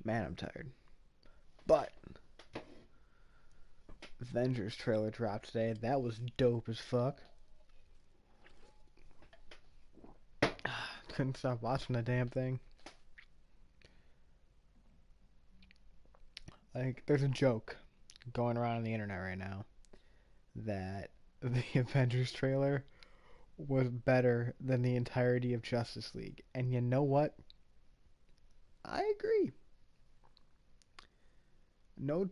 Man, I'm tired. But Avengers trailer dropped today. That was dope as fuck. Couldn't stop watching the damn thing. Like, there's a joke going around on the internet right now that the Avengers trailer was better than the entirety of Justice League. And you know what? I agree. No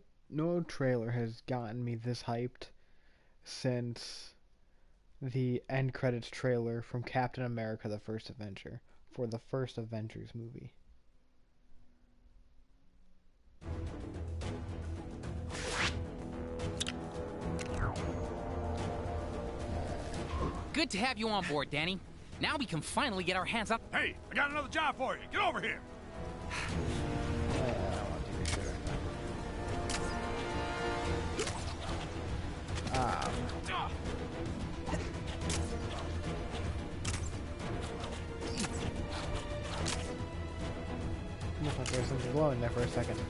trailer has gotten me this hyped since the end credits trailer from Captain America: The First Avenger for the first Avengers movie. Good to have you on board, Danny. Now we can finally get our hands up. Hey, I got another job for you. Get over here. I don't want to do this shit right now. Looked like there was something glowing there for a second.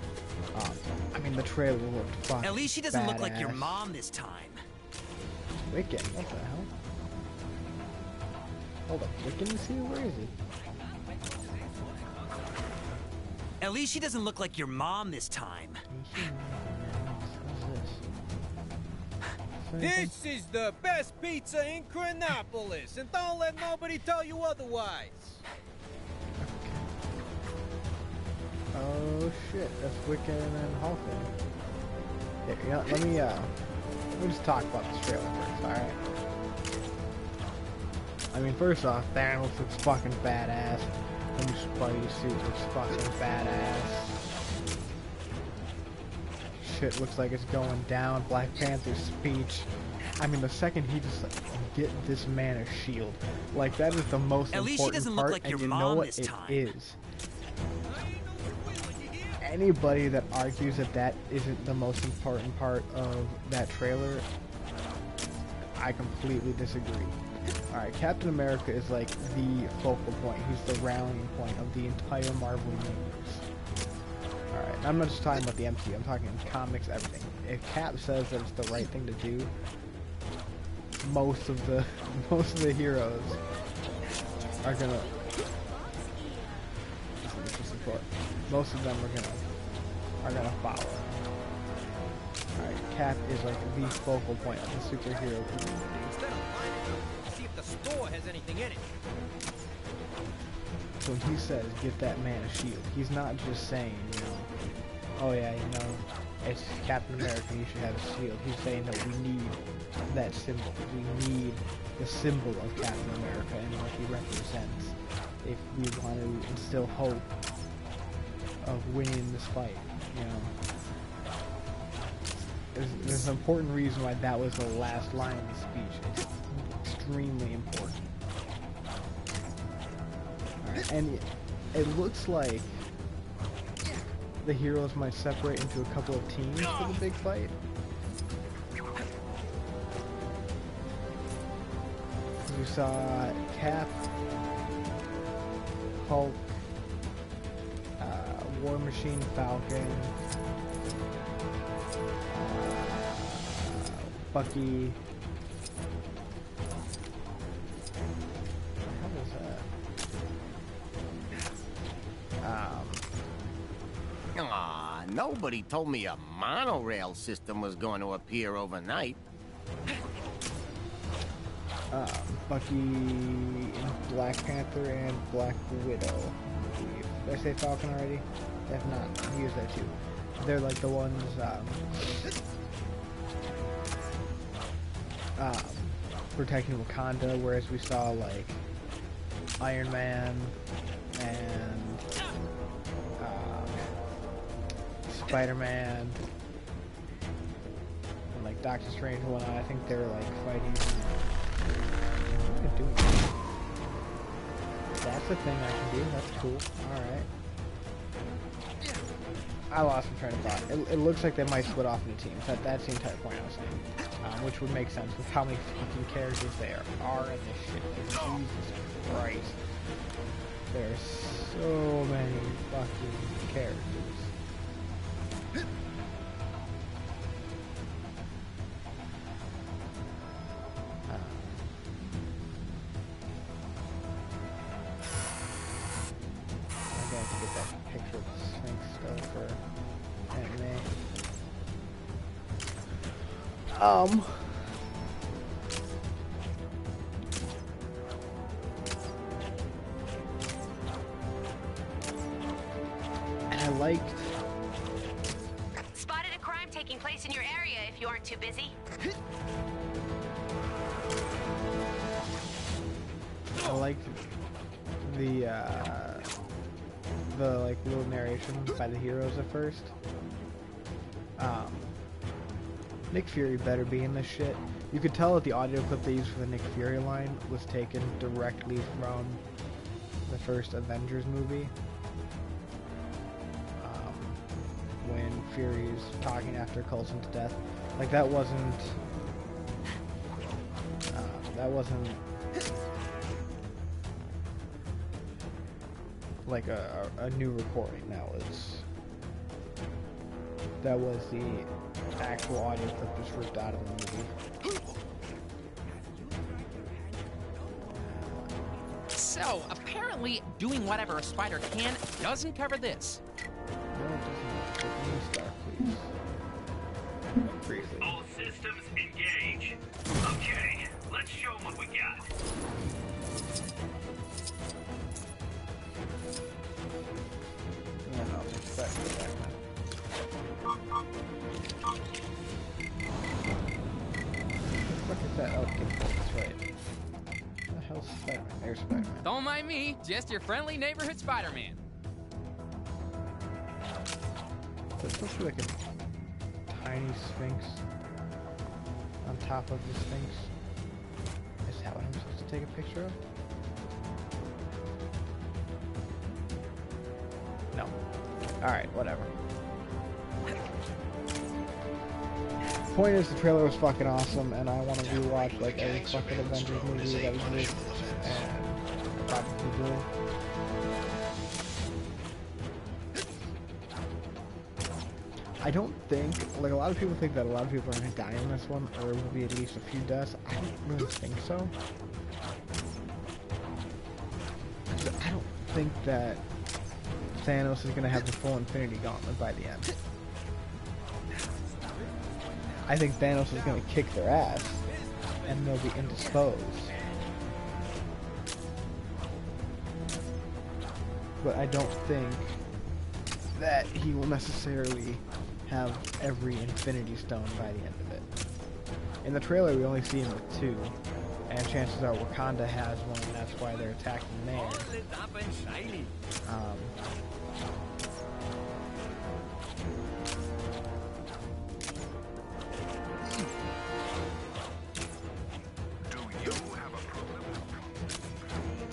I mean, the trailer looked fucking At least she doesn't look like your badass. mom this time. Wiccan, what the hell? Hold up, Wiccan is here? Where is he? At least she doesn't look like your mom this time. What's this? This is the best pizza in Chronopolis, and don't let nobody tell you otherwise. Oh shit, that's Wiccan and Hawkman. Here, you know, let me just talk about this trailer first, alright? I mean, first off, Thanos looks fucking badass. The new Spidey suit looks fucking badass. Shit looks like it's going down. Black Panther's speech. I mean, the second he just like, get this man a shield, like that is the most At important least she doesn't part, look like and your you know mom what this it time. is. Anybody that argues that that isn't the most important part of that trailer, I completely disagree. Alright, Captain America is like the focal point. He's the rallying point of the entire Marvel universe. Alright, I'm not just talking about the MCU, I'm talking comics, everything. If Cap says that it's the right thing to do, most of the heroes are gonna most of them are gonna follow. Alright, Cap is like the focal point of the superhero community. Instead of lining up, see if the store has anything in it. So when he says, get that man a shield, he's not just saying, you know, oh yeah, you know, it's Captain America, you should have a shield. He's saying that we need that symbol. We need the symbol of Captain America and what he represents if we want to instill hope of winning this fight, you know. There's an important reason why that was the last line of the speech. It's extremely important. Alright, and it looks like the heroes might separate into a couple of teams for the big fight. We saw Cap, Hulk, War Machine, Falcon, Bucky. What was that? Aw, nobody told me a monorail system was going to appear overnight. Bucky, Black Panther, and Black Widow. Did I say Falcon already? If not, he is there too. They're like the ones protecting Wakanda, whereas we saw like Iron Man and Spider-Man and like Doctor Strange and whatnot. I think they were like fighting. What am I doing? That's a thing I can do. That's cool. Alright. I lost my train of thought. It looks like they might split off into teams. That's the entire point I was saying. Which would make sense with how many fucking characters there are in this shit. Like, Jesus Christ. There's so many fucking characters. Um. And I liked. Spotted a crime taking place in your area if you aren't too busy. I liked the like little narration by the heroes at first. Nick Fury better be in this shit. You could tell that the audio clip they used for the Nick Fury line was taken directly from the first Avengers movie. When Fury's talking after Coulson to death. Like that wasn't like a new recording. That was the actual audio clip just ripped out of the movie. So, apparently, doing whatever a spider can doesn't cover this. No, it doesn't. Let me start, please. Briefly. All systems engage. Okay, let's show them what we got. Yeah, no, it's back. Look at that. Okay, that's right. What the hell's Spider-Man? There's Spider-Man. Don't mind me, just your friendly neighborhood Spider-Man. That's supposed to be like a tiny sphinx on top of the sphinx. Is that what I'm supposed to take a picture of? No. Alright, whatever. Point is, the trailer was fucking awesome, and I want to rewatch like every fucking Avengers movie that exists, and probably do. I don't think, like a lot of people think that a lot of people are going to die in this one, or there will be at least a few deaths. I don't really think so. I don't think that Thanos is going to have the full Infinity Gauntlet by the end. I think Thanos is going to kick their ass, and they'll be indisposed. But I don't think that he will necessarily have every Infinity Stone by the end of it. In the trailer, we only see him with 2, and chances are Wakanda has one, and that's why they're attacking there.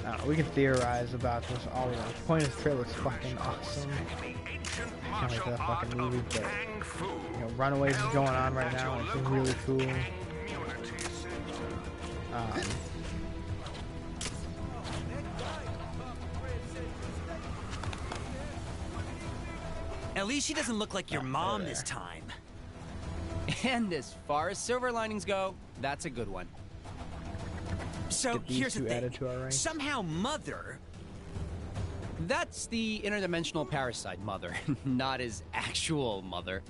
I don't know, we can theorize about this all we want. The point is, the trailer looks fucking awesome. I can't wait for that fucking movie, but you know, Runaways is going on right now, and it's really cool. At least she doesn't look like your mom this time. And as far as silver linings go, that's a good one. So Get these here's the two thing. added to our ranks. Somehow Mother... That's the interdimensional parasite mother, not his actual mother.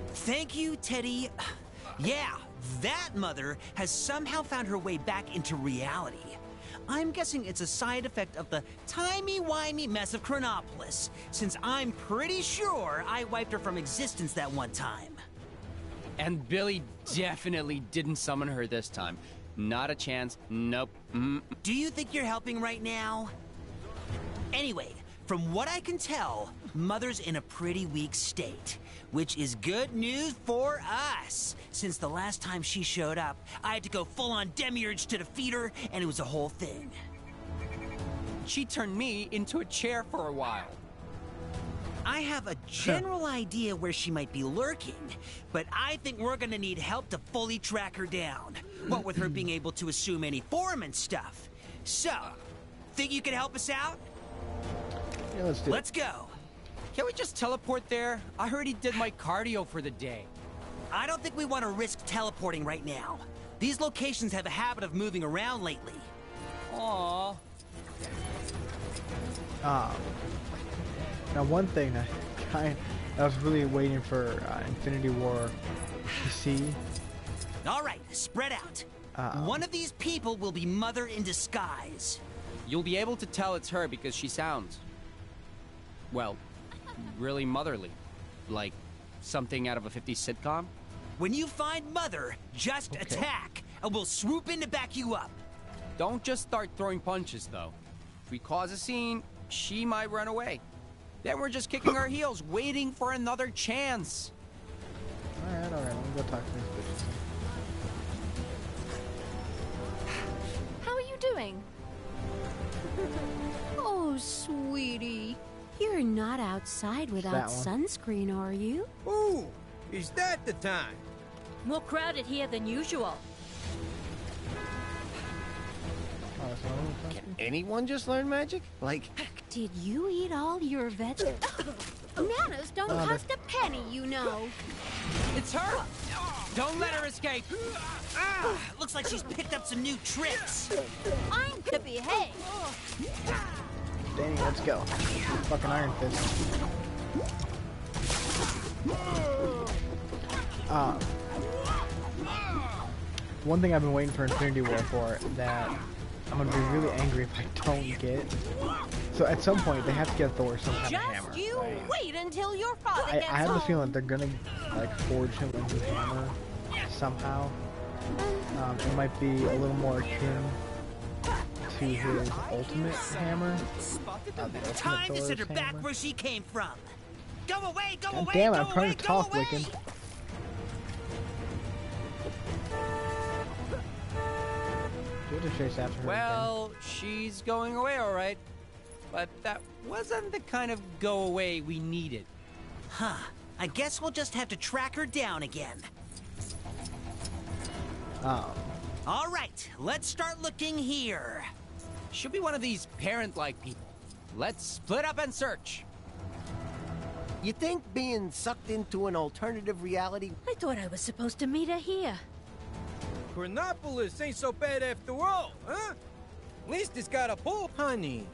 Thank you, Teddy. Yeah, that Mother has somehow found her way back into reality. I'm guessing it's a side effect of the timey-wimey mess of Chronopolis, since I'm pretty sure I wiped her from existence that one time. And Billy definitely didn't summon her this time. Not a chance. Nope. Do you think you're helping right now? Anyway, from what I can tell, Mother's in a pretty weak state, which is good news for us, since the last time she showed up, I had to go full-on demiurge to defeat her, and it was a whole thing. She turned me into a chair for a while. I have a general idea where she might be lurking, but I think we're gonna need help to fully track her down. What with her being able to assume any form and stuff. So, think you could help us out? Yeah, let's do it. Let's go. Can we just teleport there? I already did my cardio for the day. I don't think we want to risk teleporting right now. These locations have a habit of moving around lately. Aww. Now one thing that I was really waiting for Infinity War to see All right, spread out. One of these people will be Mother in disguise. You'll be able to tell it's her because she sounds, well, really motherly. Like something out of a 50s sitcom. When you find Mother, just attack, and we'll swoop in to back you up. Don't just start throwing punches, though. If we cause a scene, she might run away. Then we're just kicking our heels, waiting for another chance. Alright, let me go talk to these bitches. How are you doing? Oh, sweetie. You're not outside without sunscreen, are you? Ooh, is that the time? More crowded here than usual. Can anyone just learn magic? Like, Did you eat all your vegetables? Manners don't cost a penny, you know. It's her! Don't let her escape! Looks like she's picked up some new tricks. I'm to behave. Danny, let's go. Fucking Iron Fist. One thing I've been waiting for Infinity War for that I'm gonna be really angry if I don't get. So at some point they have to get Thor some kind of hammer. Just you wait until your father I gets have home. the feeling they're gonna like forge him a new hammer somehow. It might be a little more akin to his ultimate hammer. Time to send her back where she came from. Go away, go away, damn it, go I'm trying away, to talk, go away. Wiccan. Do to chase after her Well, she's going away, all right. But that wasn't the kind of go away we needed. Huh. I guess we'll just have to track her down again. again. All right, let's start looking here. Should be one of these parent-like people. Let's split up and search. you think being sucked into an alternative reality? I thought I was supposed to meet her here. Chronopolis ain't so bad after all, huh? At least it's got a pool. Honey,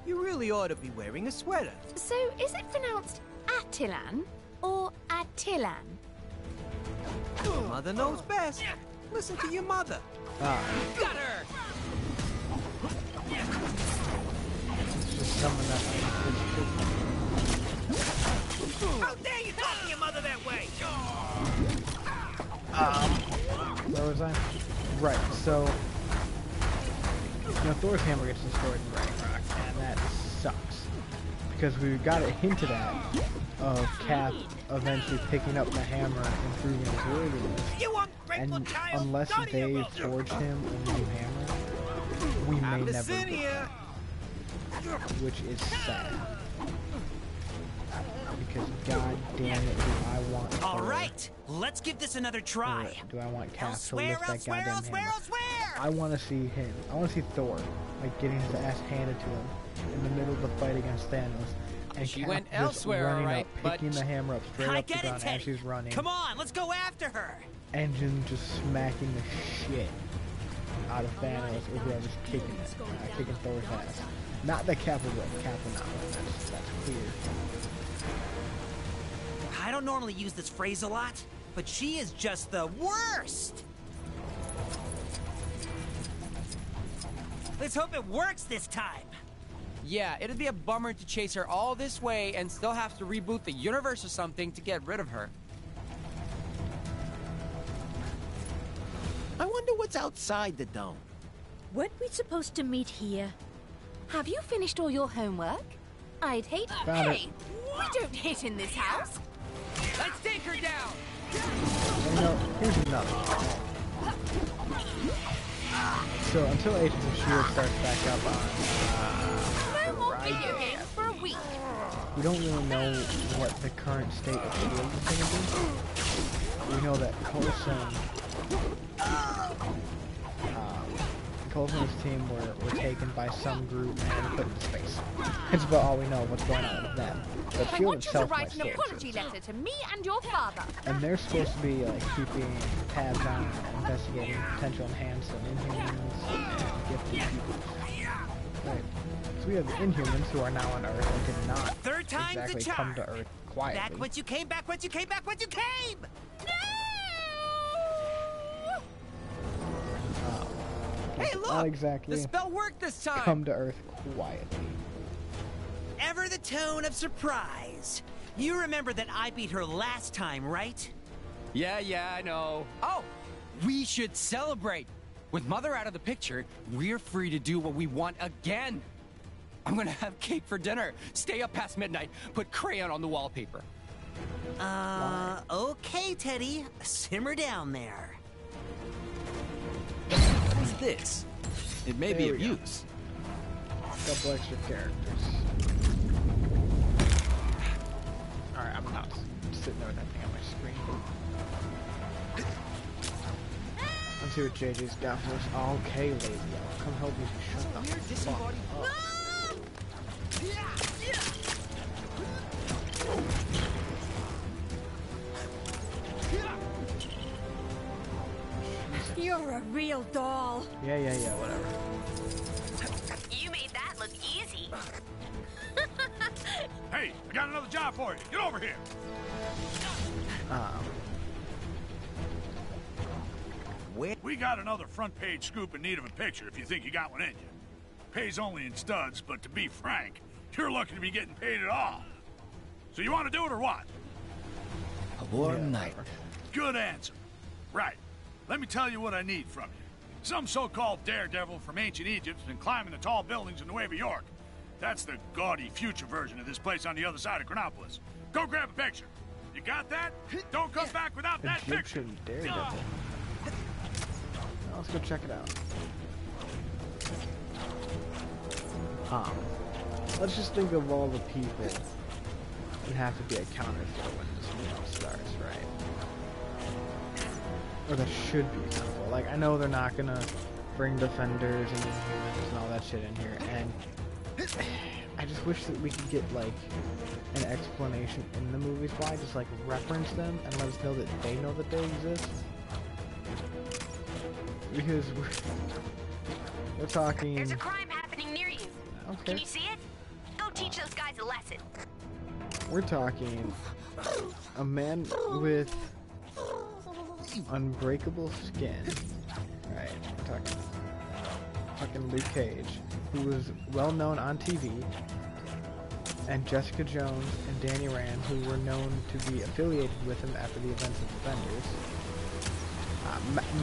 you really ought to be wearing a sweater. So, is it pronounced Attilan or Attilan? Your mother knows best. Listen to your mother. Got her! It's just something that How dare you talk to your mother that way? where was I? Right, so Thor's hammer gets destroyed in Ragnarok, and that sucks. Because we got a hint of that of Cap eventually picking up the hammer and proving his worthiness. You ungrateful And child! unless Go to your they room. forge him a new hammer, we may never Listen get here. that, which is sad. Because god damn it, do I want All Thor, right, let's give this another try. do I want Cap to Elsewhere, lift that elsewhere, goddamn elsewhere, hammer? elsewhere! I want to see him. I want to see Thor, like getting his ass handed to him in the middle of the fight against Thanos, and She Cap went just elsewhere, running alright, up, but picking the hammer up straight I up the get it, ground as Teddy. she's running, Come on, let's go after her. and then just smacking the shit out of Thanos, or whoever's kicking Thor's ass. Not that Cap will win. Cap will not win. That's clear. I don't normally use this phrase a lot, but she is just the worst. Let's hope it works this time. Yeah, it'd be a bummer to chase her all this way and still have to reboot the universe or something to get rid of her. I wonder what's outside the dome. Weren't we supposed to meet here? Have you finished all your homework? I'd hate. Found it. Hey, we don't hit in this house. Let's take her down! And here's another. So until Agents of S.H.I.E.L.D. starts back up on, No more video games for a week. we don't really know what the current state of S.H.I.E.L.D. is going to be. We know that Coulson and his team were taken by some group and put into space. That's about all we know of what's going on with them. But I S.H.I.E.L.D. want you to itself might write an still apology exist. letter to me and your father. And they're supposed to be like keeping tabs on investigating potential enhanced and Inhumans and gifted people. Right. So we have the Inhumans who are now on Earth and did not Third time's the exactly charm. come to Earth quietly. Back once you came, back once you came, back once you came! No! Hey, look! Not exactly. The spell worked this time! Come to Earth quietly. Ever the tone of surprise. You remember that I beat her last time, right? Yeah, I know. Oh, we should celebrate. With Mother out of the picture, we're free to do what we want again. I'm gonna have cake for dinner, stay up past midnight, put crayon on the wallpaper. Okay, Teddy. Simmer down there. What's this? It may be of use. Couple extra characters. Alright, I'm not sitting there with that thing on my screen. Let's see what JJ's got for us. Okay, lady. Come help me. Shut the fuck up. You're a real doll. Yeah, whatever. You made that look easy. Hey, I got another job for you. Get over here. We got another front page scoop in need of a picture if you think you got one in you. Pays only in studs, but to be frank, you're lucky to be getting paid at all. So you want to do it or what? A warm night. Good answer. Right. Let me tell you what I need from you. Some so-called daredevil from ancient Egypt's been climbing the tall buildings in Nueva York. That's the gaudy future version of this place on the other side of Chronopolis. Go grab a picture. You got that? Don't come back without that picture. Egyptian daredevil. Let's go check it out. Let's just think of all the people that have to be accounted for when this movie starts, right? Or that should be accounted for. Like, I know they're not gonna bring Defenders and Inhumans and all that shit in here, and I just wish that we could get, like, an explanation in the movies why, just, like, reference them and let us know that they know that they exist. Because we're talking... There's a crime happening near you. Okay. Can you see it? Go teach those guys a lesson. We're talking a man with unbreakable skin. Right, we're talking fucking Luke Cage, who was well known on TV, and Jessica Jones and Danny Rand, who were known to be affiliated with him after the events of Avengers.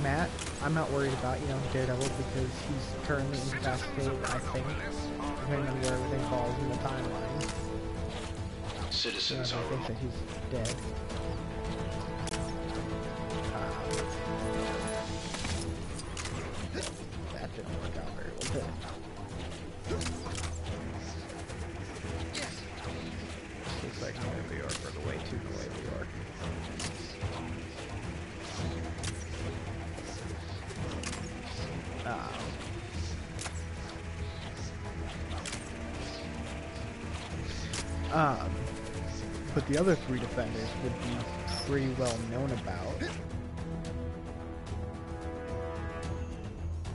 Matt, I'm not worried about, Daredevil, because he's currently incapacitated, I think, depending on where everything falls in the timeline. Citizens are I think that he's dead. That didn't work out very well, did it? Looks like New York, or the way to New York. But the other three Defenders would be pretty well known about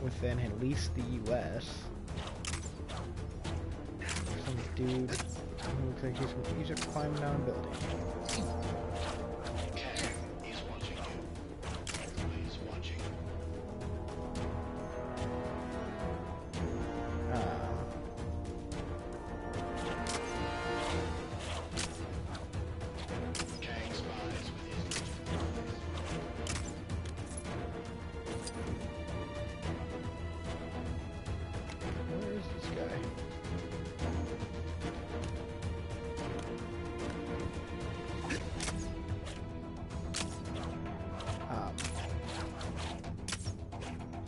within at least the U.S. Some dude who looks like he's from Egypt climbing down a building. He's watching you. He's watching. Where is this guy?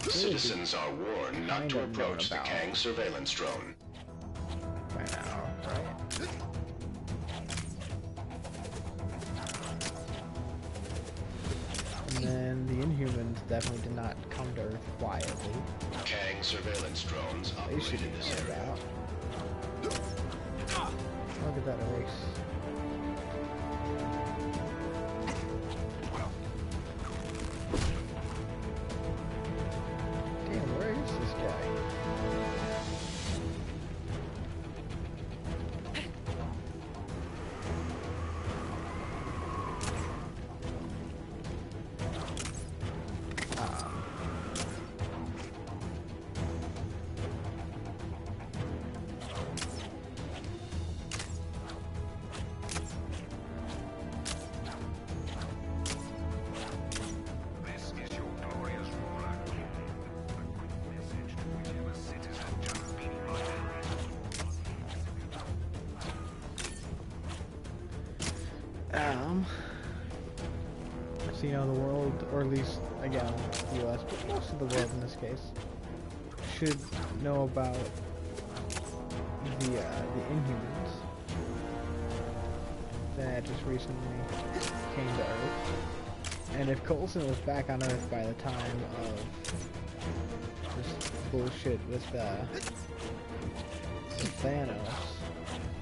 The citizens are warned not to approach the Kang surveillance drone. By now, right? And then the Inhumans definitely did not come to Earth quietly. Kang surveillance drones They should operate be in this cleared area. out. Look at that erase. Damn, where is this guy? you know, the world, or at least, again, the US, but most of the world in this case, should know about the Inhumans that just recently came to Earth. And if Coulson was back on Earth by the time of this bullshit with Thanos,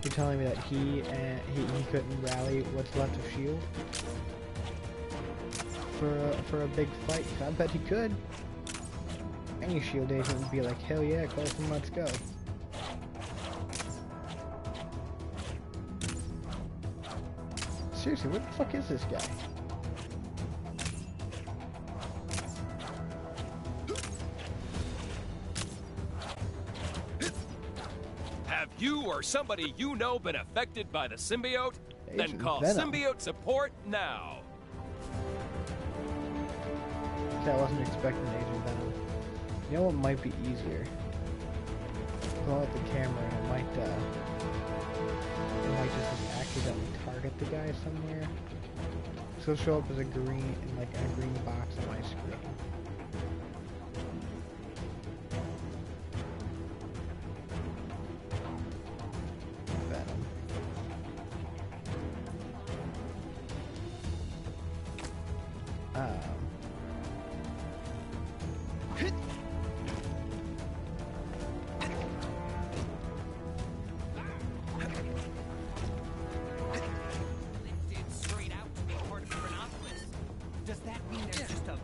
you're telling me that he couldn't rally what's left of S.H.I.E.L.D. for a big fight? I bet he could. Any S.H.I.E.L.D. agent would be like, hell yeah, Coulson, let's go. Seriously, what the fuck is this guy? Have you or somebody you know been affected by the symbiote? Then Agent call Venom. symbiote support now. Okay, I wasn't expecting Agent Venom. You know what might be easier? Pull out the camera and it might just accidentally target the guy somewhere. So it'll show up as a green box on my screen. Venom.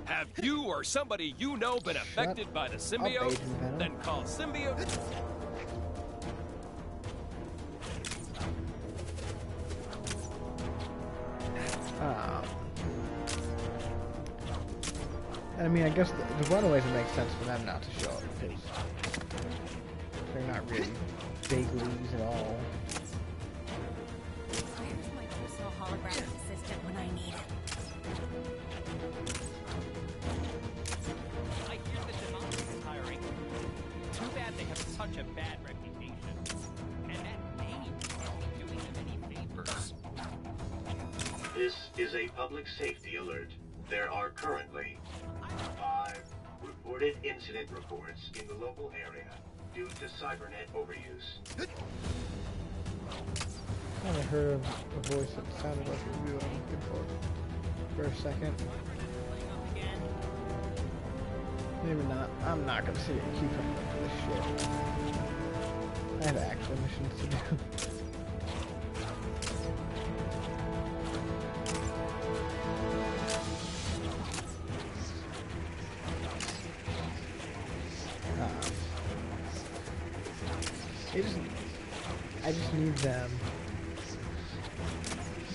Have you or somebody you know been affected by the symbiote? Agent Venom. Then call symbiote. I mean, I guess the runaways, it makes sense for them not to show up because they're not really big leagues at all. Where's my personal holographic assistant when I need it? I hear the Democracy is hiring. Too bad they have such a bad reputation. And that name can't be doing them any favors. This is a public safety alert. There are currently 5 reported incident reports in the local area due to cybernet overuse. I kind of heard a voice that sounded like a real I'm looking for a second. Maybe not. I'm not gonna sit here and keep coming up with this shit. I have actual missions to do. I just need them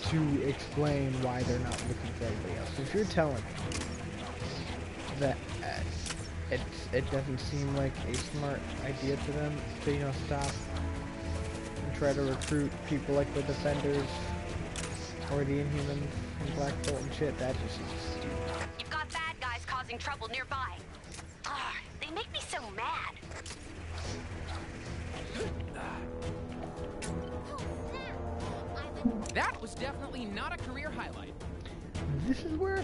to explain why they're not looking for everybody else. If you're telling me that it doesn't seem like a smart idea to them to, you know, stop and try to recruit people like the Defenders or the Inhumans and Black Bolt and shit, that just seems stupid. You've got bad guys causing trouble nearby. Ugh, they make me so mad. That was definitely not a career highlight. This is where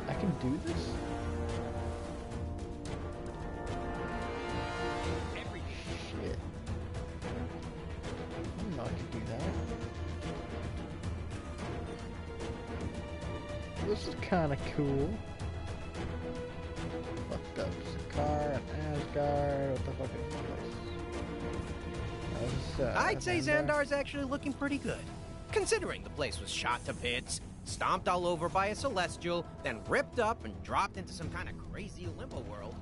I can do this? Shit. I didn't know I could do that. This is kinda cool. Fucked up Zakar and Asgard. What the fuck is this place? I'd say Xandar's actually looking pretty good. Considering the place was shot to bits, stomped all over by a Celestial, then ripped up and dropped into some kind of crazy limbo world.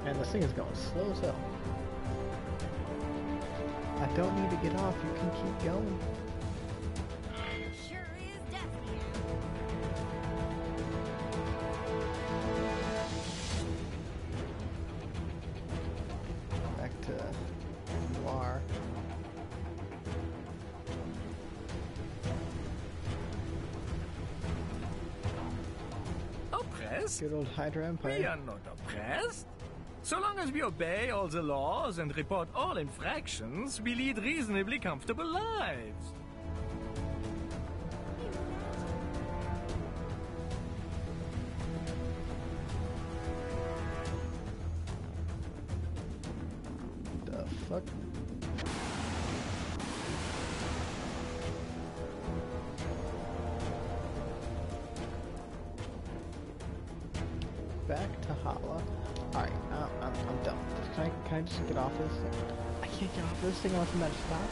Man, this thing is going slow as hell. I don't need to get off, you can keep going. Sure is dusty. Back to Noir. oppressed. Good old Hydra Empire. We are not oppressed. So long as we obey all the laws and report all infractions, we lead reasonably comfortable lives. The fuck? Back to Hala. Alright, I'm done. Can I just get off this thing? I can't get off this thing unless I'm not stop.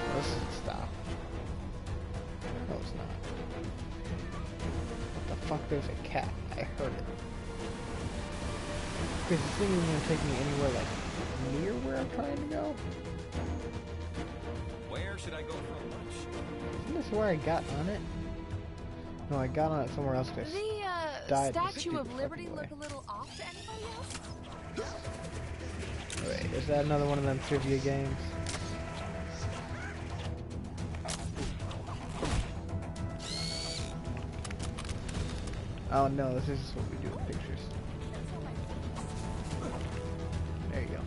No, this isn't stop. No, it's not. What the fuck? There's a cat. I heard it. Because this thing isn't gonna take me anywhere like near where I'm trying to go. Where should I go for lunch? Isn't this where I got on it? No, I got on it somewhere else. The Statue of Liberty look a little off to anybody else? Wait, is that another one of them trivia games? Oh no, this is just what we do with pictures. There you go.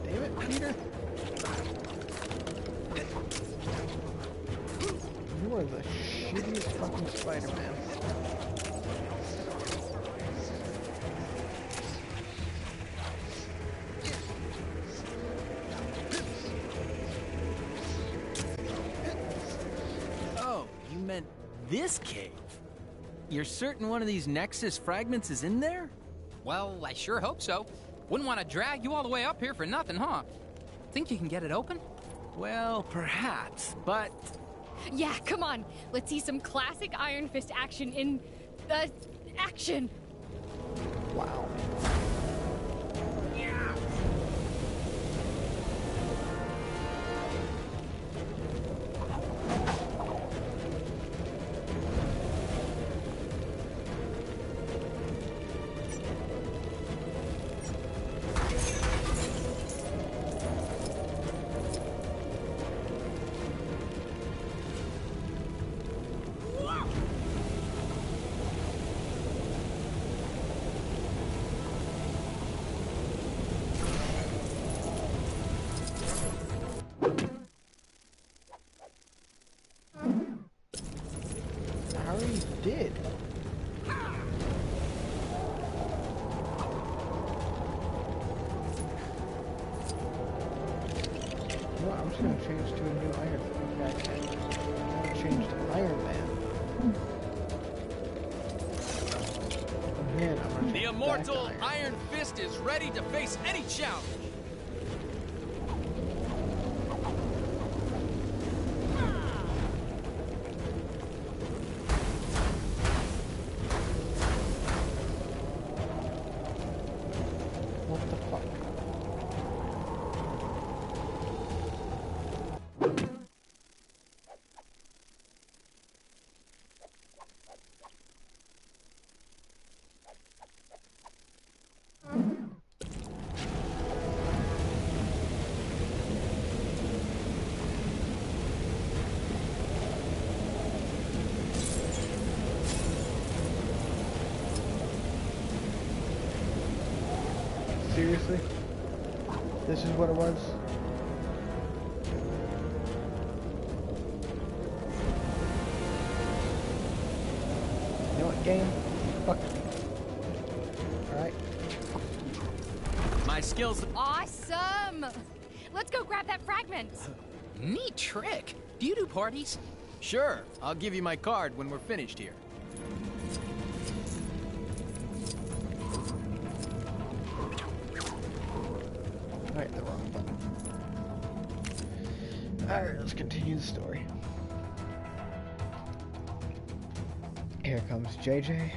Damn it, Peter. You are the shittiest fucking Spider-Man. Oh, you meant this cave? You're certain one of these Nexus fragments is in there? Well, I sure hope so. Wouldn't want to drag you all the way up here for nothing, huh? Think you can get it open? Well, perhaps, but... Yeah, come on. Let's see some classic Iron Fist action in... action. Wow. I already did. No, I'm just gonna change to a new Iron Man. I'm gonna change to Iron Man. And then I'm gonna The change immortal back to Iron Iron Fist is ready to face any challenge. What the fuck? Seriously? This is what it was? You know what, game? Fuck it. Alright. My skills... Awesome! Let's go grab that fragment. Neat trick. Do you do parties? Sure, I'll give you my card when we're finished here. Alright, the wrong button. Alright, let's continue the story. Here comes JJ.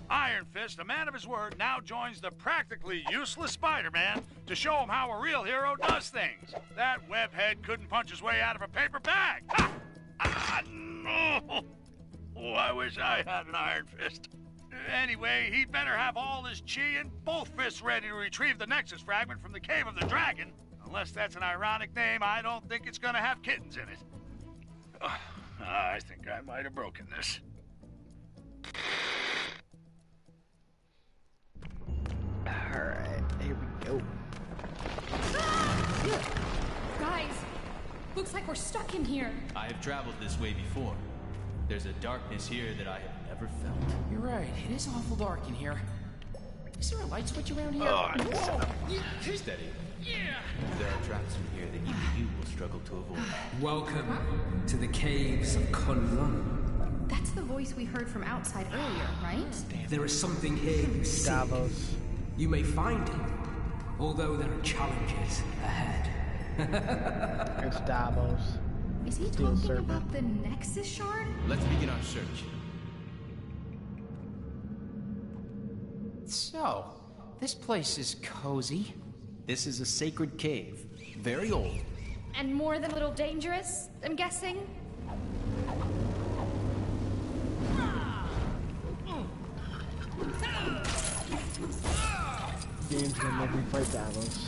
Iron Fist, a man of his word, now joins the practically useless Spider-Man to show him how a real hero does things. That webhead couldn't punch his way out of a paper bag. Ha! Ah, no! Oh, I wish I had an iron fist. Anyway, he'd better have all his chi and both fists ready to retrieve the Nexus fragment from the Cave of the Dragon. Unless that's an ironic name, I don't think it's gonna have kittens in it. I think I might have broken this. Alright, here we go. Guys, looks like we're stuck in here. I have traveled this way before. There's a darkness here that I have never felt. You're right. It is awful dark in here. Is there a light switch around here? Steady. Yeah. There are traps in here that even you will struggle to avoid. Welcome to the caves of Kunlun. That's the voice we heard from outside earlier, right? There is something here you seek. Davos. You may find it, although there are challenges ahead. It's Davos. Is he talking about the Nexus Shard? Let's begin our search. So, this place is cozy. This is a sacred cave. Very old. And more than a little dangerous, I'm guessing? Game's gonna make me fight Davos.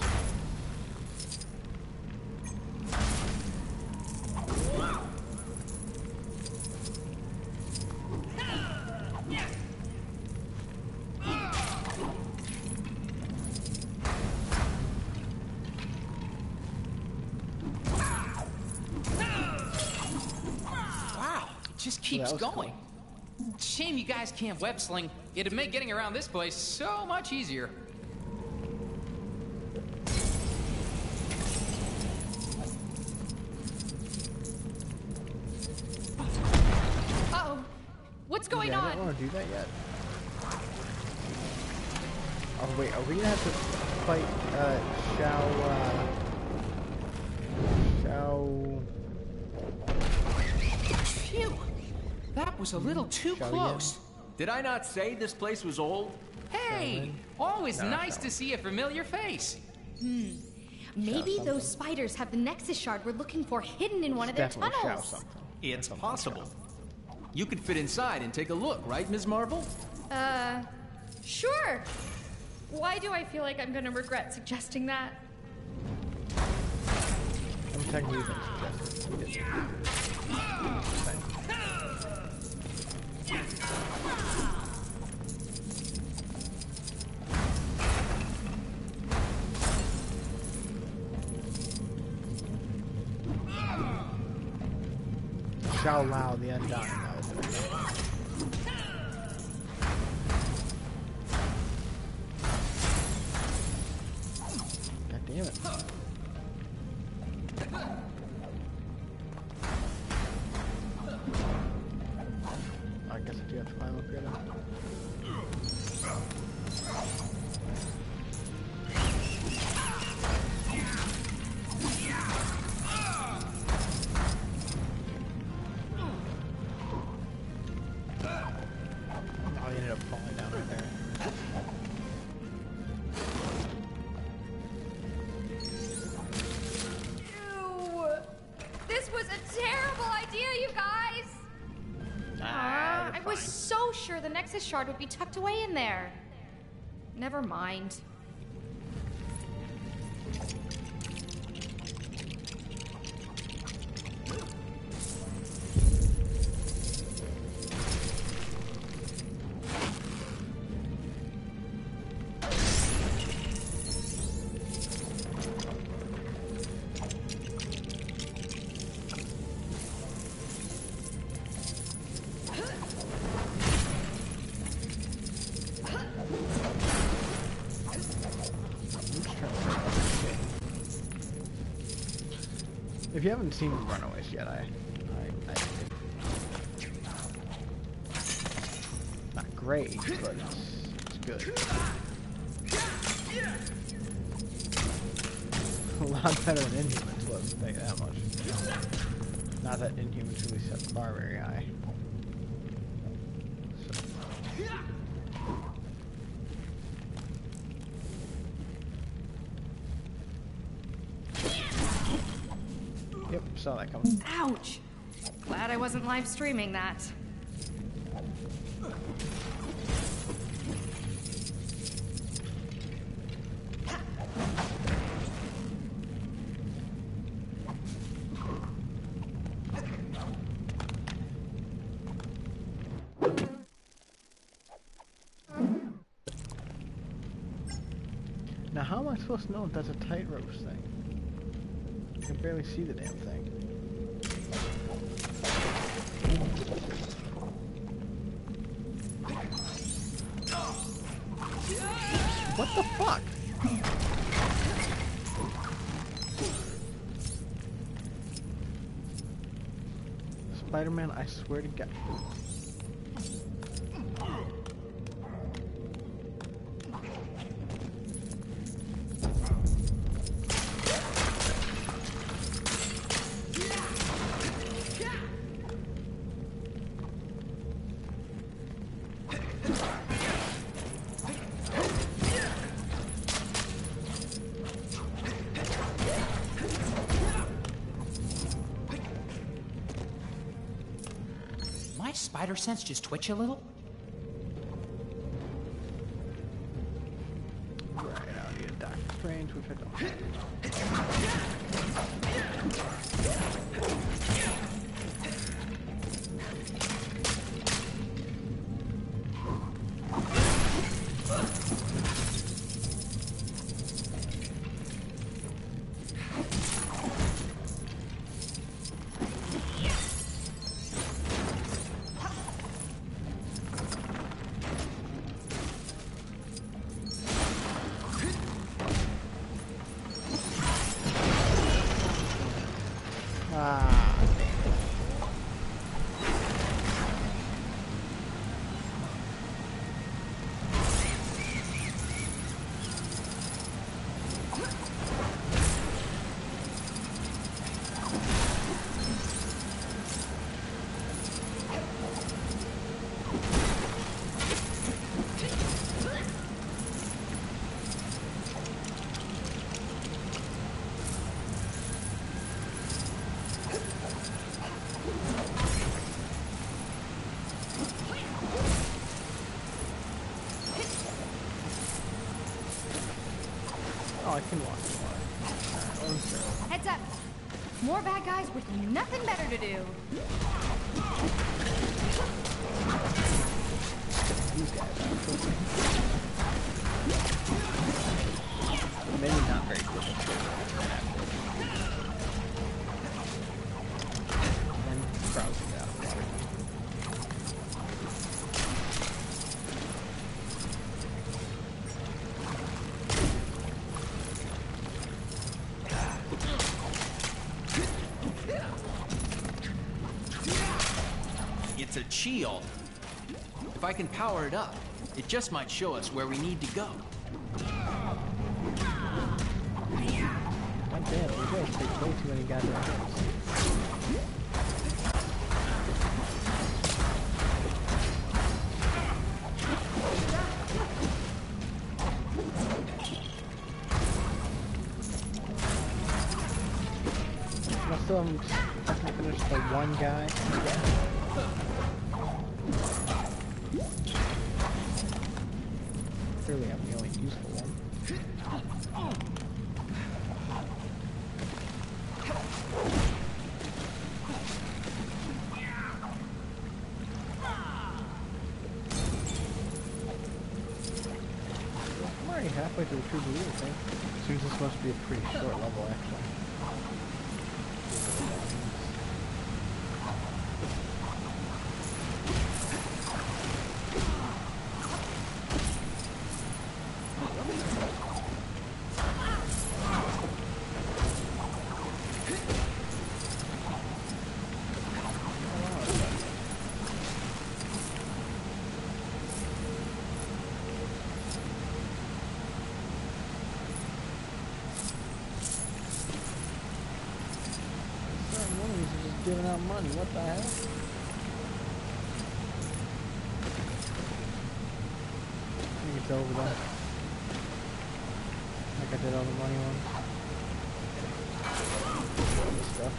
Just keeps going. Cool. Shame you guys can't web sling. It'd make getting around this place so much easier. Uh-oh. What's going on? I don't want to do that yet. Oh wait, are we gonna have to fight Phew! That was a little too close. Did I not say this place was old? Hey! Always nice to see a familiar face. Maybe those spiders have the Nexus Shard we're looking for hidden in one of their tunnels. It's possible. You could fit inside and take a look, right, Ms. Marvel? Sure. Why do I feel like I'm gonna regret suggesting that? I'm technically gonna suggest it. Shao Lao, the Undying. God damn it. I guess I do have to climb up here now. Oh, he ended up falling down right there. Ew! This was a terrible idea, you guys! I was so sure the Nexus Shard would be tucked away in there. Never mind. If you haven't seen Runaways yet, not great, but it's good. A lot better than Inhumans, let's say that much. Not that Inhumans really set the bar very high. Yep, saw that coming. Ouch! Glad I wasn't live streaming that. Now, how am I supposed to know if that's a tightrope thing? I can barely see the damn thing. What the fuck? Spider-Man, I swear to God. My spider sense just twitch a little? Right out here, Doctor Strange, which I don't. Oh, I can walk. Heads up! More bad guys with nothing better to do. These guys are maybe not very good. And browsing out of water. It's a shield. If I can power it up, it just might show us where we need to go. God damn, you guys take way too many goddamn hits. I still haven't finished the one guy. Clearly I'm the only useful one. I'm already halfway through the True Believer thing. Seems this must be a pretty short level actually. Giving out money, what the hell? I think it's over there. Like I did all the money ones. This stuff.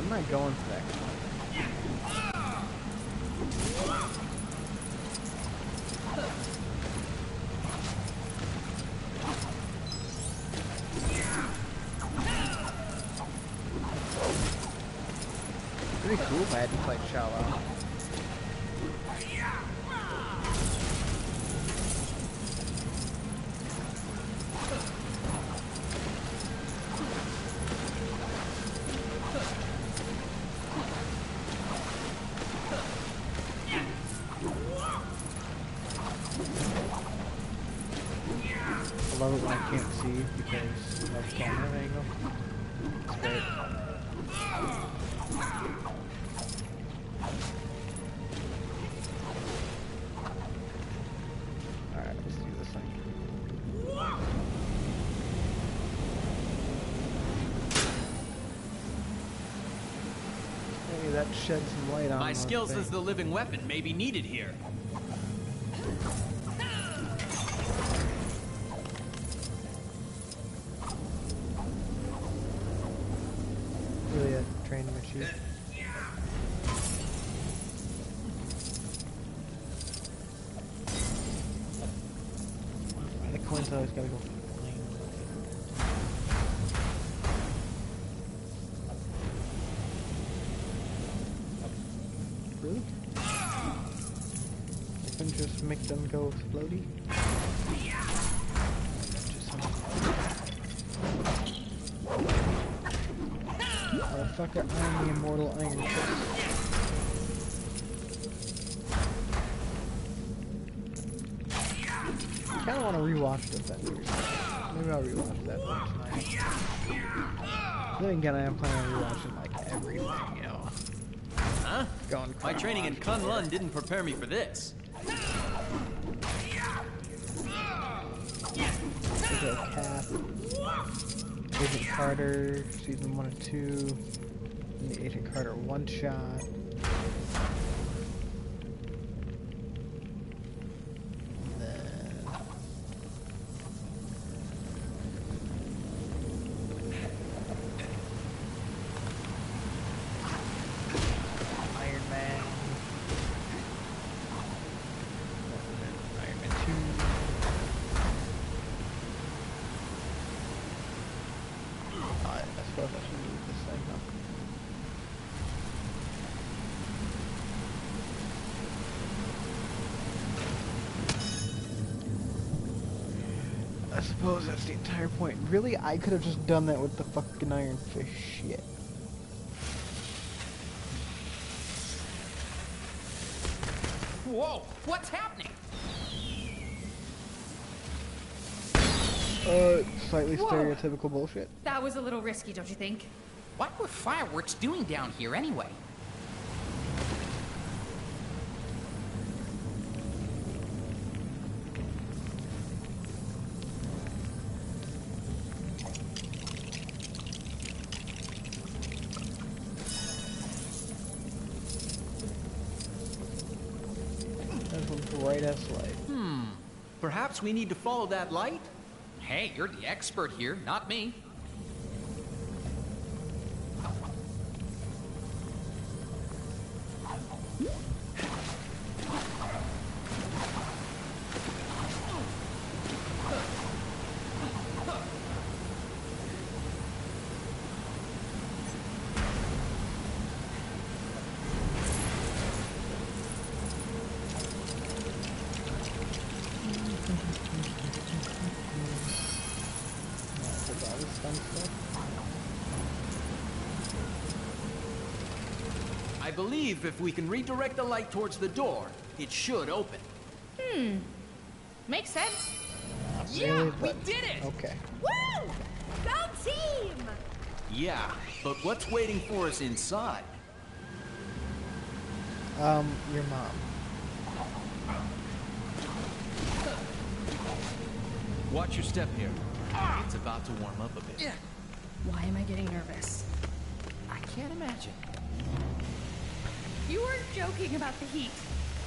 I'm not going for that. Pretty cool if I had to fight Shao Lao. I love it when I can't see because of the camera angle. It's great. Alright, let's do this thing. Hey, that sheds some light on my skills as the living weapon may be needed here. Really a training issue. The coins always gotta go flying. Really? You can just make them go explodey? Motherfucker, I'm the immortal Iron Fist. I kinda wanna rewatch the Avengers. Maybe I'll rewatch that one tonight. Then again, I am planning on rewatching like everything, you know. Huh? Going my training in Kunlun didn't prepare me for this. Cap. Agent Carter, season 1 and 2. And the Agent Carter one-shot. I suppose that's the entire point. Really, I could have just done that with the fucking Iron Fist shit. Whoa, what's happening? Slightly Whoa. stereotypical bullshit. That was a little risky, don't you think? What were fireworks doing down here anyway? Bright ass light. Perhaps we need to follow that light? Hey, you're the expert here, not me. I believe if we can redirect the light towards the door, it should open. Makes sense. Yeah, we did it! Okay. Woo! Go team! Yeah, but what's waiting for us inside? Your mom. Watch your step here. It's about to warm up a bit. Why am I getting nervous? I can't imagine. You weren't joking about the heat.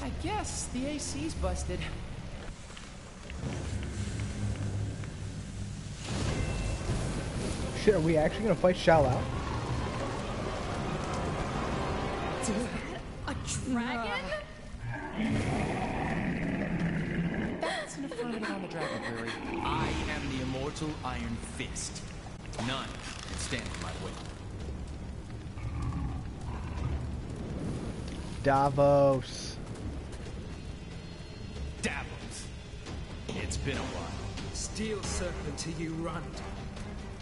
I guess the AC's busted. Shit, are we actually gonna fight Shao Lao? A dragon? That's an affirmative on the dragon, Prairie. I am the immortal Iron Fist. None can stand in my way. Davos. Davos. It's been a while. Steel serpent to you, Rund.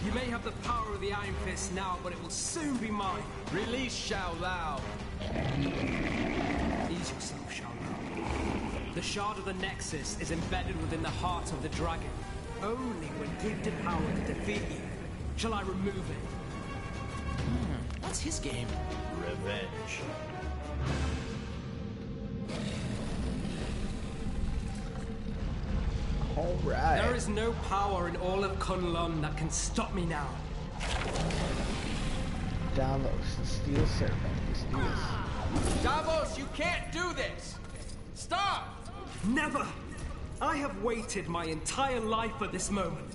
You may have the power of the Iron Fist now, but it will soon be mine. Release Shao Lao. Ease yourself, Shao Lao. The shard of the Nexus is embedded within the heart of the dragon. Only when gifted power to defeat you shall I remove it. What's his game? Revenge. Alright. There is no power in all of Kunlun that can stop me now. Davos, the steel serpent. Let's do this. Davos, you can't do this! Stop! Never! I have waited my entire life for this moment.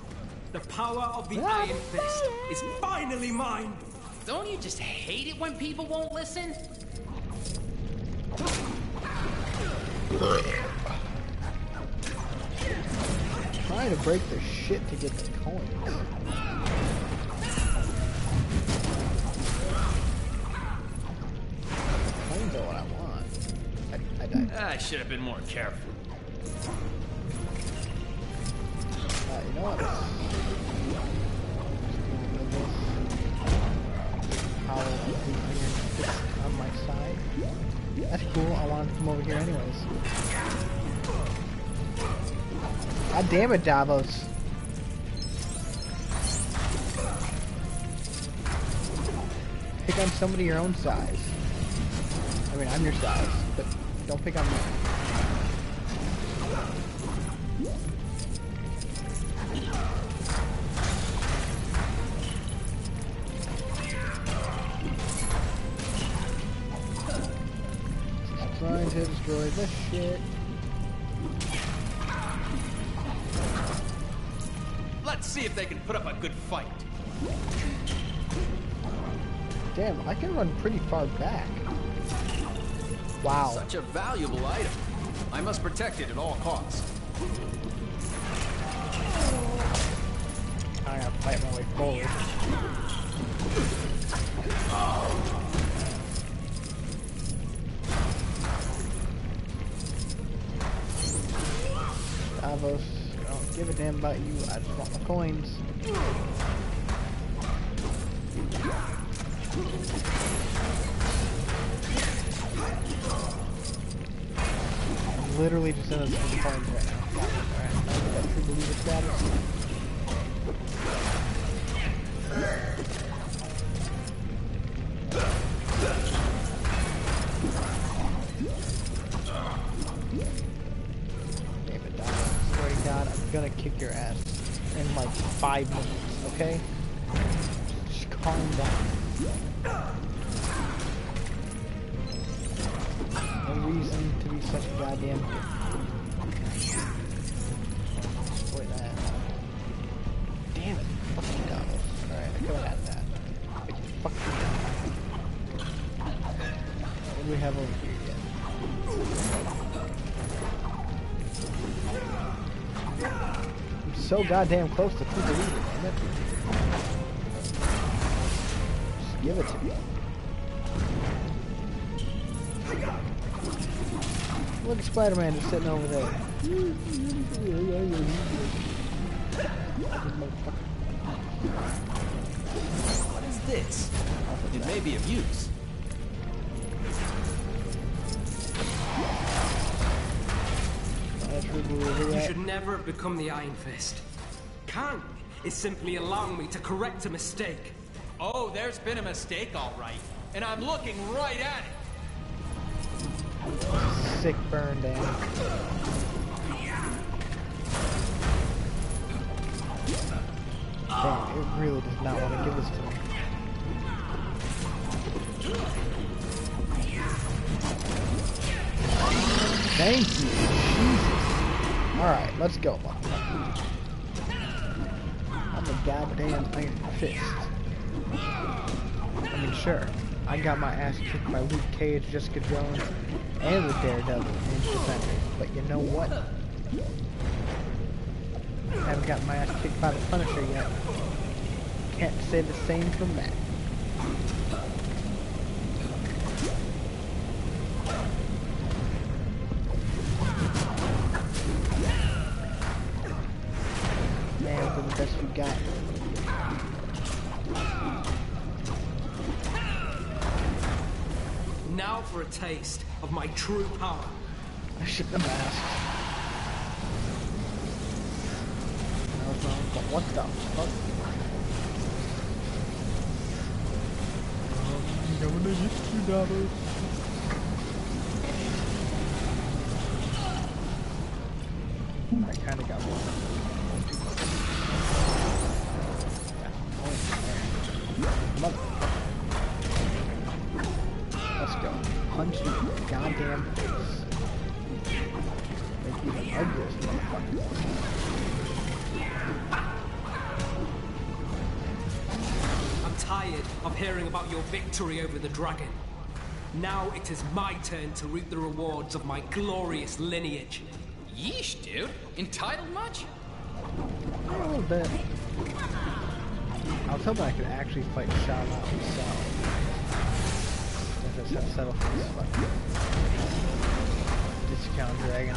The power of the Iron Fist is finally mine! Don't you just hate it when people won't listen? Trying to break the shit to get the coins. Coins are what I want. I died. I should have been more careful. You know what? How the Iron Fist on my side. That's cool. I wanted to come over here anyways. God damn it, Davos. Pick on somebody your own size. I mean, I'm your size, but don't pick on me. Trying to destroy this shit. Let's see if they can put up a good fight. Damn, I can run pretty far back. Wow. Such a valuable item. I must protect it at all costs. I gotta fight my way forward. Davos, I don't give a damn about you. I just want my coins. I'm literally just in this for the coins right now. Alright, now get that true believer status. God, I'm gonna kick your ass in like 5 minutes, okay? Just calm down. No reason to be such a goddamn bitch. Destroy that. Damn it. Fucking Davos. Alright, I could've had that. Like, fuck you. What do we have over here yet? I'm so goddamn close to true believer, damn it. Just give it to me. Look at Spider-Man just sitting over there. What is this? It may be of use. You should never have become the Iron Fist. Kang is simply allowing me to correct a mistake. Oh, there's been a mistake, all right. And I'm looking right at it. Sick burn, Dan. Damn, it really does not want to give this to me. Thank you, Jesus. Alright, let's go. I'm a goddamn Iron Fist. I mean, sure. I got my ass kicked by Luke Cage, Jessica Jones, and the Daredevil in Defenders. But you know what? I haven't got my ass kicked by the Punisher yet. Can't say the same from that. Man, for the best we got. Now for a taste of my true power. I shipped the mask. What the fuck? I'm gonna get you, Davos. I kinda got one. Motherfucker. Let's go. Punch you in the goddamn face. Make you the ugliest motherfucker. I'm tired of hearing about your victory over the dragon. Now it is my turn to reap the rewards of my glorious lineage. Yeesh, dude. Entitled much? A little bit. I was hoping I could actually fight Shao Lao himself. Just settle for this fucking discount dragon.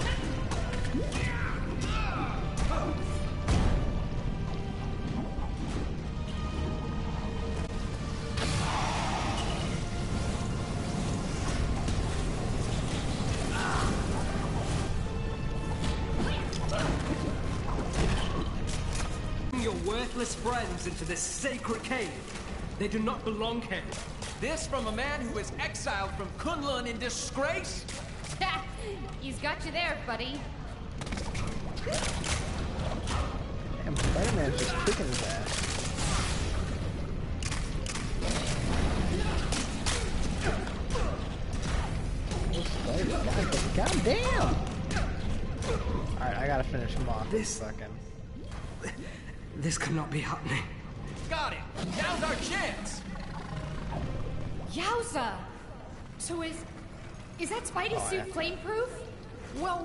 Your worthless friends into this sacred cave. They do not belong here. This from a man who was exiled from Kunlun in disgrace? He's got you there, buddy. Damn, Spider-Man's just kicking his ass. God damn! Alright, I gotta finish him off. This cannot be happening. Got it! Now's our chance! Yowza! So is that Spidey suit flame-proof? Well,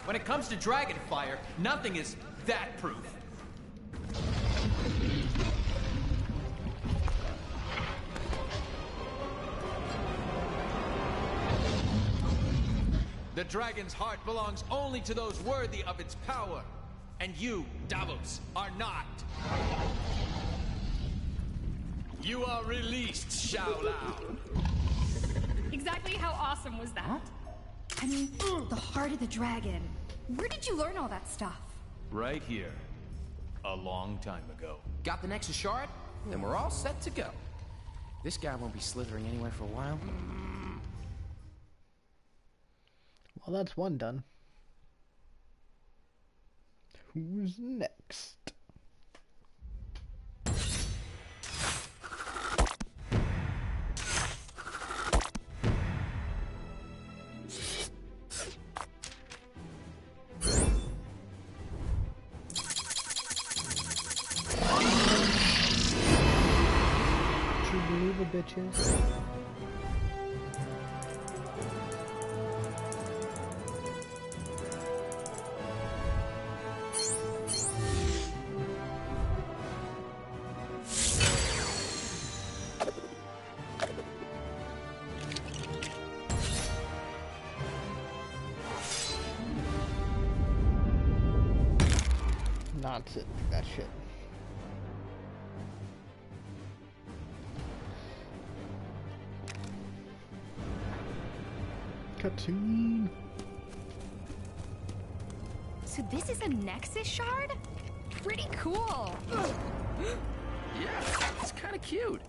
when it comes to dragon fire, nothing is that proof. The dragon's heart belongs only to those worthy of its power. And you, Davos, are not. You are released, Shao Lao. Exactly how awesome was that? I mean, the heart of the dragon. Where did you learn all that stuff? Right here. A long time ago. Got the Nexus Shard? Then we're all set to go. This guy won't be slithering anywhere for a while. Well, that's one done. Who's next? True believer, bitches. Not sit through that shit. Cutscene. So this is a Nexus Shard? Pretty cool. Yeah, it's kind of cute.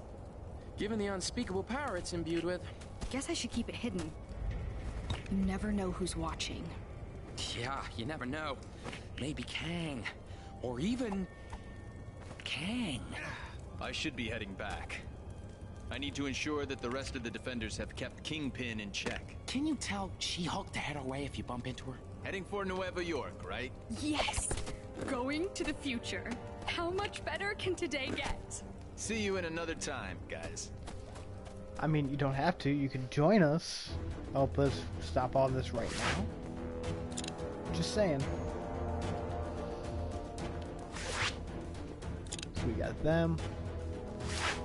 Given the unspeakable power it's imbued with. Guess I should keep it hidden. You never know who's watching. Yeah, you never know. Maybe Kang. Or even... Kang. I should be heading back. I need to ensure that the rest of the defenders have kept Kingpin in check. Can you tell She-Hulk to head our way if you bump into her? Heading for Nueva York, right? Yes! Going to the future. How much better can today get? See you in another time, guys. I mean, you don't have to. You can join us. Help us stop all this right now. Just saying. So we got them.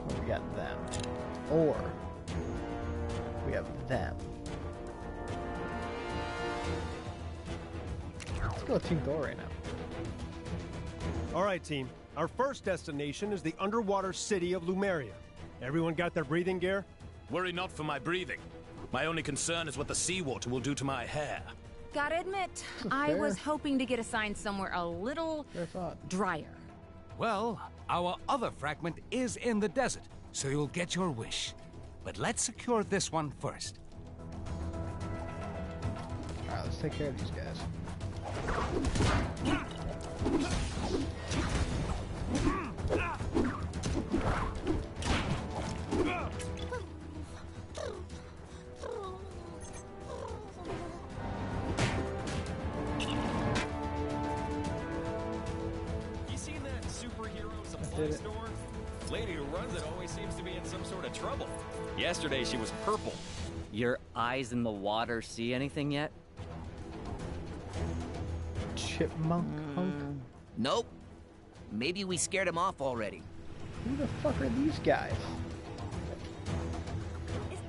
Or we got them. Or we have them. Let's go with Team Thor right now. All right, team. Our first destination is the underwater city of Lumeria. Everyone got their breathing gear? Worry not for my breathing. My only concern is what the seawater will do to my hair. Gotta admit, I was hoping to get assigned somewhere a little drier. Well, our other fragment is in the desert, so you'll get your wish. But let's secure this one first. Alright, let's take care of these guys. You seen that superhero supply store? Lady who runs it always seems to be in some sort of trouble. Yesterday she was purple. Your eyes in the water see anything yet? Chipmunk hunk? Nope. Maybe we scared him off already. Who the fuck are these guys?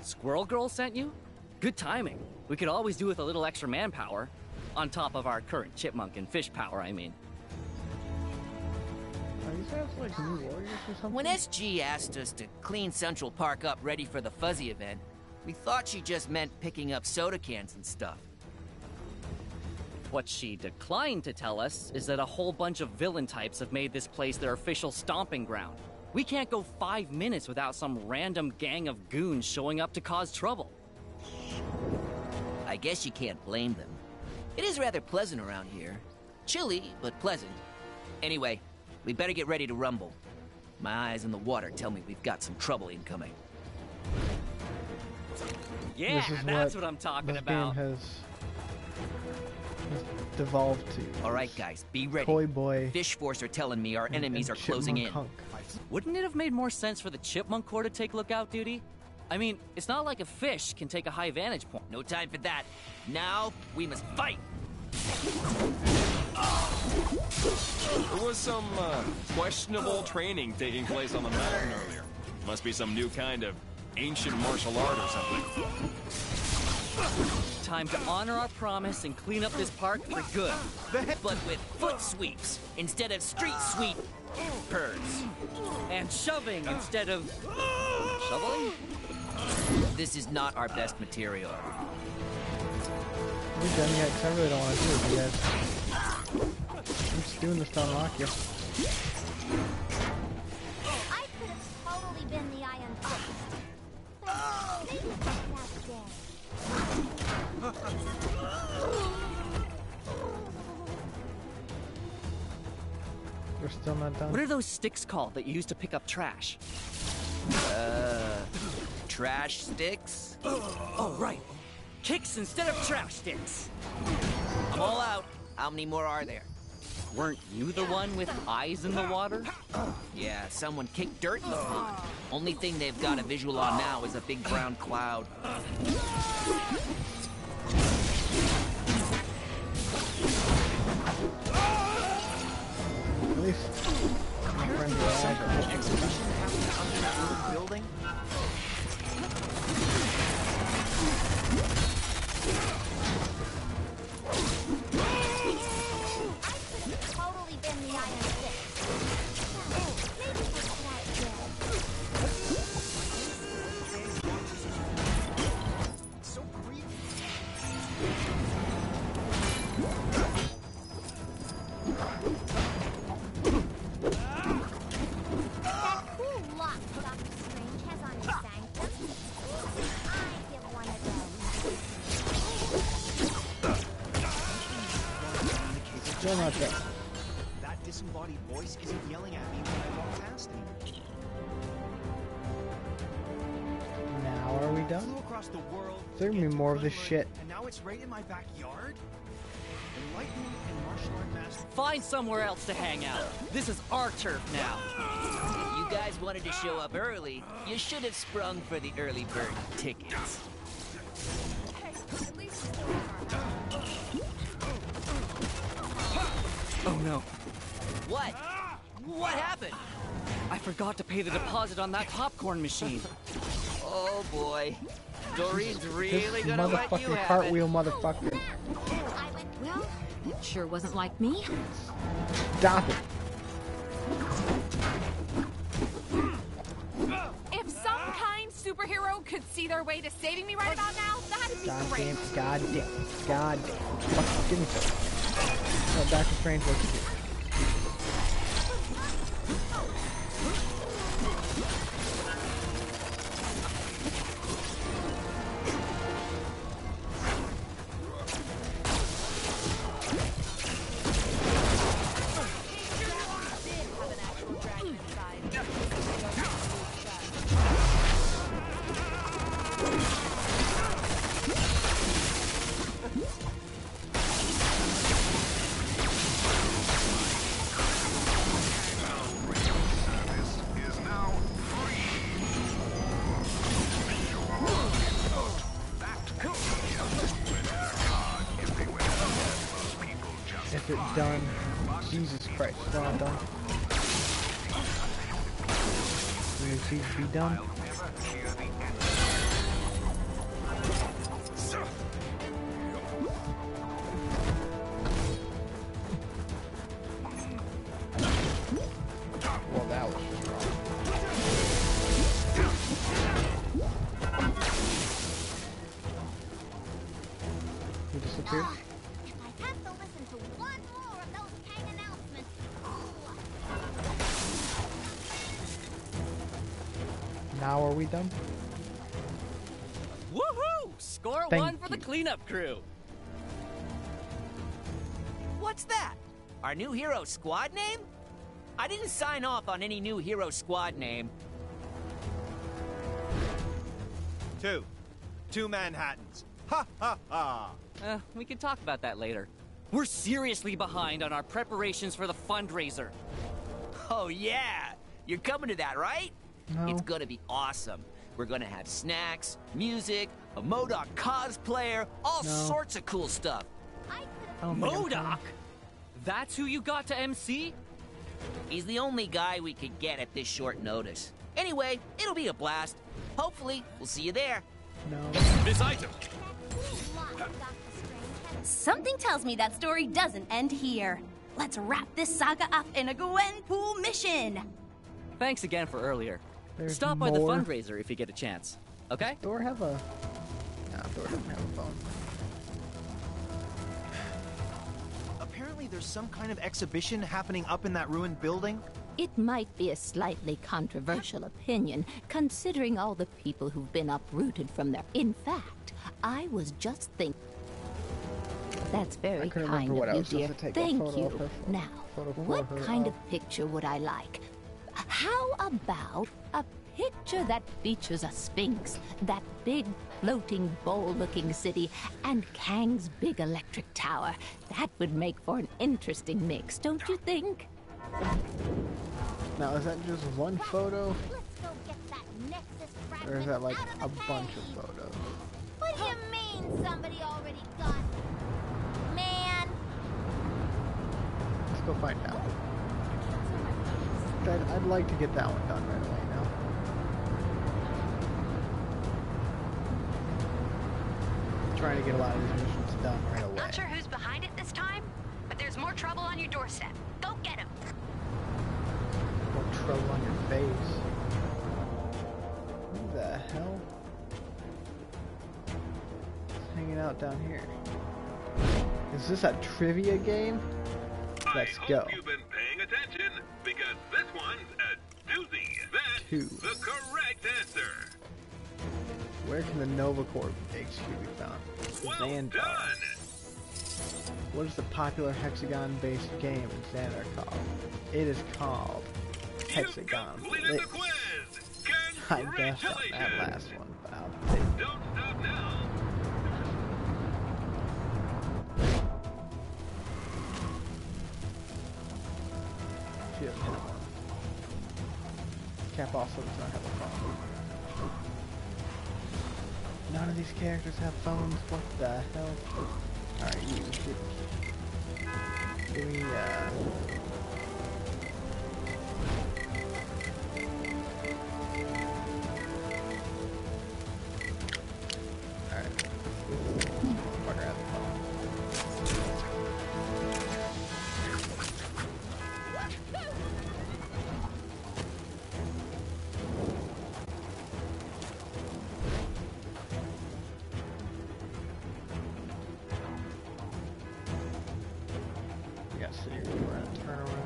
Squirrel Girl sent you? Good timing. We could always do with a little extra manpower. On top of our current chipmunk and fish power, I mean. Are these guys like new warriors or something? When SG asked us to clean Central Park up ready for the Fuzzy event, we thought she just meant picking up soda cans and stuff. What she declined to tell us is that a whole bunch of villain types have made this place their official stomping ground. We can't go 5 minutes without some random gang of goons showing up to cause trouble. I guess you can't blame them. It is rather pleasant around here. Chilly, but pleasant. Anyway, we better get ready to rumble. My eyes in the water tell me we've got some trouble incoming. Yeah, that's what I'm talking about. This game has devolved to. All right, guys, be ready. Toy Boy. Fish Force are telling me our enemies are closing in. Hunk. Wouldn't it have made more sense for the Chipmunk Corps to take lookout duty? I mean, it's not like a fish can take a high vantage point. No time for that. Now, we must fight! There was some questionable training taking place on the mountain earlier. Must be some new kind of ancient martial art or something. Time to honor our promise and clean up this park for good. But with foot sweeps instead of street sweep purrs. And shoving instead of shoveling? This is not our best material. We're done yet, 'cause I really don't want to do it, you guys. I'm just doing this to unlock you. I could have totally been the Iron Fist. We're still not done. What are those sticks called that you use to pick up trash? Trash sticks? Oh, right. Kicks instead of trash sticks. I'm all out. How many more are there? Weren't you the one with eyes in the water? Yeah, someone kicked dirt in the pond. Only thing they've got a visual on now is a big brown cloud. At least my friends are alive. Exhibition happening under that little building? Totally been the Iron Fist. Maybe we'll try again. So creepy. That cool lock Dr. Strange has on his sanctum. I give one of those. Still not done. That disembodied voice isn't yelling at me when I walk past him. Now are we done? Flew across the world. Is there gonna be more of this shit? And now it's right in my backyard? Lightning and martial art master. Find somewhere else to hang out. This is our turf now. If you guys wanted to show up early, you should have sprung for the early bird tickets. Oh no. What? What happened? I forgot to pay the deposit on that popcorn machine. Oh boy. Doreen's really This gonna let you motherfucking have cartwheel it. motherfucker. Well, it sure wasn't like me. Stop it. If some kind superhero could see their way to saving me right about now, that'd be great. Goddamn. Fuck, give me some. No, Doctor Strange, what you do? If it's done, Jesus Christ, it's not done. Will it please be done? Well, that was just wrong. He disappeared? Now are we done? Woohoo! Score Thank one for the you. cleanup crew. What's that? Our new hero squad name? I didn't sign off on any new hero squad name. Two Manhattans. Ha ha ha! We can talk about that later. We're seriously behind on our preparations for the fundraiser. Oh yeah! You're coming to that, right? No. It's gonna be awesome. We're gonna have snacks, music, a MODOK cosplayer, all No. sorts of cool stuff. I don't think I'm MODOK? That's who you got to MC? He's the only guy we could get at this short notice. Anyway, it'll be a blast. Hopefully, we'll see you there. No. This item. Something tells me that story doesn't end here. Let's wrap this saga up in a Gwenpool mission. Thanks again for earlier. There's Stop by the more. fundraiser if you get a chance. Okay? Thor have a... Nah, Thor doesn't have a phone. Apparently there's some kind of exhibition happening up in that ruined building. It might be a slightly controversial opinion, considering all the people who've been uprooted from their... In fact, I was just thinking... That's very couldn't kind remember what I of you, was supposed dear. to take a Thank photo you. of her for- Now, photo for what her, kind of picture would I like? How about a picture that features a sphinx, that big floating bowl-looking city, and Kang's big electric tower? That would make for an interesting mix, don't you think? Now, is that just one photo? Or is that like a bunch of photos? What do you mean somebody already got it? Man! Let's go find out. I'd like to get that one done right away now. Trying to get a lot of these missions done right away. Not sure who's behind it this time, but there's more trouble on your doorstep. Go get him. More trouble on your face. Who the hell? It's hanging out down here. Is this a trivia game? Let's go. You've been paying attention, because this one's a doozy. That's Two. the correct answer. Where can the Nova Corps HQ be found? Xandar. What is the popular hexagon-based game in Xandar called? It is called Hexagon Blitz. I guessed on that last one, but I'll take it. Don't stop now. Cap also does not have a phone. None of these characters have phones. What the hell? Alright, you give me,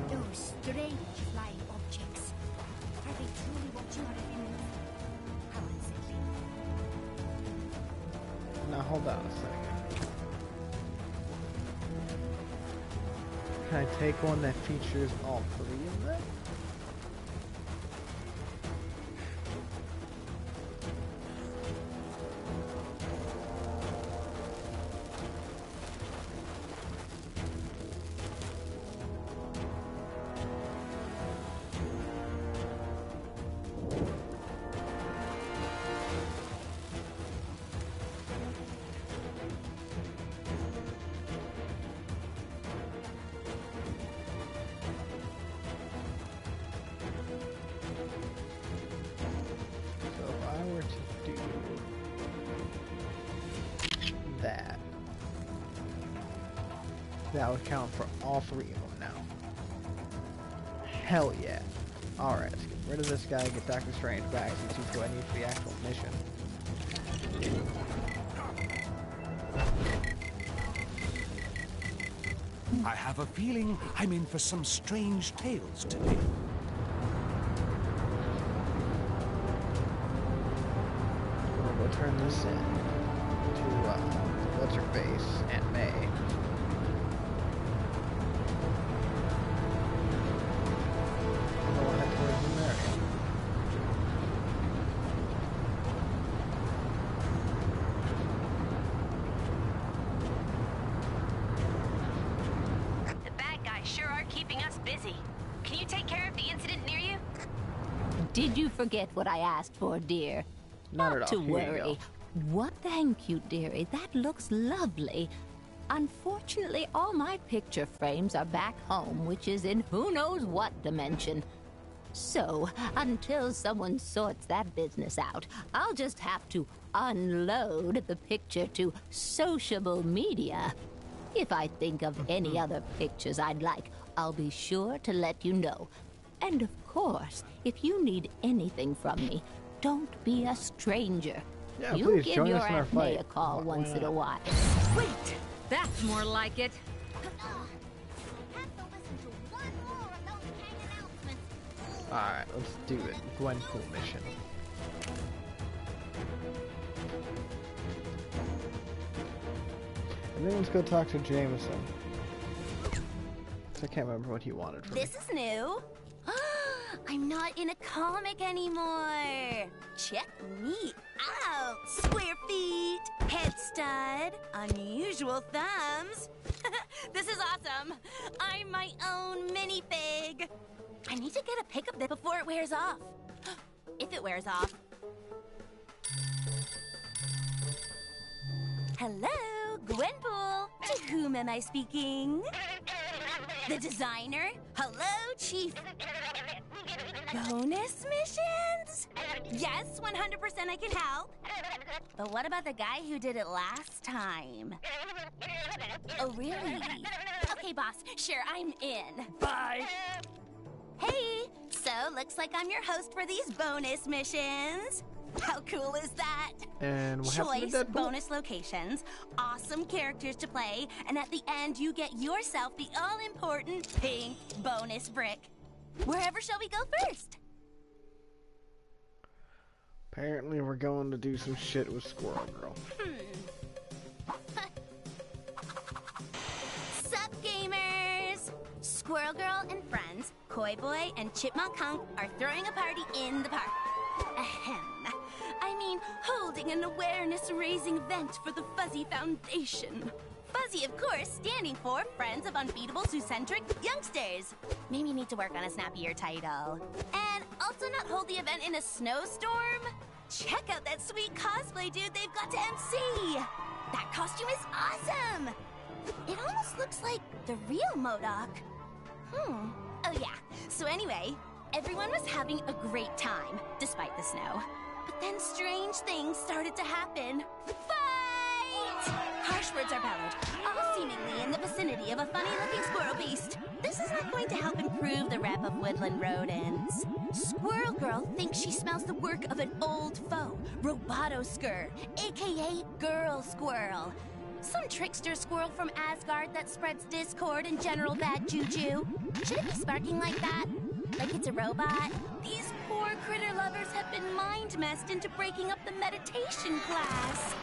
Those strange flying objects. Are they truly what you are in? How unsettling. now hold on a second. Can I take one that features all three of them? That would count for all three of them now. Hell yeah. Alright, let's get rid of this guy, get Doctor Strange back, since he's what I need for the actual mission. I have a feeling I'm in for some strange tales today. We'll go turn this in to, what's her face? Aunt May. Did you forget what I asked for, dear? Not at all. To Here you worry. What? Thank you, dearie. That looks lovely. Unfortunately, all my picture frames are back home, which is in who knows what dimension. So, until someone sorts that business out, I'll just have to unload the picture to sociable media. If I think of any other pictures I'd like, I'll be sure to let you know. And of course, if you need anything from me, don't be a stranger. Yeah, you please give join your us in our Aunt May fight. a call once in a while. Wait! That's more like it. Alright, let's do it. Gwenpool mission. And then let's go talk to Jameson. I can't remember what he wanted from me. This is new. I'm not in a comic anymore. Check me out. Square feet, head stud, unusual thumbs. This is awesome. I'm my own minifig. I need to get a pic of this before it wears off. If it wears off. Hello, Gwenpool. To whom am I speaking? The designer? Hello, Chief. Bonus missions? Yes, 100% I can help. But what about the guy who did it last time? Oh, really? Okay, boss. Sure, I'm in. Bye. Hey, so looks like I'm your host for these bonus missions. How cool is that? And what happened to Choice, Deadpool? bonus locations, awesome characters to play, and at the end you get yourself the all-important pink bonus brick. Wherever shall we go first? Apparently we're going to do some shit with Squirrel Girl. Sup, gamers? Squirrel Girl and friends, Koi Boy and Chipmunk Hunk are throwing a party in the park. Ahem. I mean, holding an awareness-raising event for the Fuzzy Foundation. Fuzzy, of course, standing for Friends of Unbeatable Zoocentric Youngsters. Maybe need to work on a snappier title. And also not hold the event in a snowstorm? Check out that sweet cosplay dude they've got to MC! That costume is awesome! It almost looks like the real MODOK. Oh yeah, so anyway, everyone was having a great time, despite the snow. But then strange things started to happen. Fight! Harsh words are bellowed, all seemingly in the vicinity of a funny-looking squirrel beast. This is not going to help improve the rep of woodland rodents. Squirrel Girl thinks she smells the work of an old foe, Robotoskur, aka Girl Squirrel. Some trickster squirrel from Asgard that spreads discord and general bad juju. Should it be sparking like that? Like it's a robot? These poor critter lovers have been mind-messed into breaking up the meditation class.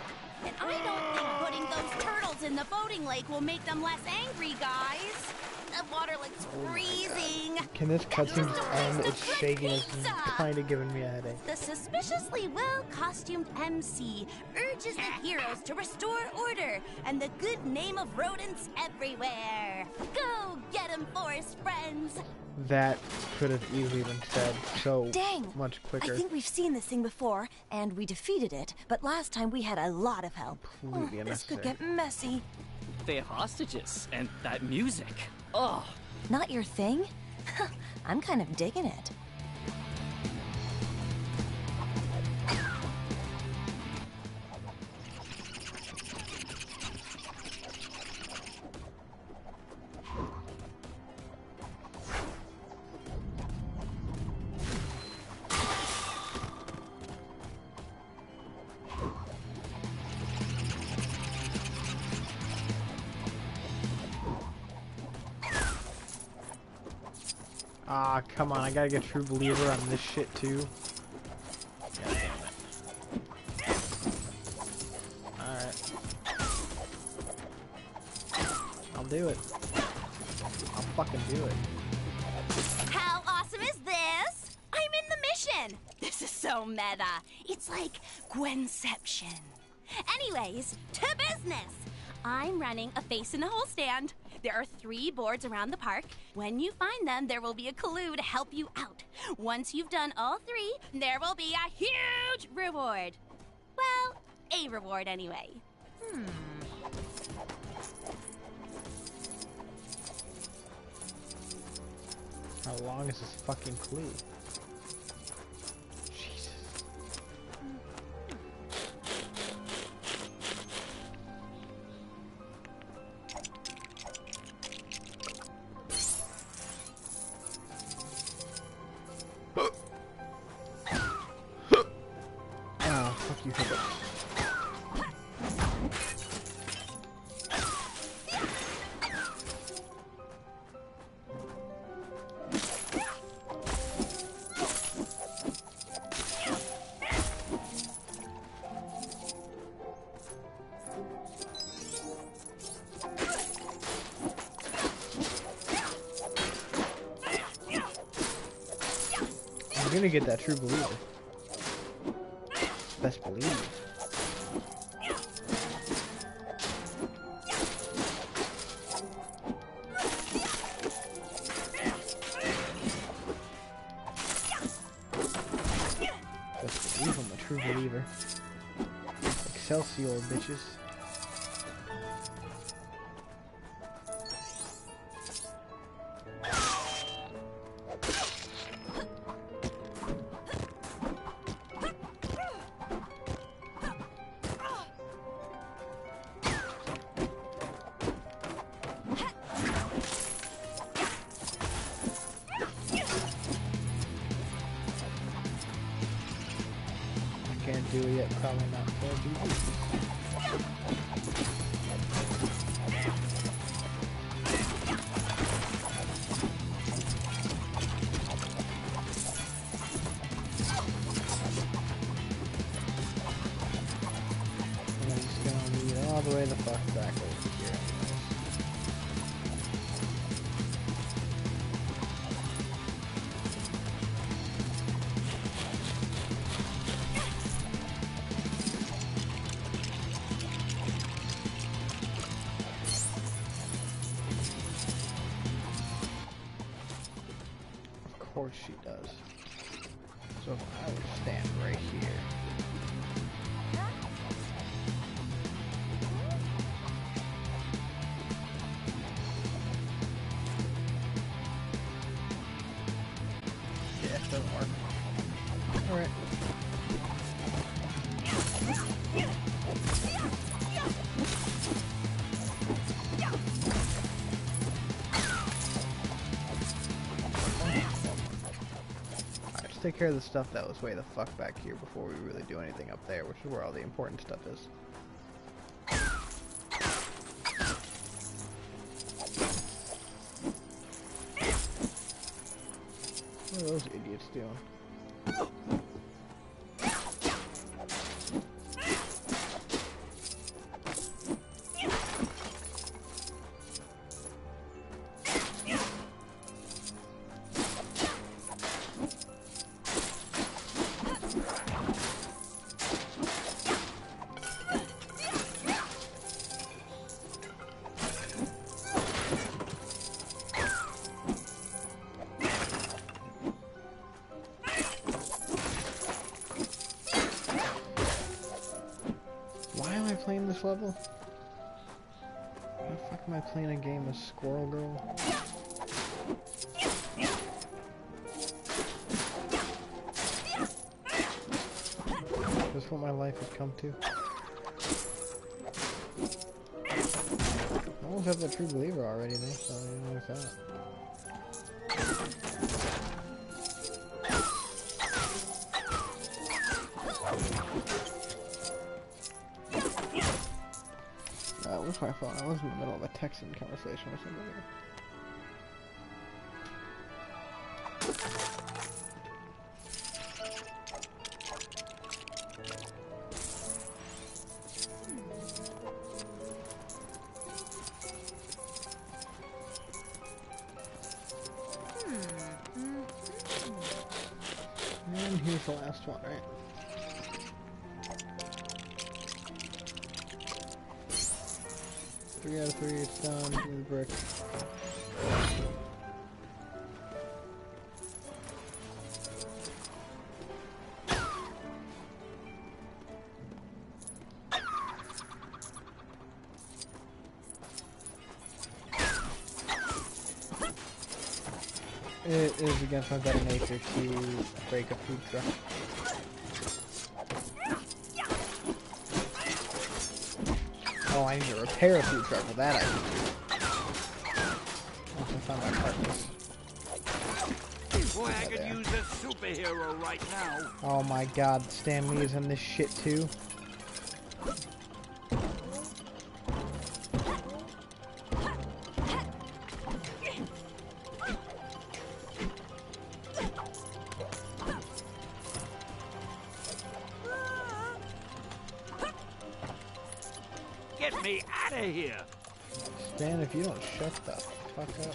And I don't think putting those turtles in the voting lake will make them less angry, guys. The water looks freezing. Can this cutscene just end? It's shaking. It's kind of giving me a headache. The suspiciously well-costumed MC urges the heroes to restore order and the good name of rodents everywhere. Go get 'em, forest friends. That could have easily been said so much quicker. I think we've seen this thing before, and we defeated it, but last time we had a lot of help. Completely This could get messy. They have hostages, and that music. Oh. Not your thing? I'm kind of digging it. Ah, come on, I gotta get True Believer on this shit too. Alright. I'll do it. I'll fucking do it. How awesome is this? I'm in the mission. This is so meta. It's like Gwenception. Anyways, to business. I'm running a face-in-the-hole stand. There are 3 boards around the park. When you find them, there will be a clue to help you out. Once you've done all 3, there will be a huge reward. Well, a reward anyway. How long is this fucking clue? I'm gonna get that True Believer. Best believe. Best believe I'm a True Believer. Excelsior, bitches. Can't do it yet, probably not. Can't do it. And I'm just gonna lead all the way the fuck back over here. course she does. So I will stand right here. Yeah, it doesn't work. Alright. Let's take care of the stuff that was way the fuck back here before we really do anything up there, which is where all the important stuff is. What are those idiots doing? Playing this level? Why the fuck am I playing a game of Squirrel Girl? Is this what my life has come to? I almost have the True Believer already though, so I don't know what's that. What's my fault? I was in the middle of a texting conversation with somebody. And here's the last one, right? Three out of 3, it's done. Give me the brick. It is against my better nature to break a food truck. Oh, I need to repair a food truck. Well, that I can do. Once I find my partners. Boy, I could use a superhero right now. Oh my god, Stan Lee is in this shit too. Get me out of here! Stan, if you don't shut the fuck up.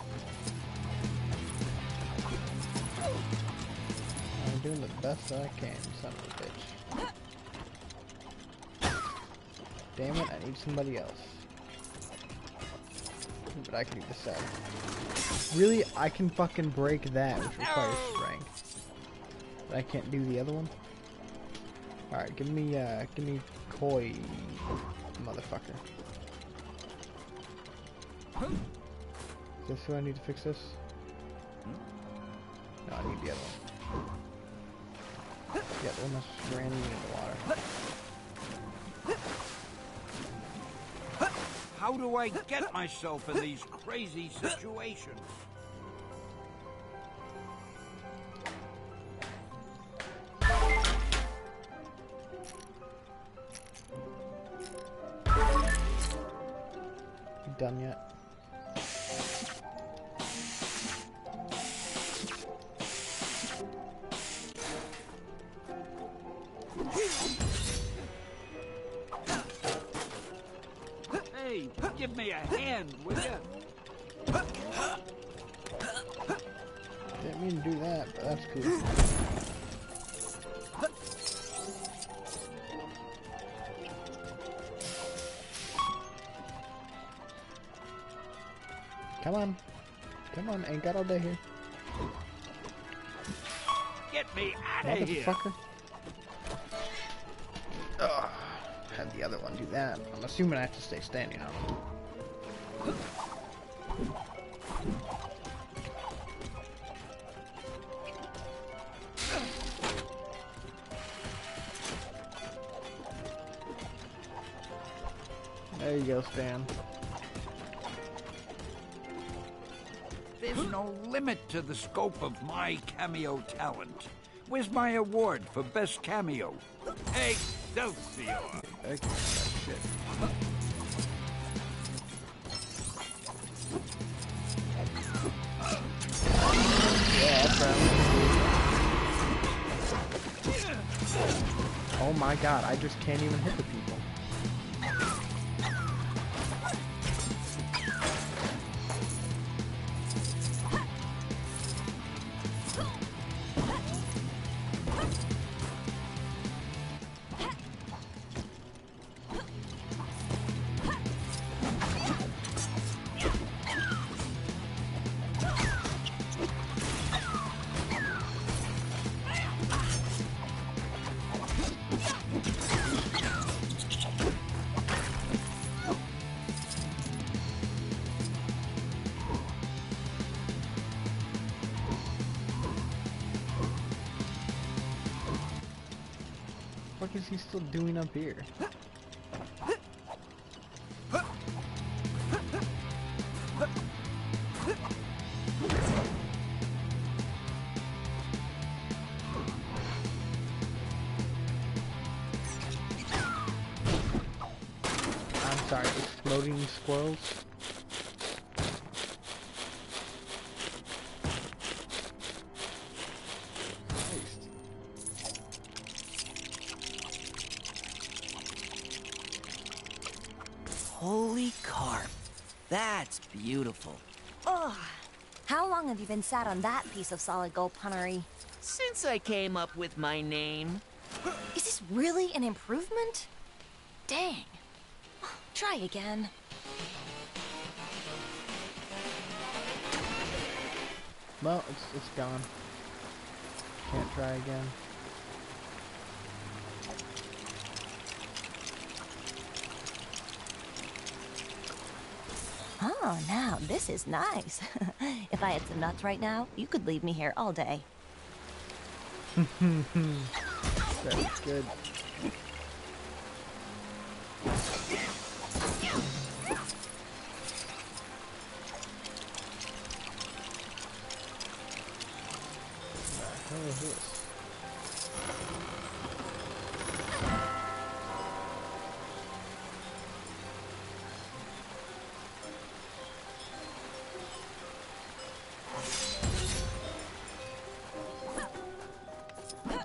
I'm doing the best that I can, son of a bitch. Damn it, I need somebody else. But I can do this side. Really? I can fucking break that, which requires strength. But I can't do the other one? Alright, give me Koi, motherfucker. Is this who I need to fix this? No, I need the other one. Yeah, the one that's ran into the water. How do I get myself in these crazy situations? You done yet? Hey, give me a hand, will ya? Didn't mean to do that, but that's cool. Come on. Come on, ain't got all day here. Get me out of here! Motherfucker. Ugh. Had the other one do that. I'm assuming I have to stay standing on him. There you go, Stan. There's no limit to the scope of my cameo talent. Where's my award for best cameo? Excelsior! Shit. Oh my god, I just can't even hit the people. What is he still doing up here? I'm sorry, exploding squirrels? Holy carp. That's beautiful. Ugh. How long have you been sat on that piece of solid gold punnery? Since I came up with my name. Is this really an improvement? Dang. Try again. Well, it's gone. Can't try again. Oh, now this is nice. If I had some nuts right now, you could leave me here all day. Very good. What is this?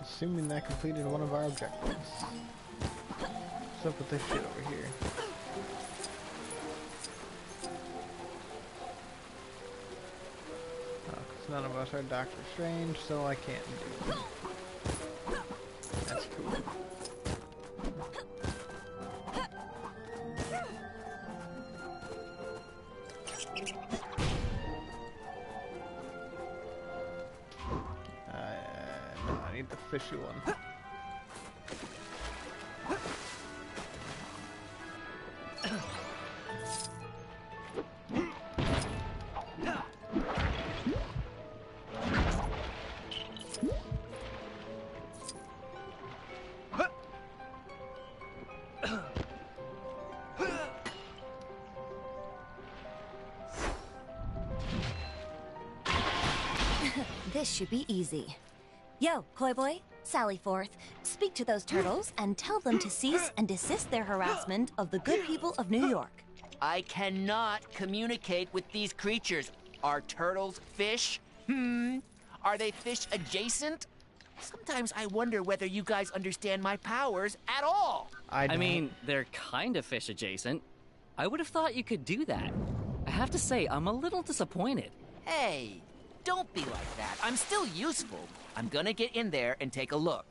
Assuming that completed one of our objectives. What's up with this shit over here? Oh, 'cause none of us are Doctor Strange, so I can't do it. That's cool. No, I need the fishy one. This should be easy. Yo, Koi Boy, sally forth, speak to those turtles and tell them to cease and desist their harassment of the good people of New York. I cannot communicate with these creatures. Are turtles fish? Are they fish adjacent? Sometimes I wonder whether you guys understand my powers at all. I mean, they're kind of fish adjacent. I would have thought you could do that. I have to say, I'm a little disappointed. Hey, don't be like that. I'm still useful. I'm gonna get in there and take a look.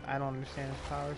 I don't understand his powers.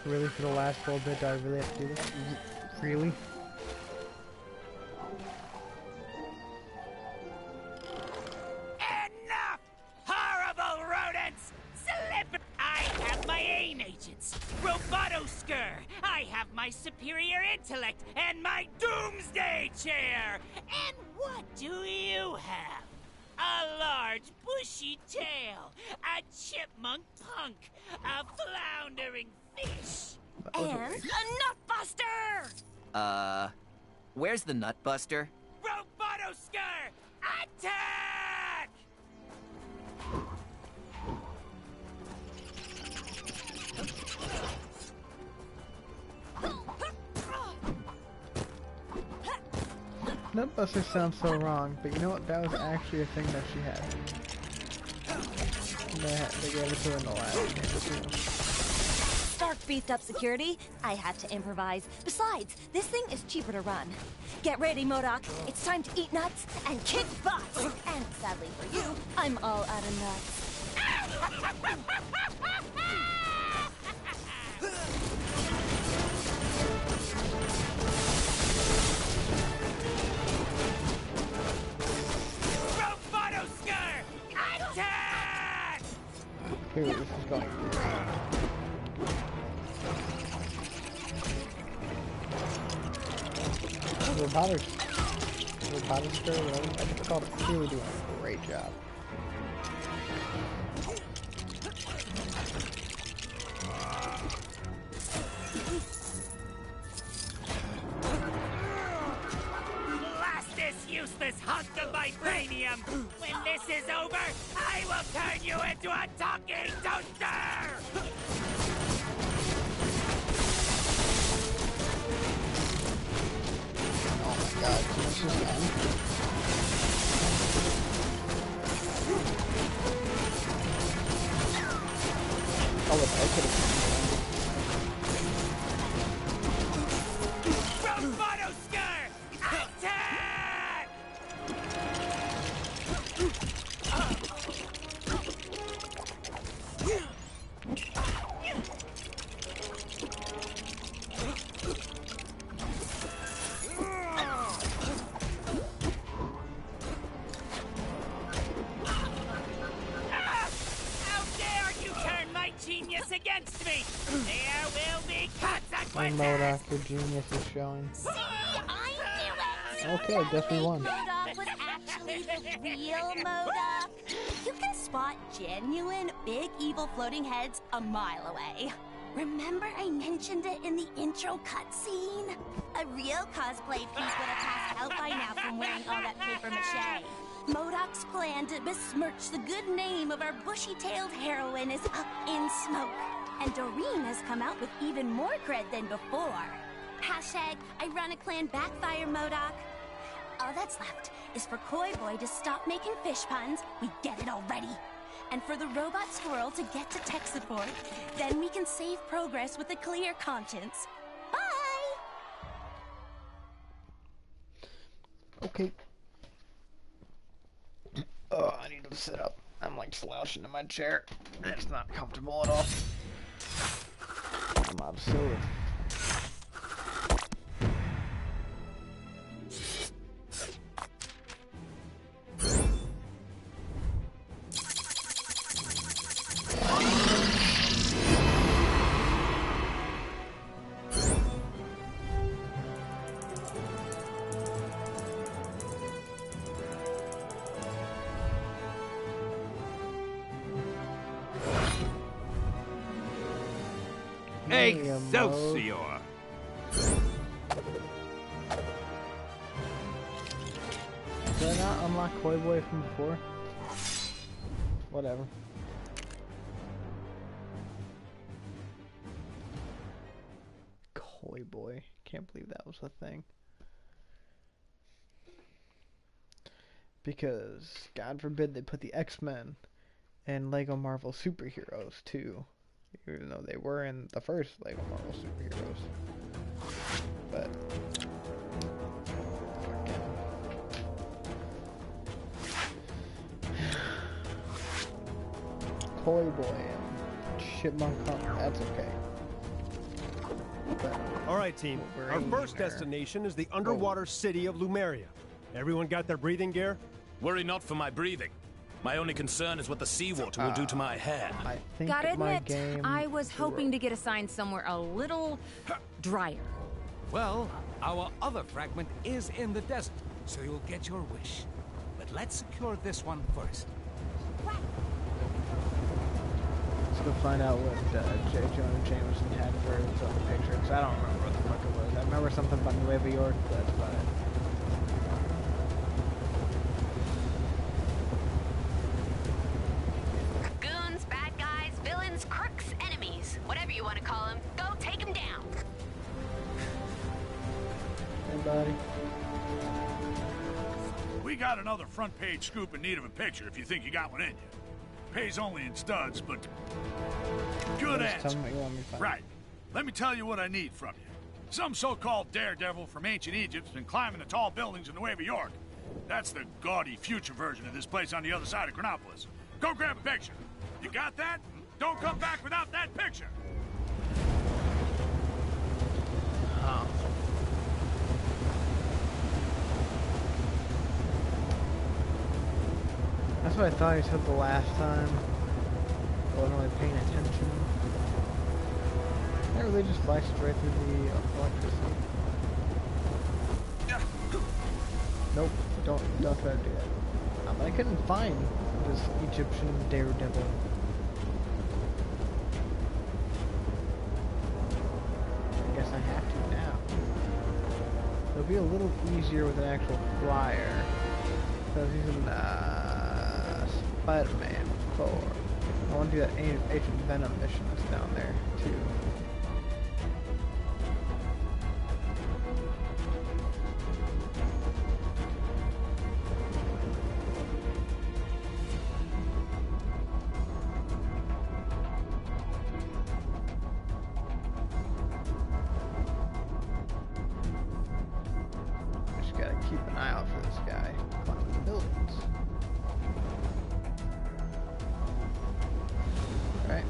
Really, for the last little bit, do I really have to do this? Really? Enough! Horrible rodents! Slip! I have my AIM agents, Robotoskur. I have my superior intellect and my doomsday chair. And what do you have? A large bushy tail, a chipmunk punk, a floundering fish, And a nutbuster! Where's the Nutbuster? Robotoskur! Attack! Nutbuster sounds so wrong, but you know what? That was actually a thing that she had. They gave it to her in the last game too. Stark beefed up security. I had to improvise. Besides, this thing is cheaper to run. Get ready, MODOK. It's time to eat nuts and kick butt. And sadly for you, I'm all out of nuts. Robotoskur! Attack! Dude, this is going great. Robotoskur, whatever it's called, it's really doing a great job. Blast this useless hunk of vibranium! When this is over, I will turn you into a talking toaster! Oh my god, this is done. Oh, look, I could have. Robotoskur! Attack! How dare you turn my genius against me! There will be consequences! MODOK, your genius is showing. See, I knew it! Okay, I guess we won. MODOK was actually the real MODOK. You can spot genuine, big, evil floating heads a mile away. Remember I mentioned it in the intro cutscene? A real cosplay piece would have passed out by now from wearing all that paper mache. MODOK's plan to besmirch the good name of our bushy-tailed heroine is up in smoke. And Doreen has come out with even more cred than before. Hashtag, ironic plan backfire, MODOK. All that's left is for Koi Boy to stop making fish puns. We get it already. And for the robot squirrel to get to tech support. Then we can save progress with a clear conscience. Bye! Okay. Oh, I need to sit up. I'm like slouching in my chair. It's not comfortable at all. I'm absurd. Excelsior! Did I not unlock Koi Boy from before? Whatever. Koi Boy. Can't believe that was a thing. Because, God forbid, they put the X-Men and Lego Marvel superheroes too. Even though they were in the first Lego Marvel superheroes. But Koi Boy and Chipmunk Hunt, that's okay. All right, team. Our first destination is the underwater city of Lumeria. Everyone got their breathing gear? Worry not for my breathing. My only concern is what the seawater will do to my hair. I think Gotta my admit, game I was hoping to get assigned somewhere a little drier. Well, our other fragment is in the desert, so you'll get your wish. But let's secure this one first. Let's go find out what J. Jonah Jameson had for his own picture, because I don't remember what the fuck it was. I remember something about Nueva York, but that's about it. Goons, bad guys, villains, crooks, enemies. Whatever you want to call them, go take them down. Hey, buddy. We got another front page scoop in need of a picture if you think you got one in you. Pays only in studs, but good answer. Right. Let me tell you what I need from you. Some so-called daredevil from ancient Egypt's been climbing the tall buildings in Nueva York. That's the gaudy future version of this place on the other side of Chronopolis. Go grab a picture. You got that? Don't come back without that picture. That's what I thought he said the last time. I wasn't really paying attention. I really just fly straight through the electricity. Nope, don't try to do that. I couldn't find this Egyptian daredevil. I guess I have to now. It'll be a little easier with an actual flyer. Because he's in Spider-Man 4. I want to do that Agent Venom mission that's down there too. Just gotta keep an eye out for this guy climbing the buildings. Right.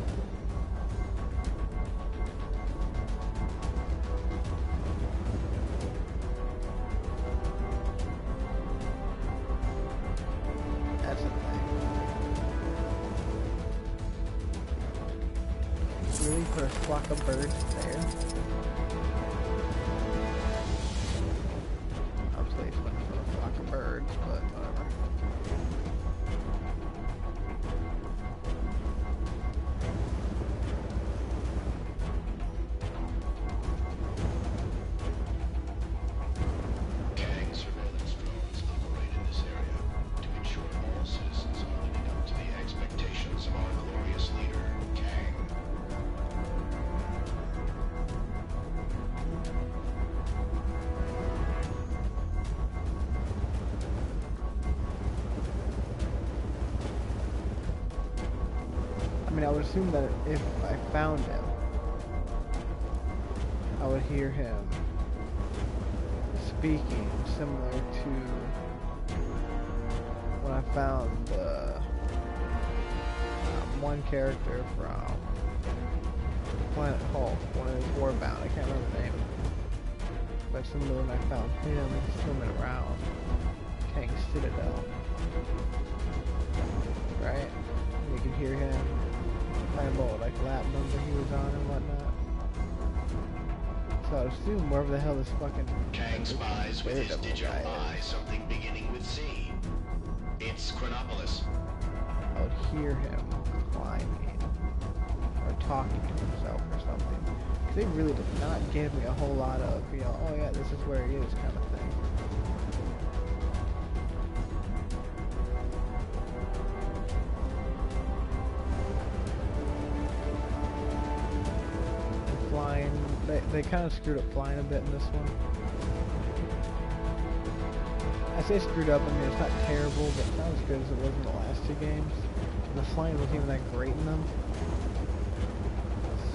That's a thing. Really put a flock of birds there? Obviously it's looking for a flock of birds, but whatever. Gang surveillance drones operate in this area to ensure all citizens are living up to the expectations of our glorious leader, Kang. I mean, I would assume that if I found him, I would hear him speaking similar to when I found the one character from Planet Hulk, one of his Warbound. I can't remember the name, but similar when I found him swimming around Kang's Citadel, right? And you can hear him talking about like lap number he was on and whatnot. So I would assume wherever the hell this fucking Kang spies with his digital eye something beginning with Z. It's Chronopolis. I would hear him climbing or talking to himself or something. 'Cause they really did not give me a whole lot of, you know, oh yeah, this is where he is kind of thing. And flying, they kind of screwed up flying a bit in this one. I say screwed up, I mean it's not terrible, but not as good as it was in the last two games. The flying wasn't even that great in them.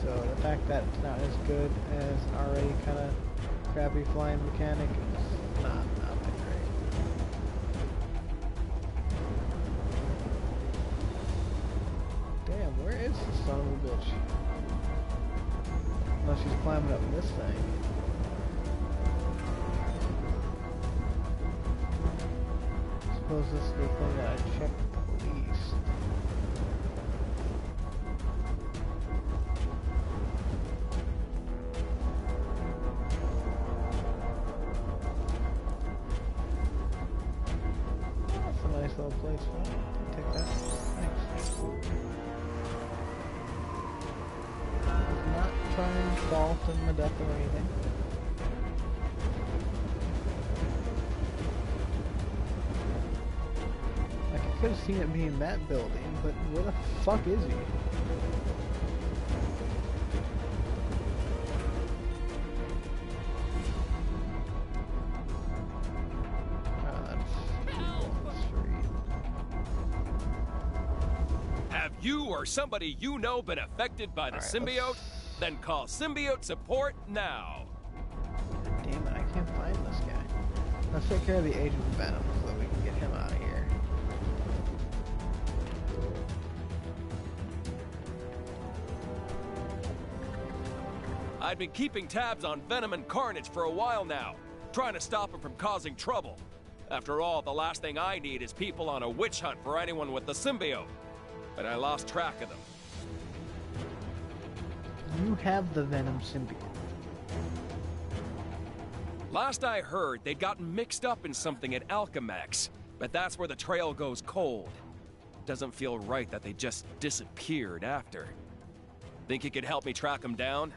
So the fact that it's not as good as an already kind of crappy flying mechanic is not that great. Damn, where is this son of a bitch? Unless she's climbing up this thing. Suppose this is the thing that I checked the least. That's a nice little place. I'll take that. Thanks. Not trying to fault in the death or anything. Like, I could have seen it being that building, but where the fuck is he? Have you or somebody you know been affected by the symbiote? Then call symbiote support now. Damn it, I can't find this guy. Let's take care of the Agent Venom so that we can get him out of here. I've been keeping tabs on Venom and Carnage for a while now, trying to stop them from causing trouble. After all, the last thing I need is people on a witch hunt for anyone with the symbiote. But I lost track of them. You have the Venom symbiote. Last I heard, they'd gotten mixed up in something at Alchemax, but that's where the trail goes cold. Doesn't feel right that they just disappeared after. Think you could help me track them down?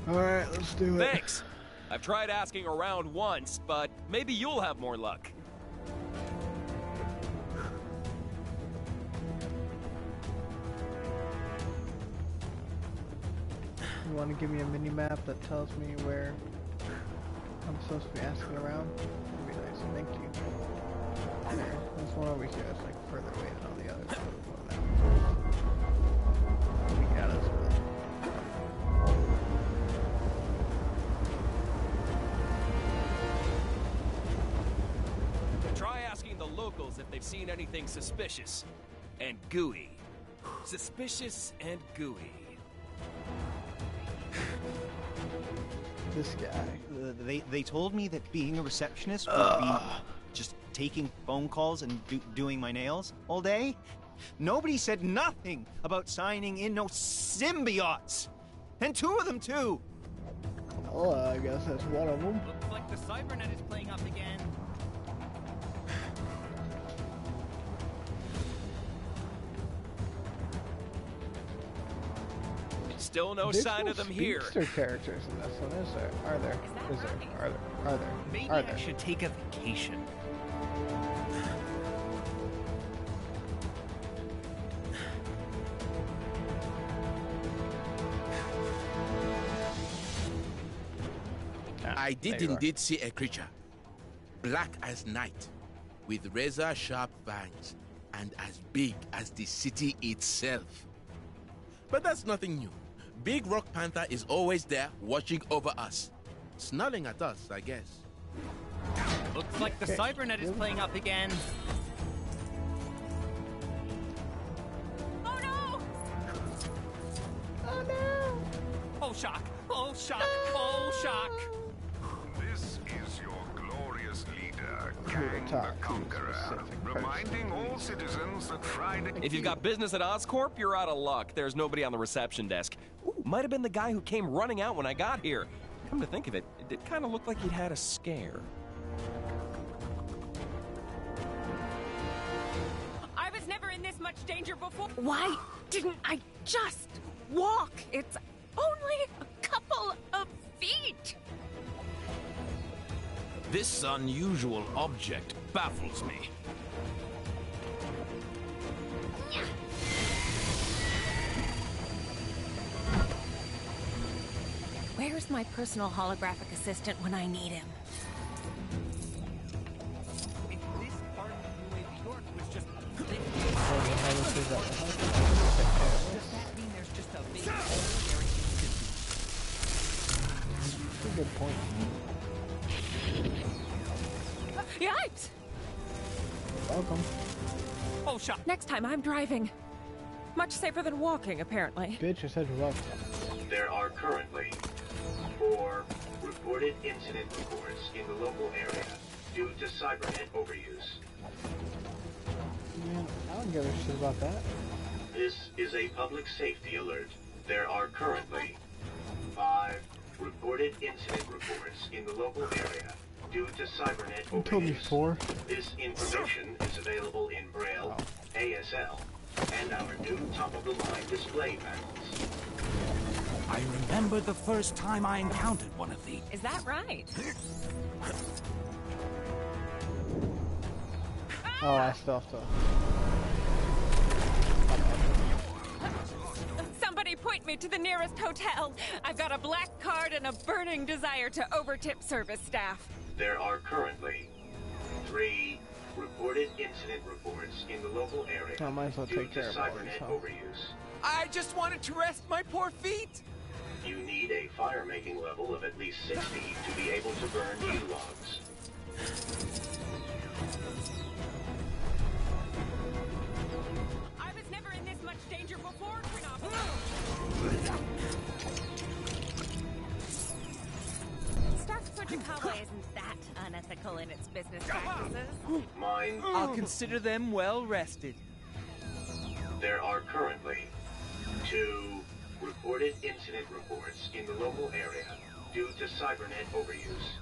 Alright, let's do it. Thanks! I've tried asking around once, but maybe you'll have more luck. You want to give me a mini-map that tells me where I'm supposed to be asking around? That'd be nice, thank you. There, there's one over here that's like further away than all the others. We got us. Try asking the locals if they've seen anything suspicious. And gooey. Suspicious and gooey. This guy. They told me that being a receptionist would be just taking phone calls and doing my nails all day. Nobody said nothing about signing in no symbiotes. And two of them, too. Oh, I guess that's one of them. Looks like the cybernet is playing up again. Still no There's sign no of them here. speedster characters in this one, is there? Are there? Is there? Are there? Are there? Maybe Are there? I should take a vacation. I did indeed see a creature, black as night, with razor-sharp fangs, and as big as the city itself. But that's nothing new. Big Rock Panther is always there, watching over us. Snarling at us, I guess. Looks like the cybernet is playing up again. Oh no! Oh no! Oh shock! Oh shock! Oh shock! This is your glorious leader, Kang the Conqueror, reminding all citizens that Friday... If you've got business at Oscorp, you're out of luck. There's nobody on the reception desk. Ooh, might have been the guy who came running out when I got here. Come to think of it, it did kind of look like he'd had a scare. I was never in this much danger before. Why didn't I just walk? It's only a couple of feet. This unusual object baffles me. Where's my personal holographic assistant when I need him? If this part of New York was just does that mean there's just a big That's a good point. Yikes! Welcome. Oh, shot. Next time I'm driving. Much safer than walking, apparently. Bitch, I said you're welcome. There are currently 4 reported incident reports in the local area due to cybernet overuse. Man, I don't give a shit about that. This is a public safety alert. There are currently 5 reported incident reports in the local area due to cybernet overuse. Told me 4. This information is available in Braille, ASL, and our new top-of-the-line display panels. I remember the first time I encountered one of these. Is that right? Oh, I still have to. Somebody point me to the nearest hotel. I've got a black card and a burning desire to overtip service staff. There are currently 3 reported incident reports in the local area I might as well due take to care of all this, cybernet huh? overuse. I just wanted to rest my poor feet. You need a fire-making level of at least 60 to be able to burn U-logs. I was never in this much danger before, Stuff Fujikawa isn't that unethical in its business practices. Mine. I'll consider them well rested. There are currently 2 reported incident reports in the local area due to cybernet overuse.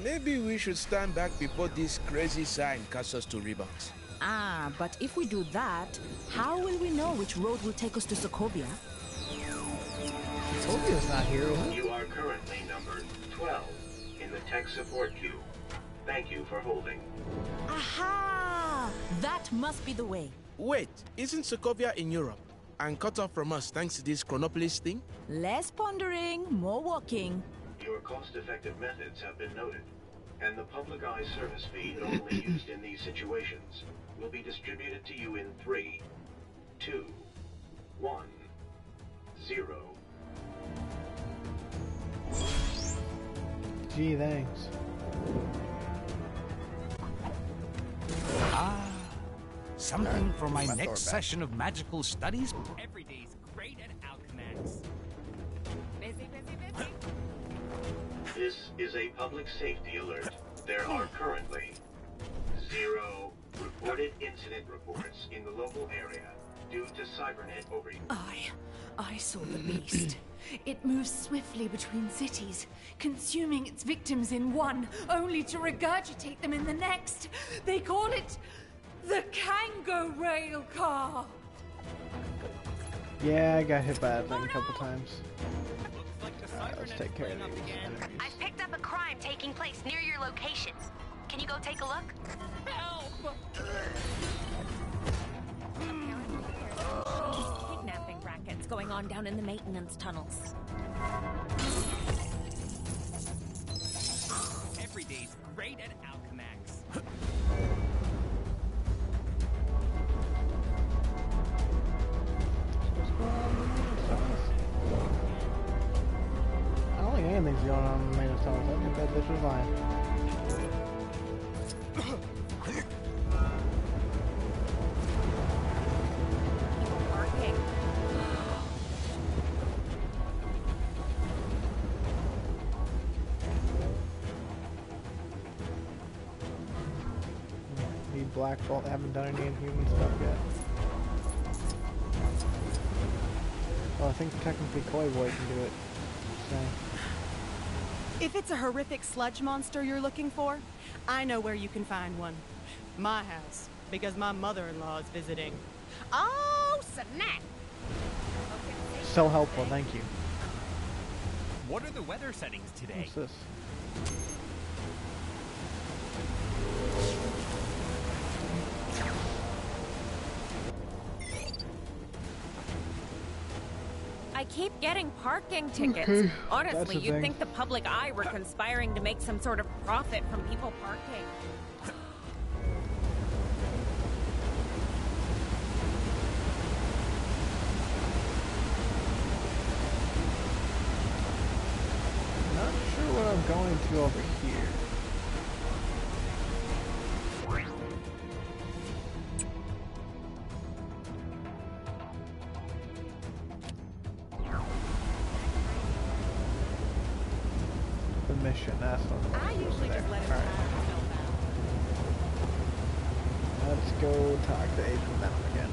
Maybe we should stand back before this crazy sign casts us to rebounds. Ah, but if we do that, how will we know which road will take us to Sokovia? Sokovia's not here, is it? You are currently number 12 in the tech support queue. Thank you for holding. Aha! That must be the way. Wait, isn't Sokovia in Europe and cut off from us thanks to this Chronopolis thing? Less pondering, more walking. Your cost-effective methods have been noted, and the public eye service fee normally used in these situations will be distributed to you in 3, 2, 1, 0. Gee, thanks. Ah, something for my next session of magical studies? Every day's great at Alchemax. Busy, busy, busy. This is a public safety alert. There are currently 0 reported incident reports in the local area due to cybernet overuse. I saw the beast. It moves swiftly between cities, consuming its victims in one, only to regurgitate them in the next. They call it the Kango Rail Car. Yeah, I got hit by that thing a couple times. Let's take care of these enemies. I've picked up a crime taking place near your location. Can you go take a look? Help! Kidnapping rackets going on down in the maintenance tunnels. Every day's great at Alchemax. I don't think anything's going on in the main tunnels. I think that bitch was lying. Black Bolt, haven't done any inhuman stuff yet. Well, I think technically Koi Boy can do it. So. If it's a horrific sludge monster you're looking for, I know where you can find one. My house, because my mother-in-law is visiting. Oh, snap! So helpful, thank you. What are the weather settings today? What's this? I keep getting parking tickets. Okay, Honestly, that's a you'd thing. think the public eye were conspiring to make some sort of profit from people parking. Not sure what I'm going to over here. mission. That's what I usually just let it Alright. Let's go talk to Agent Venom again.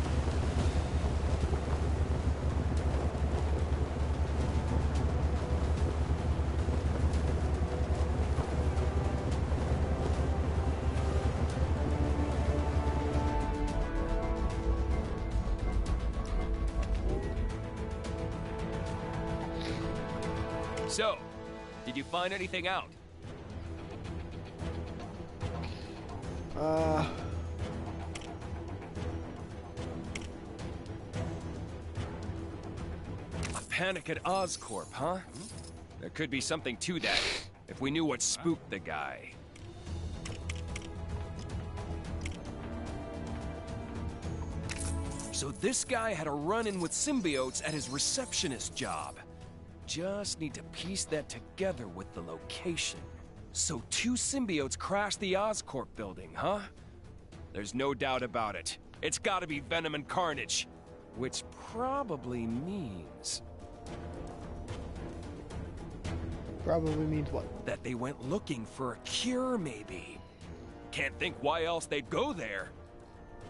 So, did you find anything out? A panic at Oscorp, huh? There could be something to that, if we knew what spooked the guy. So this guy had a run-in with symbiotes at his receptionist job. Just need to piece that together with the location. So 2 symbiotes crashed the Oscorp building, huh? There's no doubt about it. It's gotta be Venom and Carnage. Which probably means... Probably means what? That they went looking for a cure, maybe. Can't think why else they'd go there.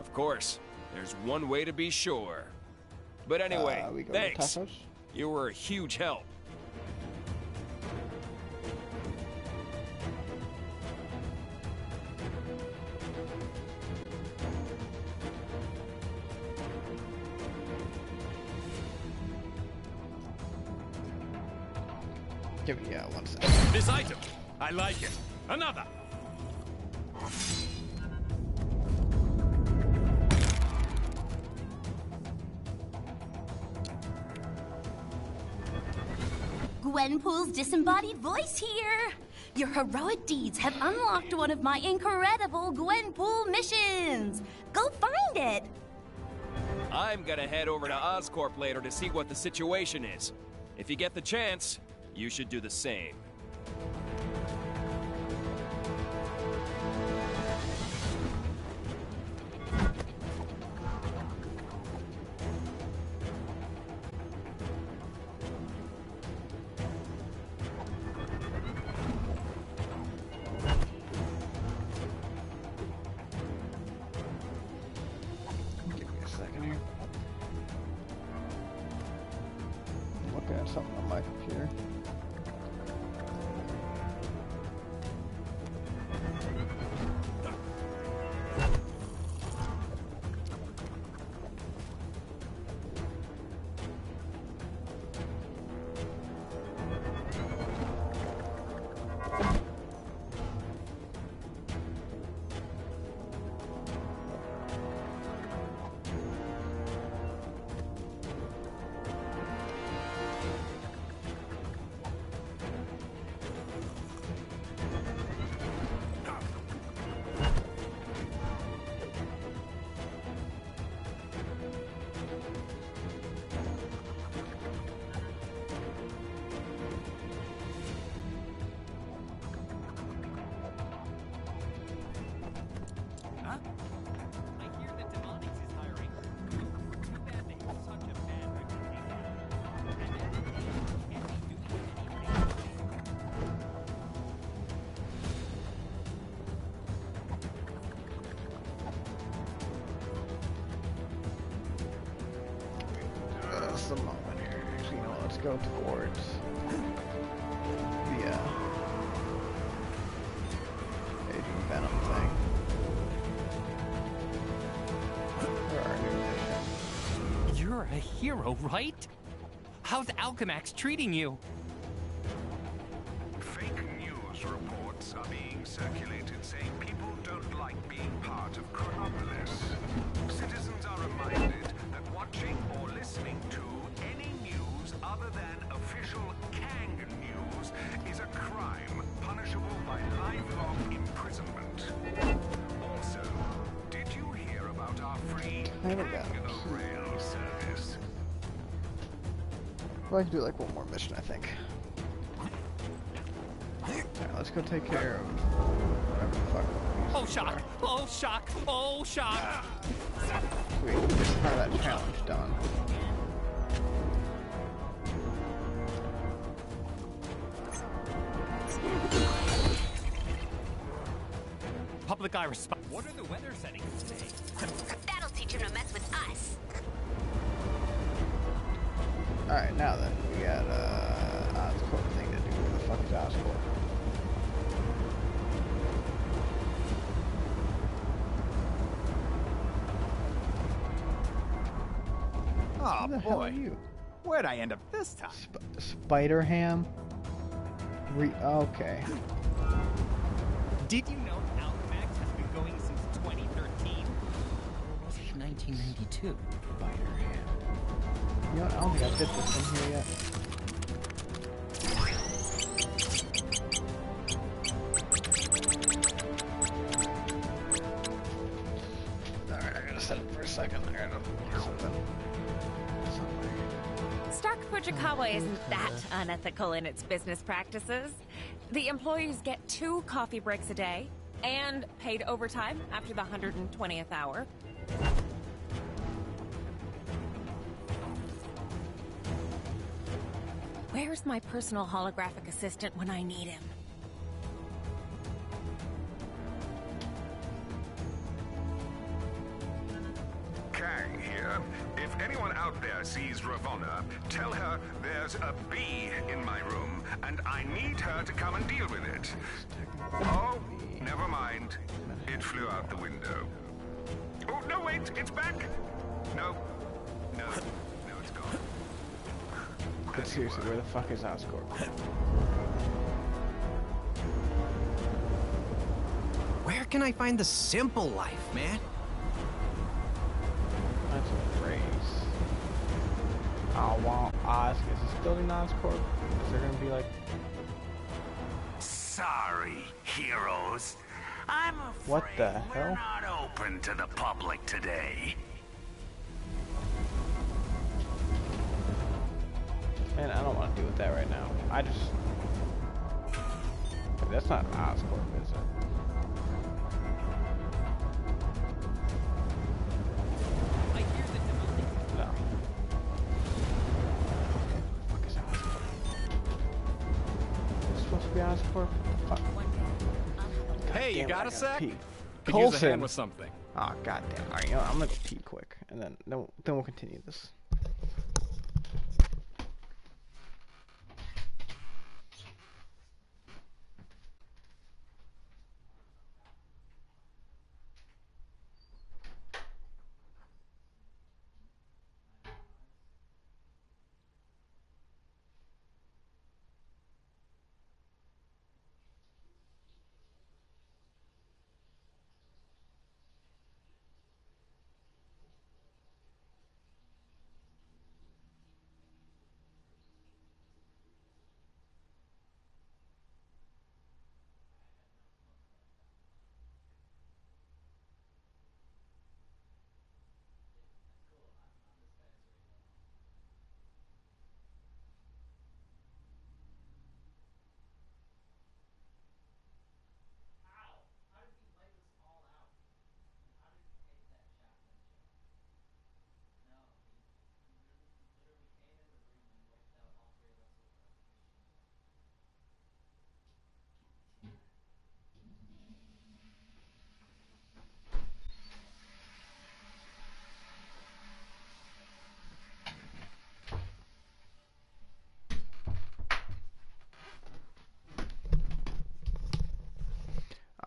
Of course, there's one way to be sure. But anyway, thanks. You were a huge help. Give me 1 second. This item, I like it. Another. Gwenpool's disembodied voice here. Your heroic deeds have unlocked one of my incredible Gwenpool missions. Go find it. I'm gonna head over to Oscorp later to see what the situation is. If you get the chance, you should do the same. Give me a second here. I'm looking at something on my computer. Just a moment here. Actually, no, let's go towards the Agent Venom thing. Where are new missions? You're a hero, right? How's Alchemax treating you? Fake news reports are being circulated saying people don't like being part of Chronopolis. Citizens are reminded that watching or listening to any news other than official Kang news is a crime punishable by lifelong imprisonment. Also, did you hear about our free Kang-O-Rail service? Well, I can do like one more mission, I think. Alright, let's go take care of whatever the fuck. Oh shock! Oh shock! Oh shock! Sweet, this part of that challenge done. the guy respond. What are the weather settings today? That'll teach him to mess with us. Alright, now then, we got Oscorp thing to do. Who the fuck is Oscorp? Oh Who the hell are you? Where'd I end up this time? Spider Ham? Okay. Did you know Alchemax has been going since 2013? Or was it 1992? Spider Ham. You know what? I don't think I fit this in here yet. Alright, I gotta set it for a second. I gotta do something. Stock Fujikawa isn't that unethical in its business practices. The employees get 2 coffee breaks a day and paid overtime after the 120th hour. Where's my personal holographic assistant when I need him? Kang here. If anyone out there sees Ravonna, tell her there's a bee in my room, and I need her to come and deal with it. Oh, never mind. It flew out the window. Oh, no, wait, it's back. No, it's gone. But seriously, where the fuck is Oscorp? Where can I find the simple life, man? That's a phrase. I want Oz. Is this building Oscorp? Is there gonna be like... Sorry, heroes. I'm afraid What the hell? we're not open to the public today. Man, I don't want to deal with that right now. I just... That's not Oscorp, is it? No. What the fuck is Oscorp? It's supposed to be Oscorp? Fuck. Hey, you Damn it, got I a gotta sec? pee. Could use a Coulson. hand with something. Oh, goddamn. Alright, you know what? I'm gonna go pee quick, and then we'll continue this.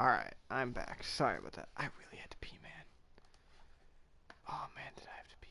Alright, I'm back. Sorry about that. I really had to pee, man. Oh, man, did I have to pee.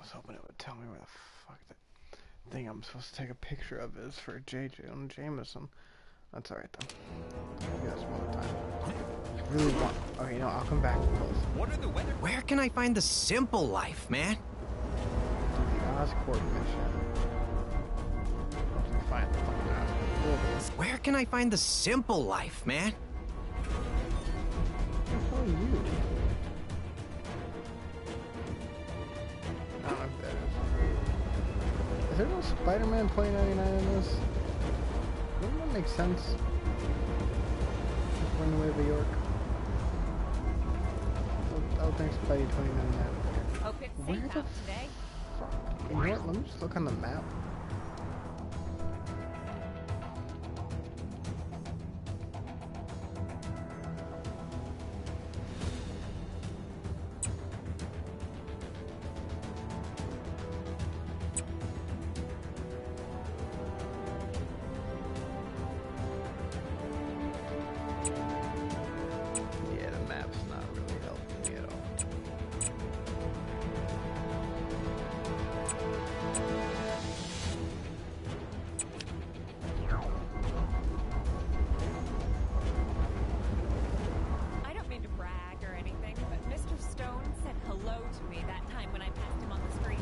was hoping it would tell me where the fuck that thing I'm supposed to take a picture of is for J. Jonah Jameson. That's alright though. Maybe that's one time. I really want. Okay, you know, I'll come back to those. What are the weather? Where can I find the simple life, man? The Oscorp mission. Find the fucking Oscorp. Where can I find the simple life, man? What the hell are you? I don't know if that is. Is there no Spider-Man 2099 in this? Wouldn't that make sense? Going away to New York. I would think Spidey 2099. Hope it's Where safe the out today. fuck? You know what? Let me just look on the map. Yeah, the map's not really helping me at all. I don't mean to brag or anything, but Mr. Stone said hello to me that time when I passed him on the street.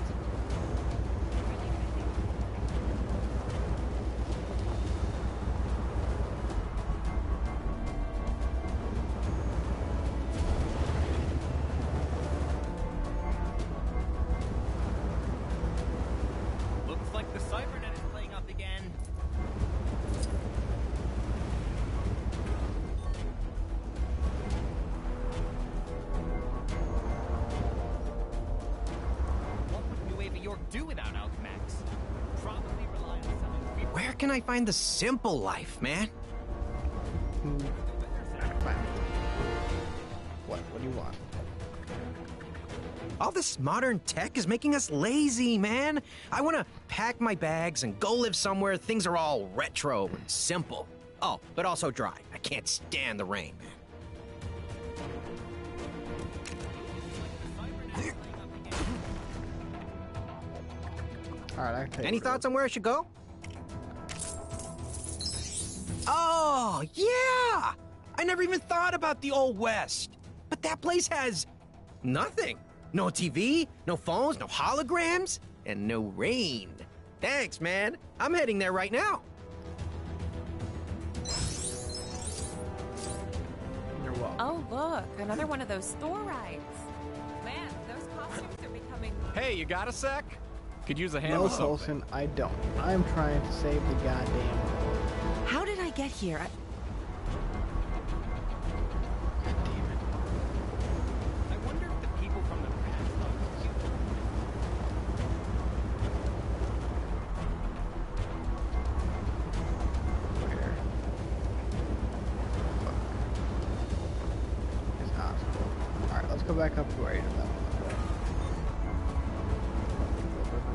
Looks like the Cybernet is playing up again. What would New Ava York do without Alchemax? Probably rely on someone. Where can I find the simple life, man? What do you want? All this modern tech is making us lazy, man. I want to pack my bags and go live somewhere things are all retro and simple. Oh, but also dry. I can't stand the rain, man. Alright, I can take Any thoughts on where I should go? Oh, yeah! I never even thought about the Old West. But that place has nothing. No TV, no phones, no holograms, and no rain. Thanks, man. I'm heading there right now. You're welcome. Oh, look, another one of those store rides. Man, those costumes are becoming... Hey, you got a sec? Could use a hand No, with something. Colson, I don't. I'm trying to save the goddamn world. How did I get here? I wonder if the people from the past thought it was cute. Where? Fuck. It's Oscorp. Alright, let's go back up to where I did that one.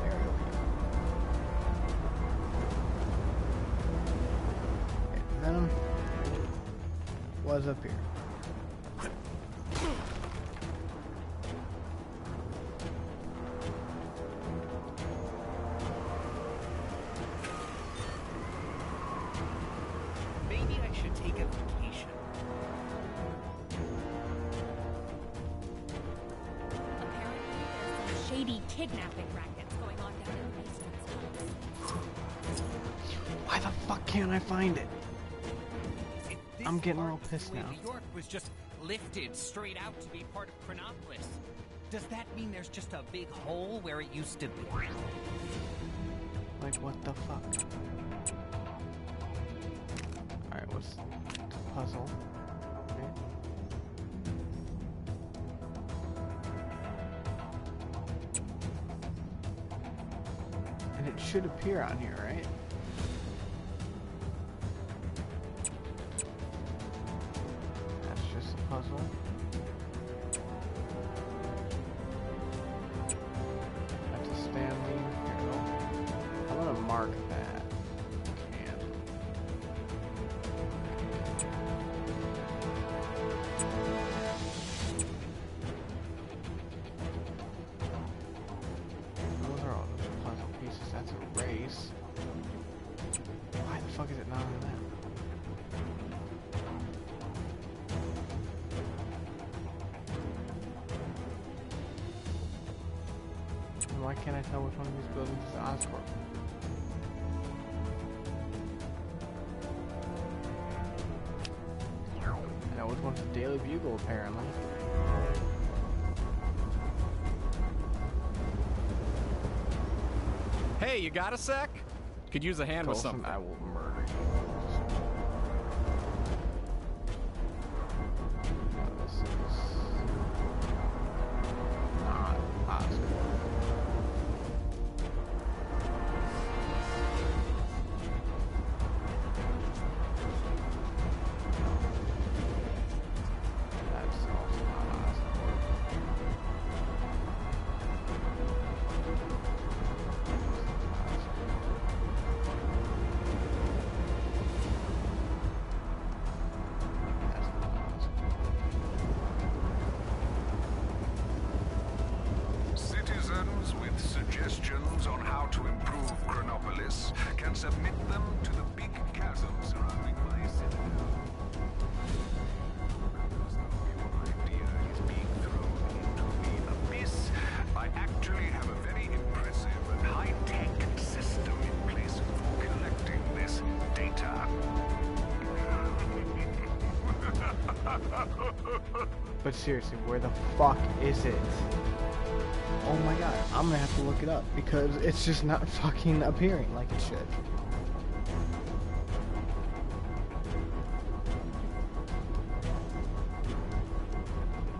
There we go. Okay, Venom was up here. Maybe I should take a vacation. Apparently, there's some shady kidnapping rackets going on down in the basement. Why the fuck can't I find it? If I'm this getting real part of pissed New now. York was just lifted straight out to be part of Chronopolis. Does that mean there's just a big hole where it used to be? Like, what the fuck? Alright, what's the puzzle? Okay. And it should appear on here, right? That's just a puzzle. That's a Stanley. Here we go. I'm gonna mark that. And fuck is it not on that? Why can't I tell which one of these buildings is Oscorp? I know which one's the Daily Bugle, apparently. Hey, you got a sec? Could use a hand with something. I will murder you. This is not Oscorp. That's also not Oscorp. Citizens with suggestions on how to improve Chronopolis can submit them to the big chasm surrounding my citadel. Your idea is being thrown into the abyss. I actually have a very impressive and high-tech system in place for collecting this data. But seriously, where the fuck is it? Oh my god, I'm gonna have to look it up because it's just not fucking appearing like it should.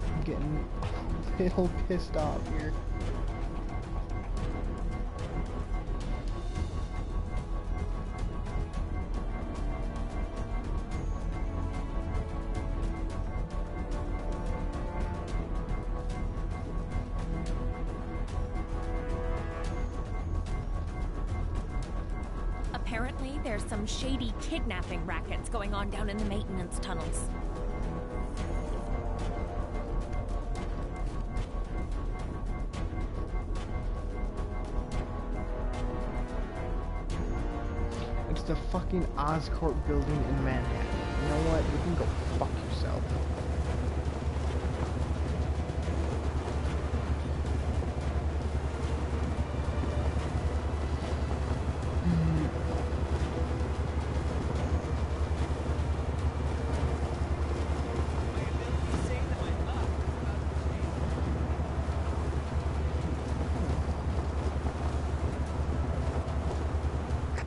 I'm getting a little pissed off here. Apparently, there's some shady kidnapping rackets going on down in the maintenance tunnels. It's the fucking Oscorp building in Manhattan. You know what? You can go fuck yourself.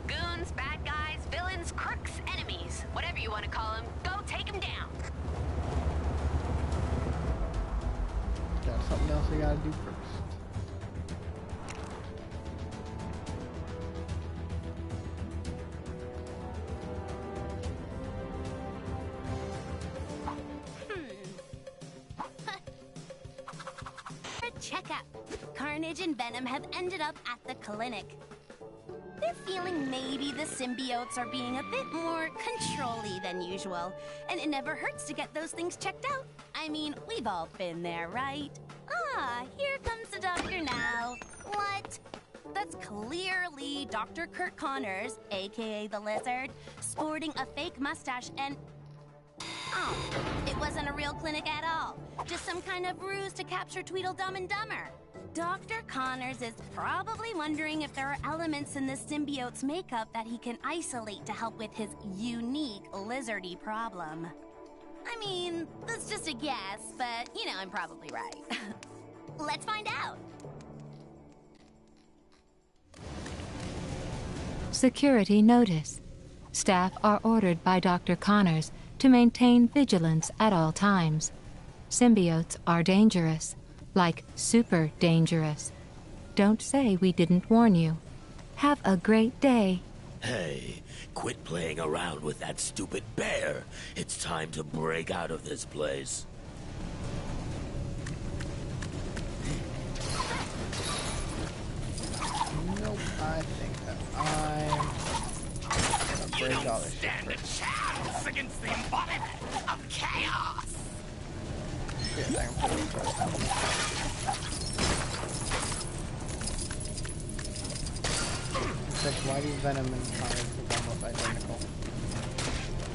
Goons, bad guys, villains, crooks, enemies. Whatever you want to call them, go take them down. Got something else I gotta do first. Checkup. Carnage and Venom have ended up at the clinic. They're feeling maybe the symbiotes are being a bit more control-y than usual, and it never hurts to get those things checked out. I mean, we've all been there, right? Ah, here comes the doctor now. What? That's clearly Dr. Kurt Connors, aka the Lizard, sporting a fake mustache and... Oh, it wasn't a real clinic at all. Just some kind of ruse to capture Tweedledum and Dumber. Dr. Connors is probably wondering if there are elements in the symbiote's makeup that he can isolate to help with his unique lizardy problem. I mean, that's just a guess, but, you know, I'm probably right. Let's find out. Security notice. Staff are ordered by Dr. Connors to maintain vigilance at all times. Symbiotes are dangerous, like super dangerous. Don't say we didn't warn you. Have a great day. Hey, quit playing around with that stupid bear. It's time to break out of this place. Nope, I think that I'm gonna break all this shit Stand a first. chance against the embodiment of chaos! Shit, I can put it first. Except why do Venom and Carnage look almost identical?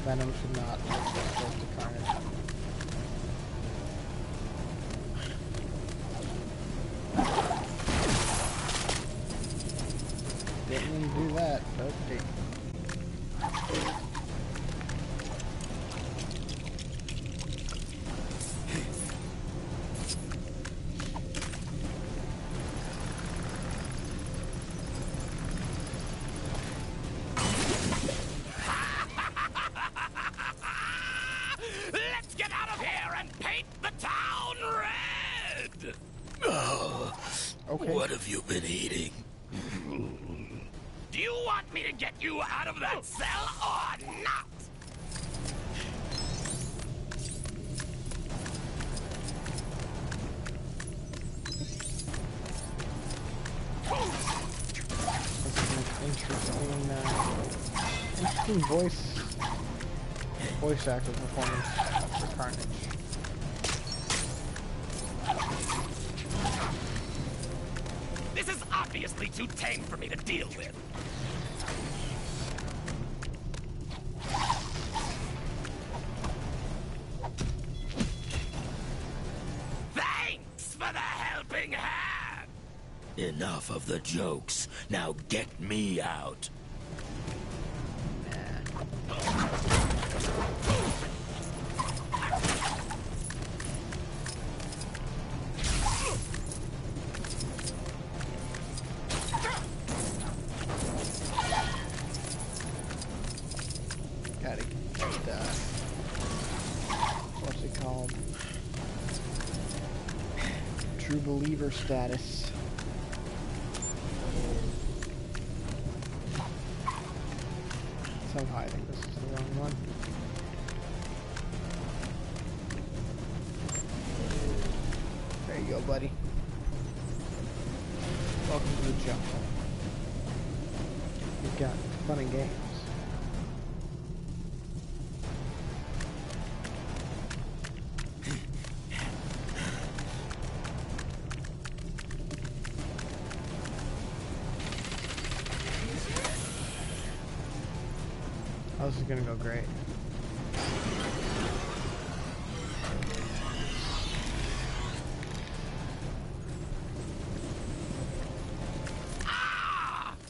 Venom should not look so close to Carnage. Didn't even do that, okay. Let's get out of here and paint the town red! Okay. What have you been eating? Do you want me to get you out of that cell or not? Interesting voice actor performance for Carnage. This is obviously too tame for me to deal with. Thanks for the helping hand! Enough of the jokes. Now get me out. Gotta get, what's it called? True believer status. Somehow I think this is the wrong one. There you go, buddy. Welcome to the jungle. We've got fun and games. Oh, this is gonna go great.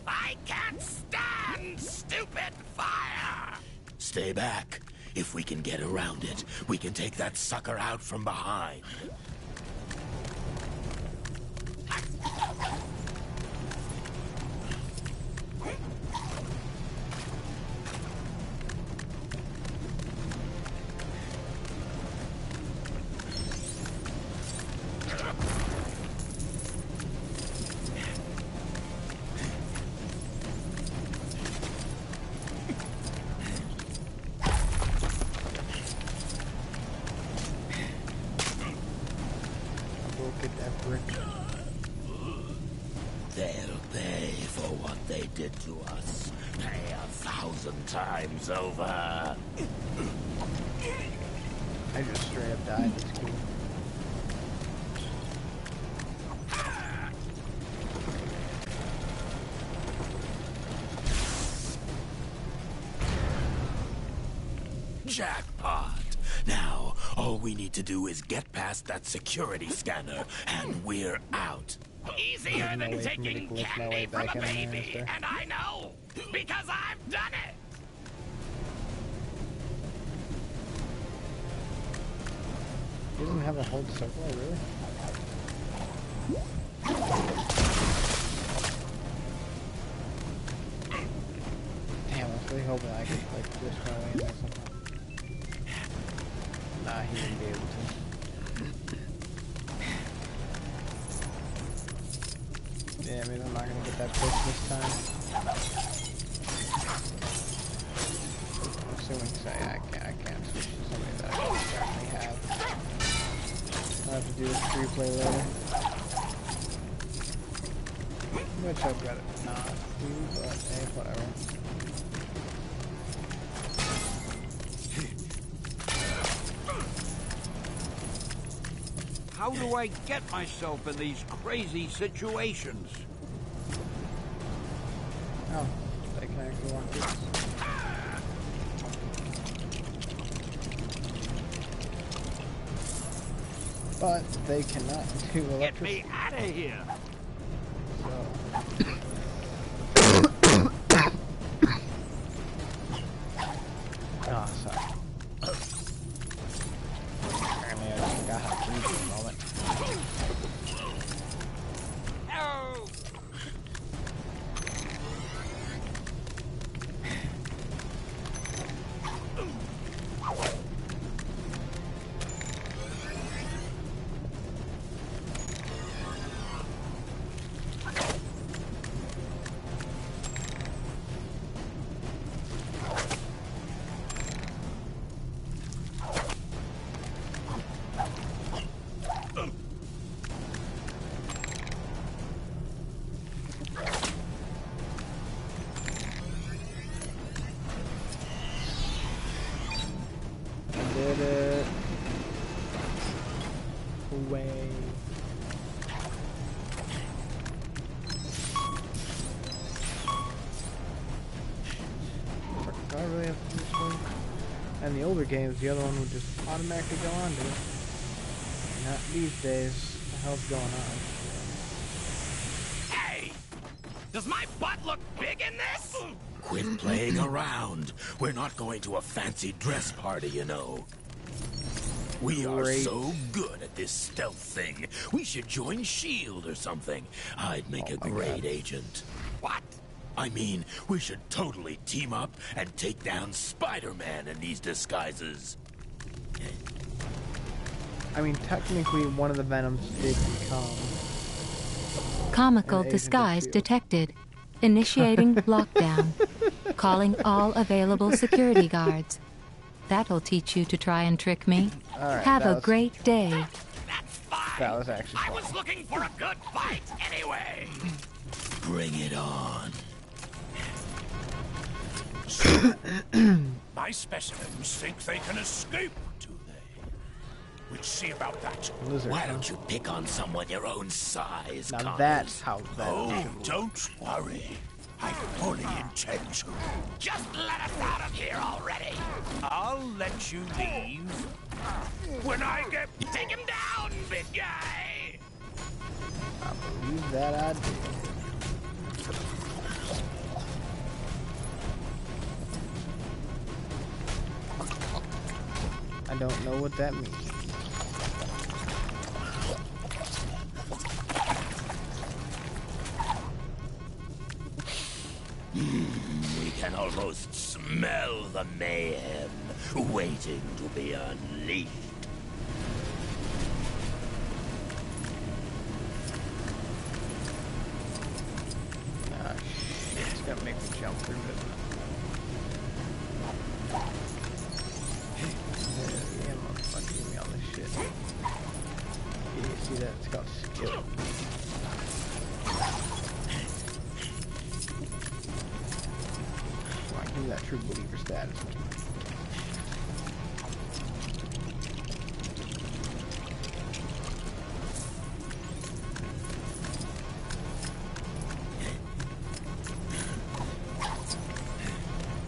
I can't stand stupid fire! Stay back. If we can get around it, we can take that sucker out from behind. They'll pay for what they did to us. Pay 1,000 times over. I just straight up died. That's cool. Jackpot! Now, all we need to do is get past that security scanner, and we're out. Easier than taking candy from a baby, and I know, because I've done it! He doesn't have a hold circle, really? Damn, I was really hoping I could, like, twist my way in there somehow. Nah, he wouldn't be able to. Yeah, maybe I'm not gonna get that push this time. I'm assuming, so yeah, I can't switch to somebody that I currently have. I'll have to do this free play later. Which I'd rather not do, but hey, whatever. How do I get myself in these crazy situations? Oh, But they cannot do electricity. Get me out of here! Oh, sorry. Apparently I just forgot how to breathe for a moment. Did it. Away. Do I really have to do this one? And the older games, the other one would just automatically go on to it. Not these days. What the hell's going on? Hey! Does my butt look big in this? Quit playing around. We're not going to a fancy dress party, you know. We are so good at this stealth thing. We should join S.H.I.E.L.D. or something. I'd make a great agent. What? I mean, we should totally team up and take down Spider-Man in these disguises. I mean, technically, one of the Venoms did become... Comical disguise detected. Initiating lockdown. Calling all available security guards. That'll teach you to try and trick me. Right, have a great day. That was actually I was looking for a good fight anyway. Bring it on. My specimens think they can escape, do they? We'll see about that. Lizard, why don't you pick on someone your own size, Now Connors? that's how that Oh, don't worry. I fully intend to. Just let us out of here already. I'll let you leave when I get... Take him down, big guy! I believe that I did. I don't know what that means. We can almost smell the mayhem waiting to be unleashed. Ah, shit. It's gonna make me jump through it. Yeah, motherfucker, give me all this shit. Yeah, see that? It's called skill. Give me that true believer status.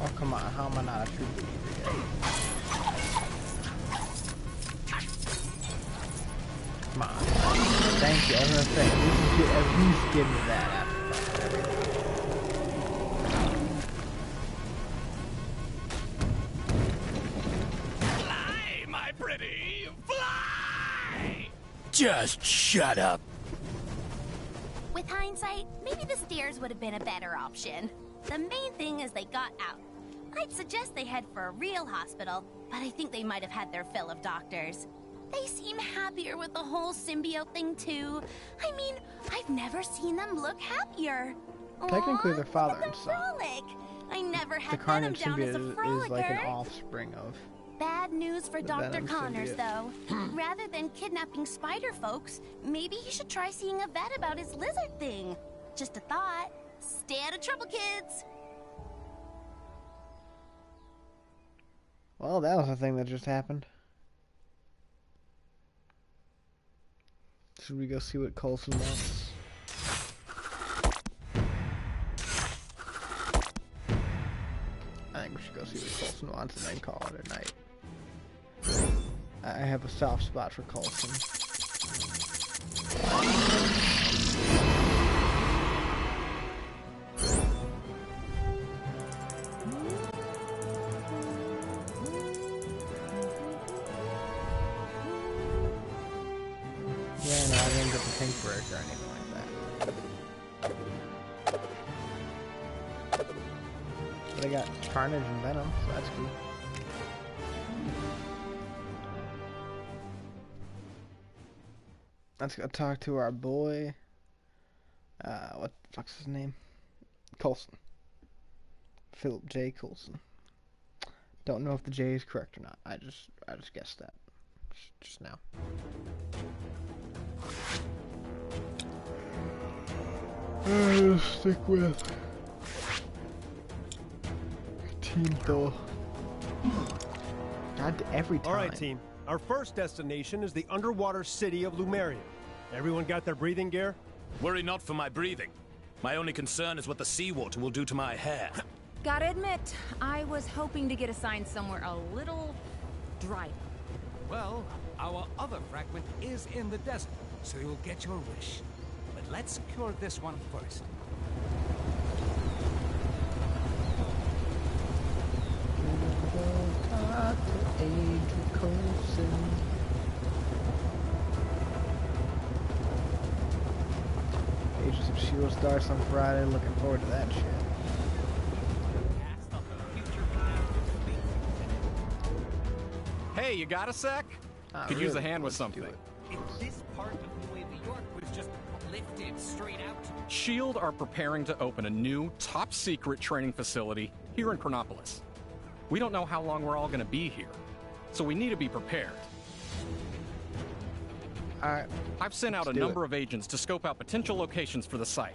Oh, come on. How am I not a true believer yet? Come on. Thank you. I was gonna say, at least give me that after. Just shut up. With hindsight, maybe the stairs would have been a better option. The main thing is they got out. I'd suggest they head for a real hospital, but I think they might have had their fill of doctors. They seem happier with the whole symbiote thing, too. I mean, I've never seen them look happier. Technically, they're father and son. Frolic. I never The had Venom Carnage down as a symbiote frolicker. is like an offspring of... Bad news for the Dr. Venom Connors, symbiote. though. Rather than kidnapping spider folks, maybe he should try seeing a vet about his lizard thing. Just a thought. Stay out of trouble, kids. Well, that was a thing that just happened. Should we go see what Coulson wants? think we should go see what Coulson wants and then call it a night. I have a soft spot for Coulson. Yeah, no, I didn't get the pink brick or anything like that. But I got Carnage and Venom, so that's cool. Let's go talk to our boy. What the fuck's his name? Coulson. Philip J. Coulson. Don't know if the J is correct or not. I just guessed that just now. Stick with Team Thor. God, every time. All right, team. Our first destination is the underwater city of Lumerian. Everyone got their breathing gear? Worry not for my breathing. My only concern is what the seawater will do to my hair. Gotta admit, I was hoping to get assigned somewhere a little drier. Well, our other fragment is in the desert, so you'll get your wish. But let's secure this one first. Agents of S.H.I.E.L.D. starts on Friday. Looking forward to that shit. Hey, you got a sec? Could use a hand with something. If this part of New York was just lifted straight out. S.H.I.E.L.D. are preparing to open a new, top-secret training facility here in Chronopolis. We don't know how long we're all going to be here, so we need to be prepared. I've sent out a number of agents to scope out potential locations for the site,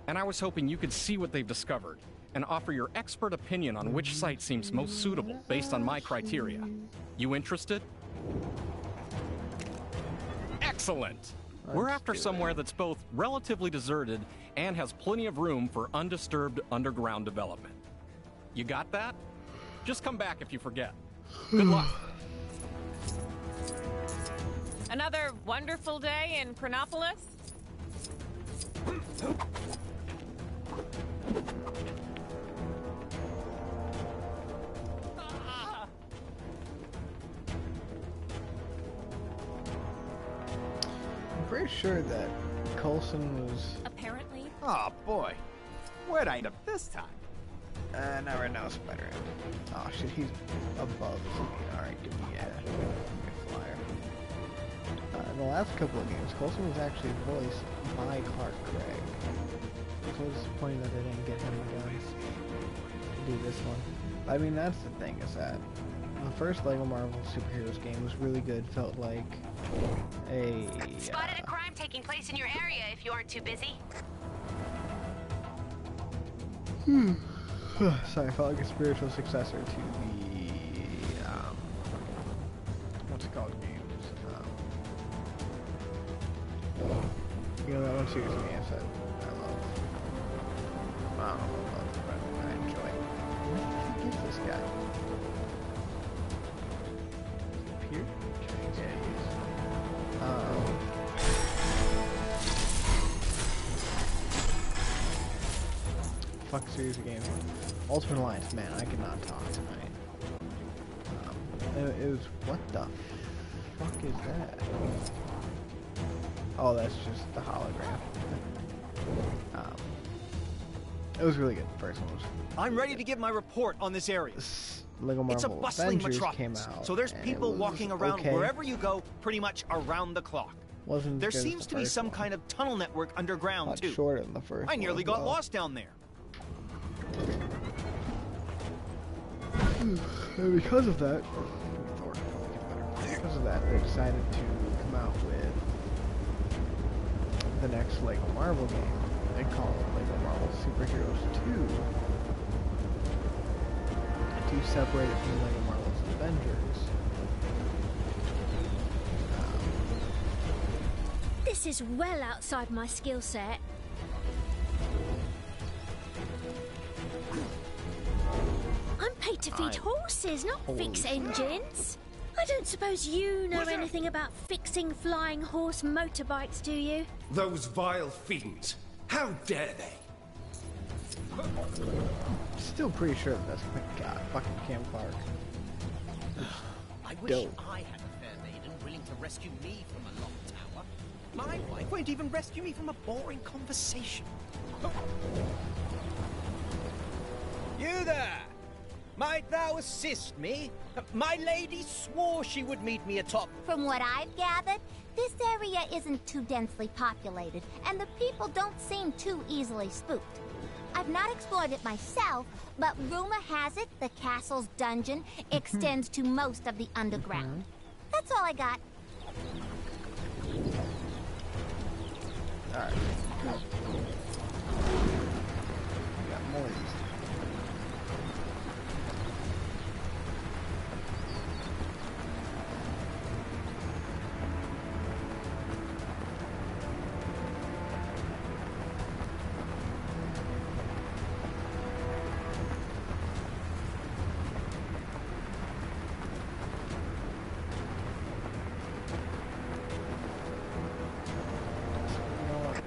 and I was hoping you could see what they've discovered and offer your expert opinion on which site seems most suitable based on my criteria. You interested? Excellent! We're after somewhere that's both relatively deserted and has plenty of room for undisturbed underground development. You got that? Just come back if you forget. Good luck. Another wonderful day in Chronopolis? I'm pretty sure that Coulson was... Apparently. Oh boy, where'd I end up this time? Not right now, Spider-Man. Oh shit, he's above me. Alright, give me a flyer. In the last couple of games, Coulson was actually voiced by Clark Gregg. So it's disappointing that they didn't get him again to do this one. I mean, that's the thing, is that the first LEGO Marvel Superheroes game was really good. Felt like a... Spotted a crime taking place in your area if you aren't too busy. Sorry, I felt like a spiritual successor to the, what's it called, games? You know, that one series of games that I love. I don't know if I love it, but I enjoy it. Who is this guy? Up here? Yeah, he is. Fuck series of games. Ultimate Alliance, man, I cannot talk tonight. It was, what the fuck is that? Oh, that's just the hologram. It was really good. The first one was... I'm ready to give my report on this area. LEGO Marvel It's a bustling Avengers metropolis, came out, so there's and people it was walking around okay. wherever you go, pretty much around the clock. Wasn't there as good as seems the to be first some one. kind of tunnel network underground Much too. shorter than the first I nearly one, got lost down there. And because of that, they decided to come out with the next LEGO Marvel game. They call it LEGO Marvel Superheroes 2. To separate it from LEGO Marvel's Avengers. This is well outside my skill set. I'm paid feed horses, not fix Holy engines. I don't suppose you know anything about fixing flying horse motorbikes, do you? Those vile fiends! How dare they? Still pretty sure that's God, fucking Cam Clark. I wish Dope. I had a fair maiden willing to rescue me from a locked tower. My wife won't even rescue me from a boring conversation. You there! Might thou assist me? My lady swore she would meet me atop. From what I've gathered, this area isn't too densely populated, and the people don't seem too easily spooked. I've not explored it myself, but rumor has it the castle's dungeon extends to most of the underground. That's all I got. Alright. We got more of these.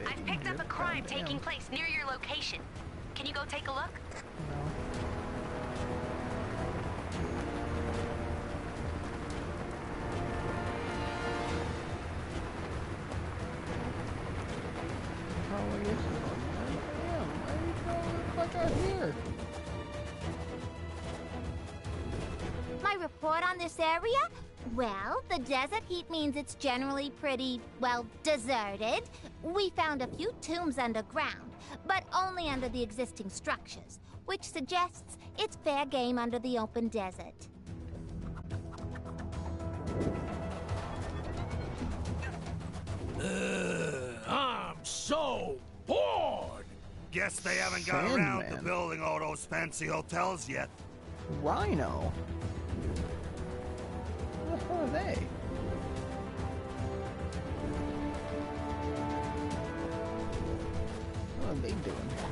I've picked up a crime taking place near your location. Can you go take a look? My report on this area? Well, the desert heat means it's generally pretty, well, deserted. We found a few tombs underground, but only under the existing structures, which suggests it's fair game under the open desert. I'm so bored! Guess they haven't got around to building all those fancy hotels yet. Rhino? What the hell are they? What are they doing here?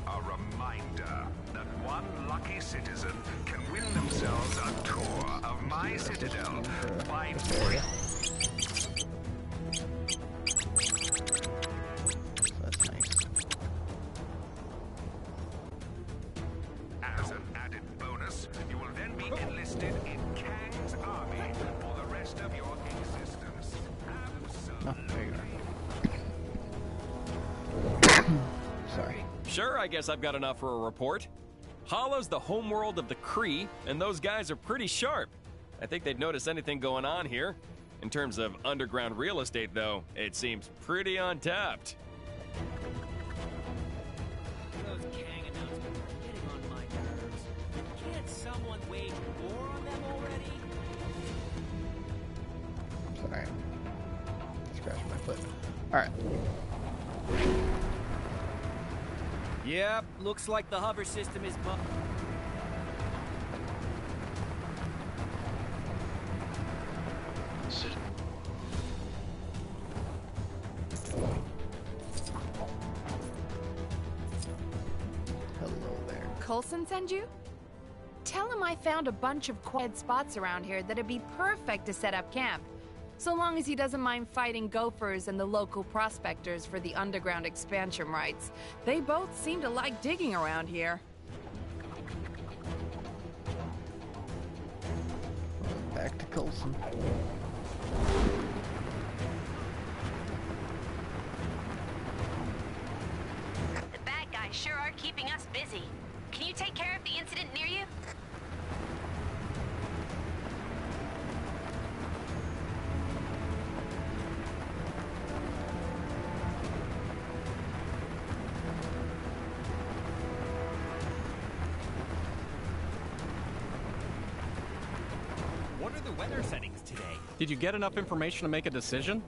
A reminder that one lucky citizen can win themselves a tour of my citadel by free. That's nice. As an added bonus, you will then be enlisted in Kang's army for the rest of your existence. Oh, there you are. Sorry. Sure, I guess I've got enough for a report. Hollow's the homeworld of the Kree, and those guys are pretty sharp. I think they'd notice anything going on here. In terms of underground real estate, though, it seems pretty untapped. Those Kang announcements are getting on my nerves. Can't someone wage war on them already? Sorry. Scratch my foot. Alright. Yep, looks like the hover system is Hello there. Coulson send you? Tell him I found a bunch of quiet spots around here that'd be perfect to set up camp. So long as he doesn't mind fighting gophers and the local prospectors for the underground expansion rights. They both seem to like digging around here. Back to Coulson. The bad guys sure are keeping us busy. Can you take care of the incident near you? What are the weather settings today? Did you get enough information to make a decision?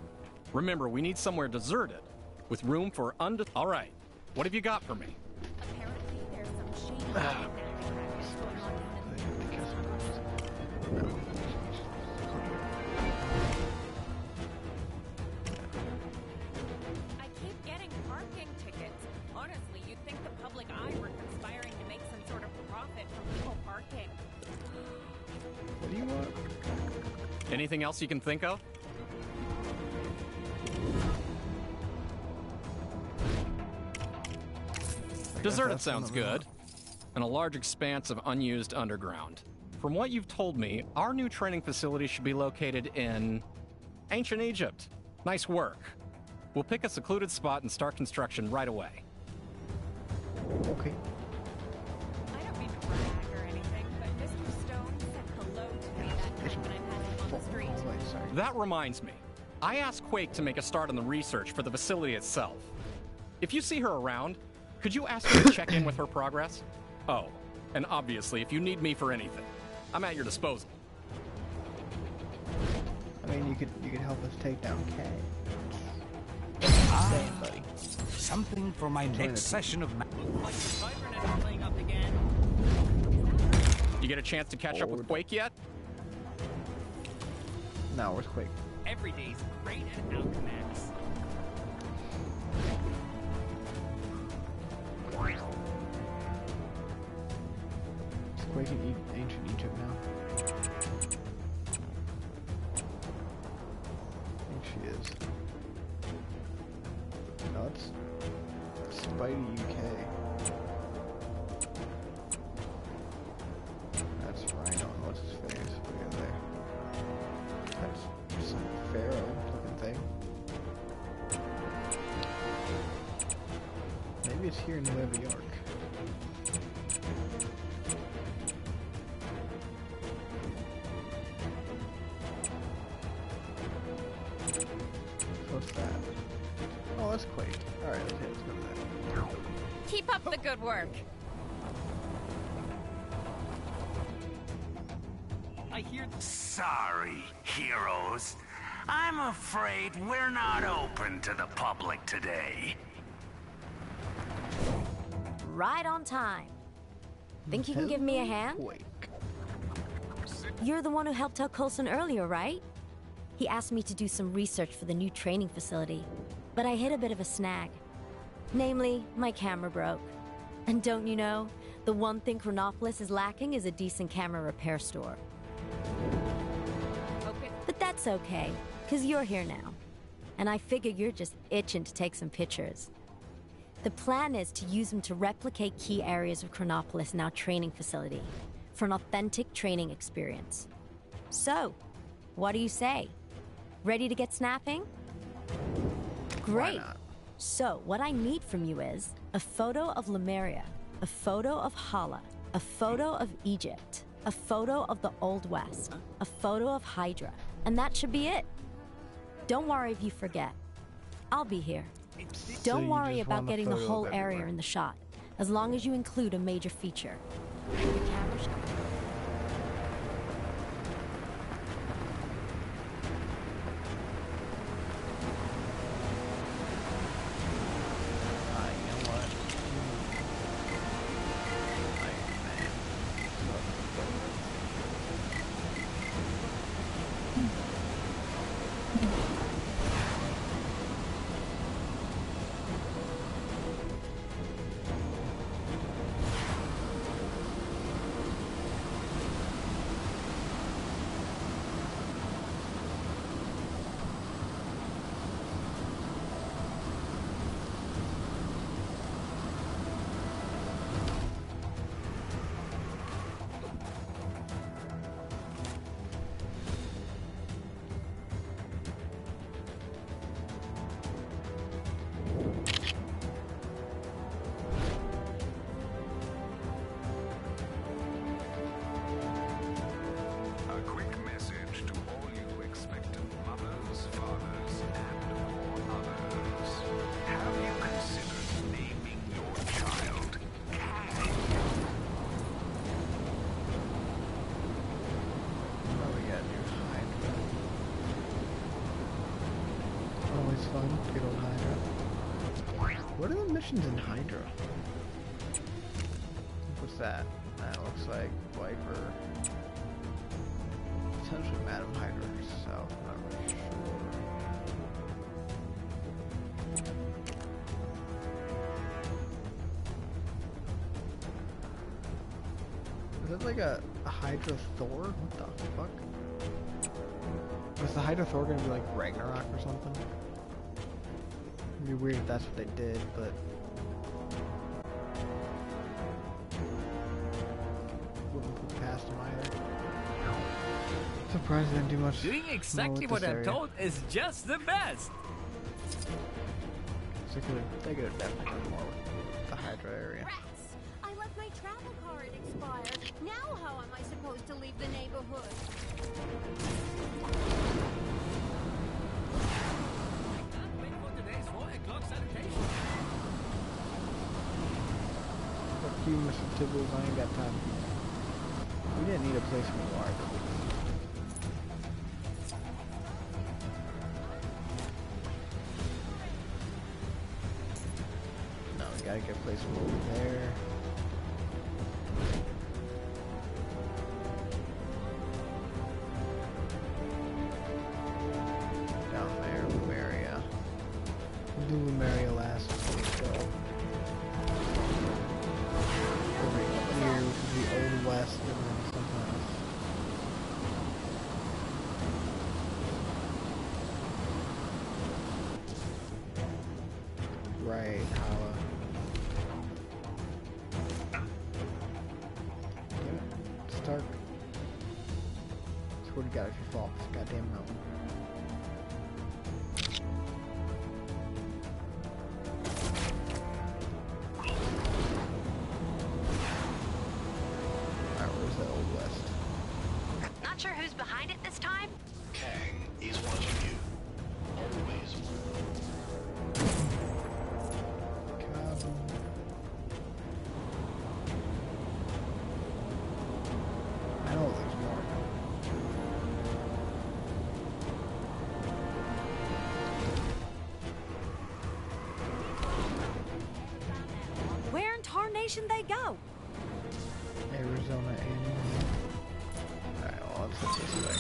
Remember, we need somewhere deserted, with room for All right, what have you got for me? Apparently, there's some shady practice going on down in the I keep getting parking tickets. Honestly, you'd think the public eye were conspiring to make some sort of profit from people parking. What do you want? Anything else you can think of? Deserted sounds good. And a large expanse of unused underground. From what you've told me, our new training facility should be located in ancient Egypt. Nice work. We'll pick a secluded spot and start construction right away. Okay. I don't mean to brag or anything, but Mr. Stone said hello to me that night when I passed him on the street. That reminds me. I asked Quake to make a start on the research for the facility itself. If you see her around, could you ask her to check in with her progress? Oh, and obviously, if you need me for anything, I'm at your disposal. I mean, you could help us take down Kay. Buddy. Something for my next session of playing up again. You get a chance to catch up with Quake yet? No, where's Quake? Every day's great at Alchemax. Is Quake in ancient Egypt now? I think she is. No, it's Spidey UK. That's Rhino. What's his face? Look at there. That's some pharaoh looking thing. Maybe it's here in New York. What's that? Oh, that's Quake. Alright, okay, let's go to that. Keep up the good work. I hear. Sorry, heroes. I'm afraid we're not open to the public today. Right on time. Think you can give me a hand? You're the one who helped out Coulson earlier, right? He asked me to do some research for the new training facility, but I hit a bit of a snag. Namely, my camera broke. And don't you know, the one thing Chronopolis is lacking is a decent camera repair store. Okay. But that's okay, because you're here now. And I figure you're just itching to take some pictures. The plan is to use them to replicate key areas of Chronopolis in our training facility for an authentic training experience. So, what do you say? Ready to get snapping? Great. So, what I need from you is a photo of Lemuria, a photo of Hala, a photo of Egypt, a photo of the Old West, a photo of Hydra, and that should be it. Don't worry if you forget. I'll be here. Don't worry about getting the whole area in the shot, as long as you include a major feature. Your camera shot. always fun. Good old Hydra. What are the missions in Hydra? What's that? That looks like Viper. Potentially Madam Hydra herself. I'm not really sure. Is that like a Hydra Thor? What the fuck? Was the Hydra Thor gonna be like Ragnarok or something? It'd be weird if that's what they did, but wouldn't put past them either. Surprised they didn't do much. Doing exactly what I'm told is just the best. So they could have definitely done more with the Hydra area. Rats! I left my travel card expired. Now how am I supposed to leave the neighborhood? Fuck you, Mr. Tibbles, I ain't got time. We didn't need a place for water. No, we gotta get a place over there. Down there, Lumeria. We'll do Lumeria last before we go. Over here, which is the Old West, and then something else. Right, Hala. Damn it, it's dark. Swear to God, if you fall off this goddamn mountain. Alright, where's the Old West? Not sure who's behind it this time? Kang is watching you. Always. I know there's more. Where in tarnation they go? Arizona and alright, well, let's hit this way.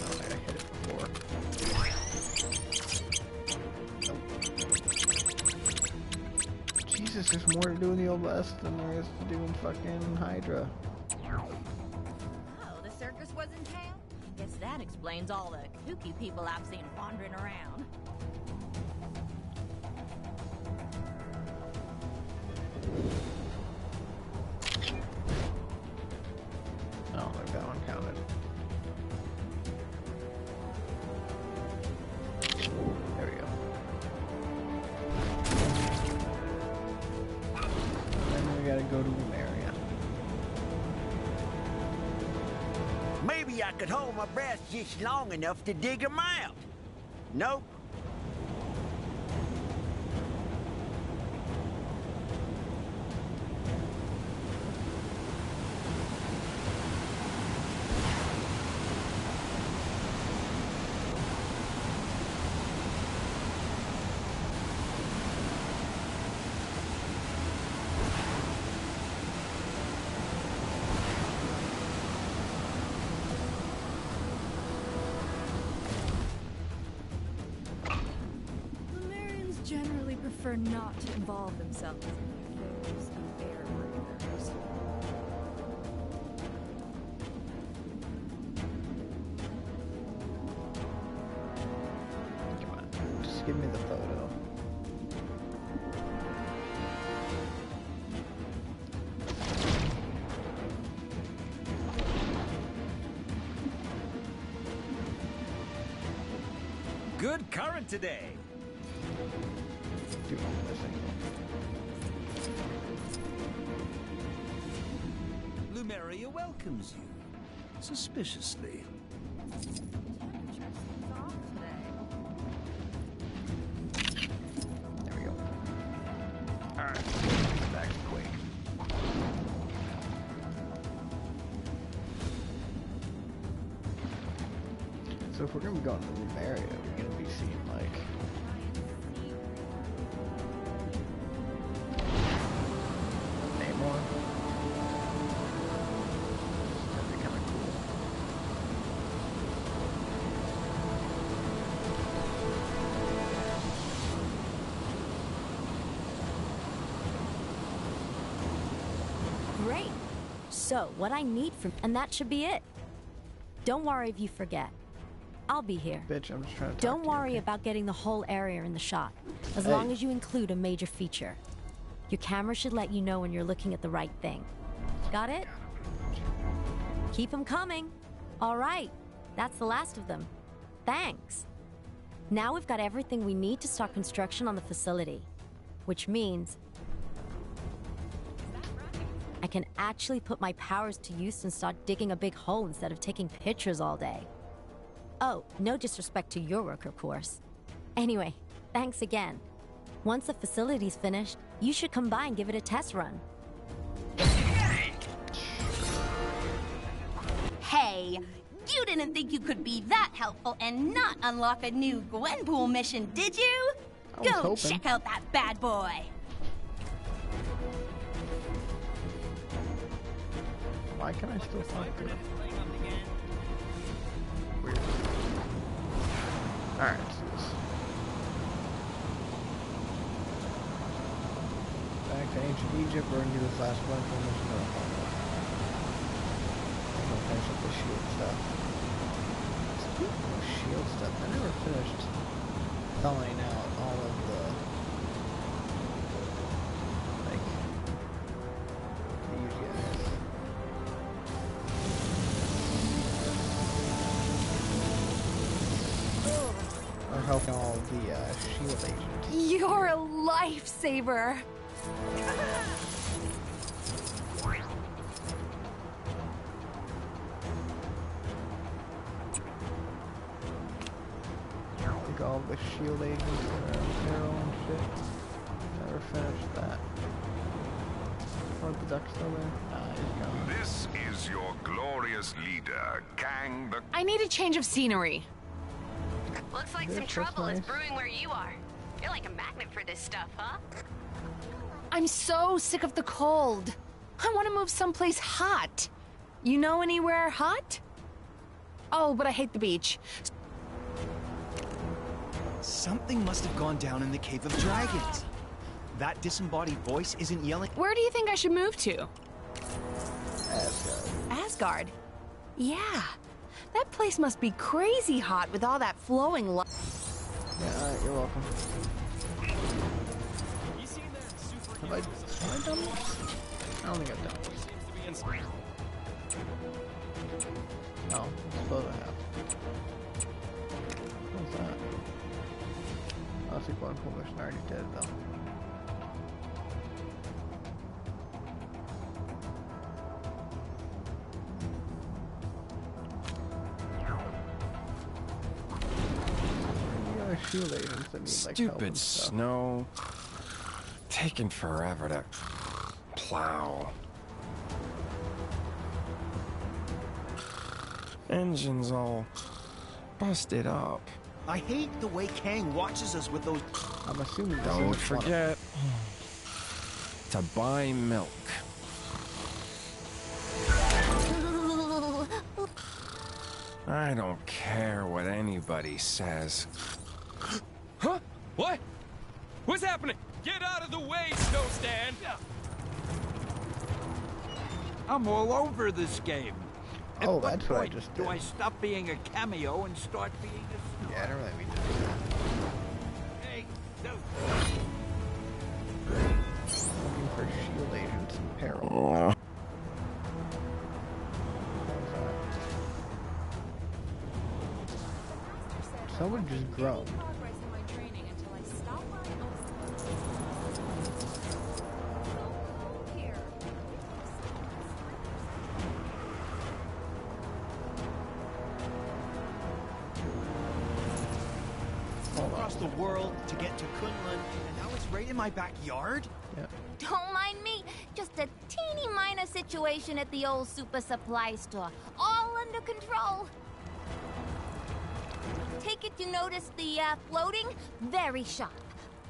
Oh, I hit it before. Nope. Jesus, there's more to do in the Old West than there is to do in fucking Hydra. Oh, the circus was in town? Guess that explains all the kooky people I've seen wandering around. I don't think that one counted. There we go. Then we gotta go to Lumeria. Maybe I could hold my breath just long enough to dig them out. Nope. Lumerians generally prefer not to involve themselves in the affairs of air breathers. Come on, just give me the photo. Good current today. Do this thing. Lumeria welcomes you. Suspiciously. There we go. Alright, back to Quake. So if we're gonna be going to Lumeria, we're gonna be seeing like So, what I need from... And that should be it. Don't worry if you forget. I'll be here. Bitch, I'm just trying to Don't worry about getting the whole area in the shot, as long as you include a major feature. Your camera should let you know when you're looking at the right thing. Got it? Keep them coming. All right. That's the last of them. Thanks. Now we've got everything we need to start construction on the facility. Which means... I can actually put my powers to use and start digging a big hole instead of taking pictures all day. Oh, no disrespect to your work, of course. Anyway, thanks again. Once the facility's finished, you should come by and give it a test run. Hey, you didn't think you could be that helpful and not unlock a new Gwenpool mission, did you? Go check out that bad boy. Why can I still talk to him? Weird. Alright, let's do this. Back to ancient Egypt, we're gonna do this last one for mission. I'm gonna finish up the shield stuff. Speaking of shield stuff, I never finished thawing out all of the these guys. Or helping all the shield agents. You're a lifesaver. Like all the shield agents around Carol and shit. Never finished that. Or the duck still there? Nah, he's gone. This is your glorious leader, Kang the... I need a change of scenery. Looks like some trouble is brewing where you are. You're like a magnet for this stuff, huh? I'm so sick of the cold. I want to move someplace hot. You know anywhere hot? Oh, but I hate the beach. Something must have gone down in the Cave of Dragons. That disembodied voice isn't yelling. Where do you think I should move to? Asgard. Asgard? Yeah. That place must be crazy hot with all that flowing light. Yeah, alright, you're welcome. Have I done this? I don't think I've done this. No, I'm supposed to have. What's that? Oh, that's a Gwenpool mission. I already did it though. Shield agents that need, Stupid snow. Taking forever to plow. Engine's all busted up. I hate the way Kang watches us with those... I'm assuming... Don't forget to buy milk. I don't care what anybody says. Huh? What? What's happening? Get out of the way, Snowstand! I'm all over this game. Oh, that's what I just did. Do I stop being a cameo and start being a... Yeah, I don't really mean to do that. Hey, no. Looking for shield agents in peril. Someone just groaned. Across the world to get to Kunlun, and now it's right in my backyard? Yeah. Don't mind me. Just a teeny minor situation at the old super supply store. All under control. Take it you noticed the floating? Very sharp.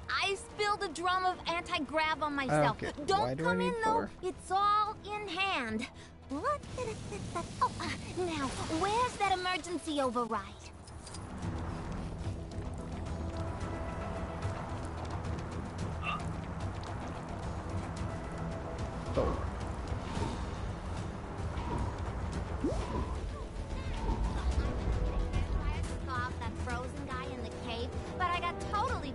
I spilled a drum of anti-grav on myself. Okay. Don't come in though. It's all in hand. What? Oh, now, where's that emergency override?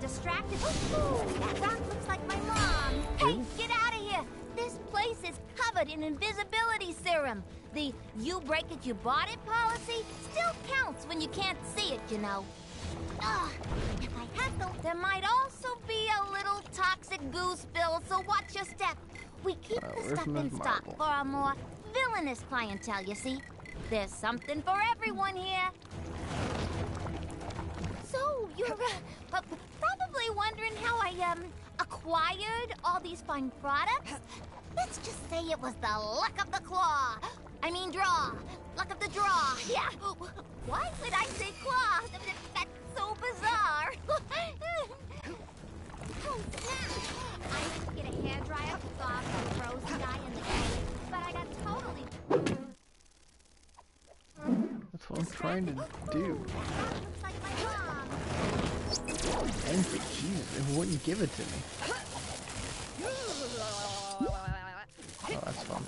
distracted. Ooh, that rock looks like my mom. Hey, get out of here! This place is covered in invisibility serum. The you break it, you bought it policy still counts when you can't see it, you know. If I heckle, there might also be a little toxic goo spill, so watch your step. We keep the stuff in stock for our more villainous clientele, you see. There's something for everyone here. So, you're probably wondering how I, acquired all these fine products? Let's just say it was the luck of the claw. I mean draw. Luck of the draw. Yeah. Why would I say claw? That's so bizarre. Oh, snap. I had to get a hairdryer to thaw off that frozen guy in the cave, but I got totally... That's what I'm trying to do. Envy, Jesus, it wouldn't give it to me. Oh, that's fun.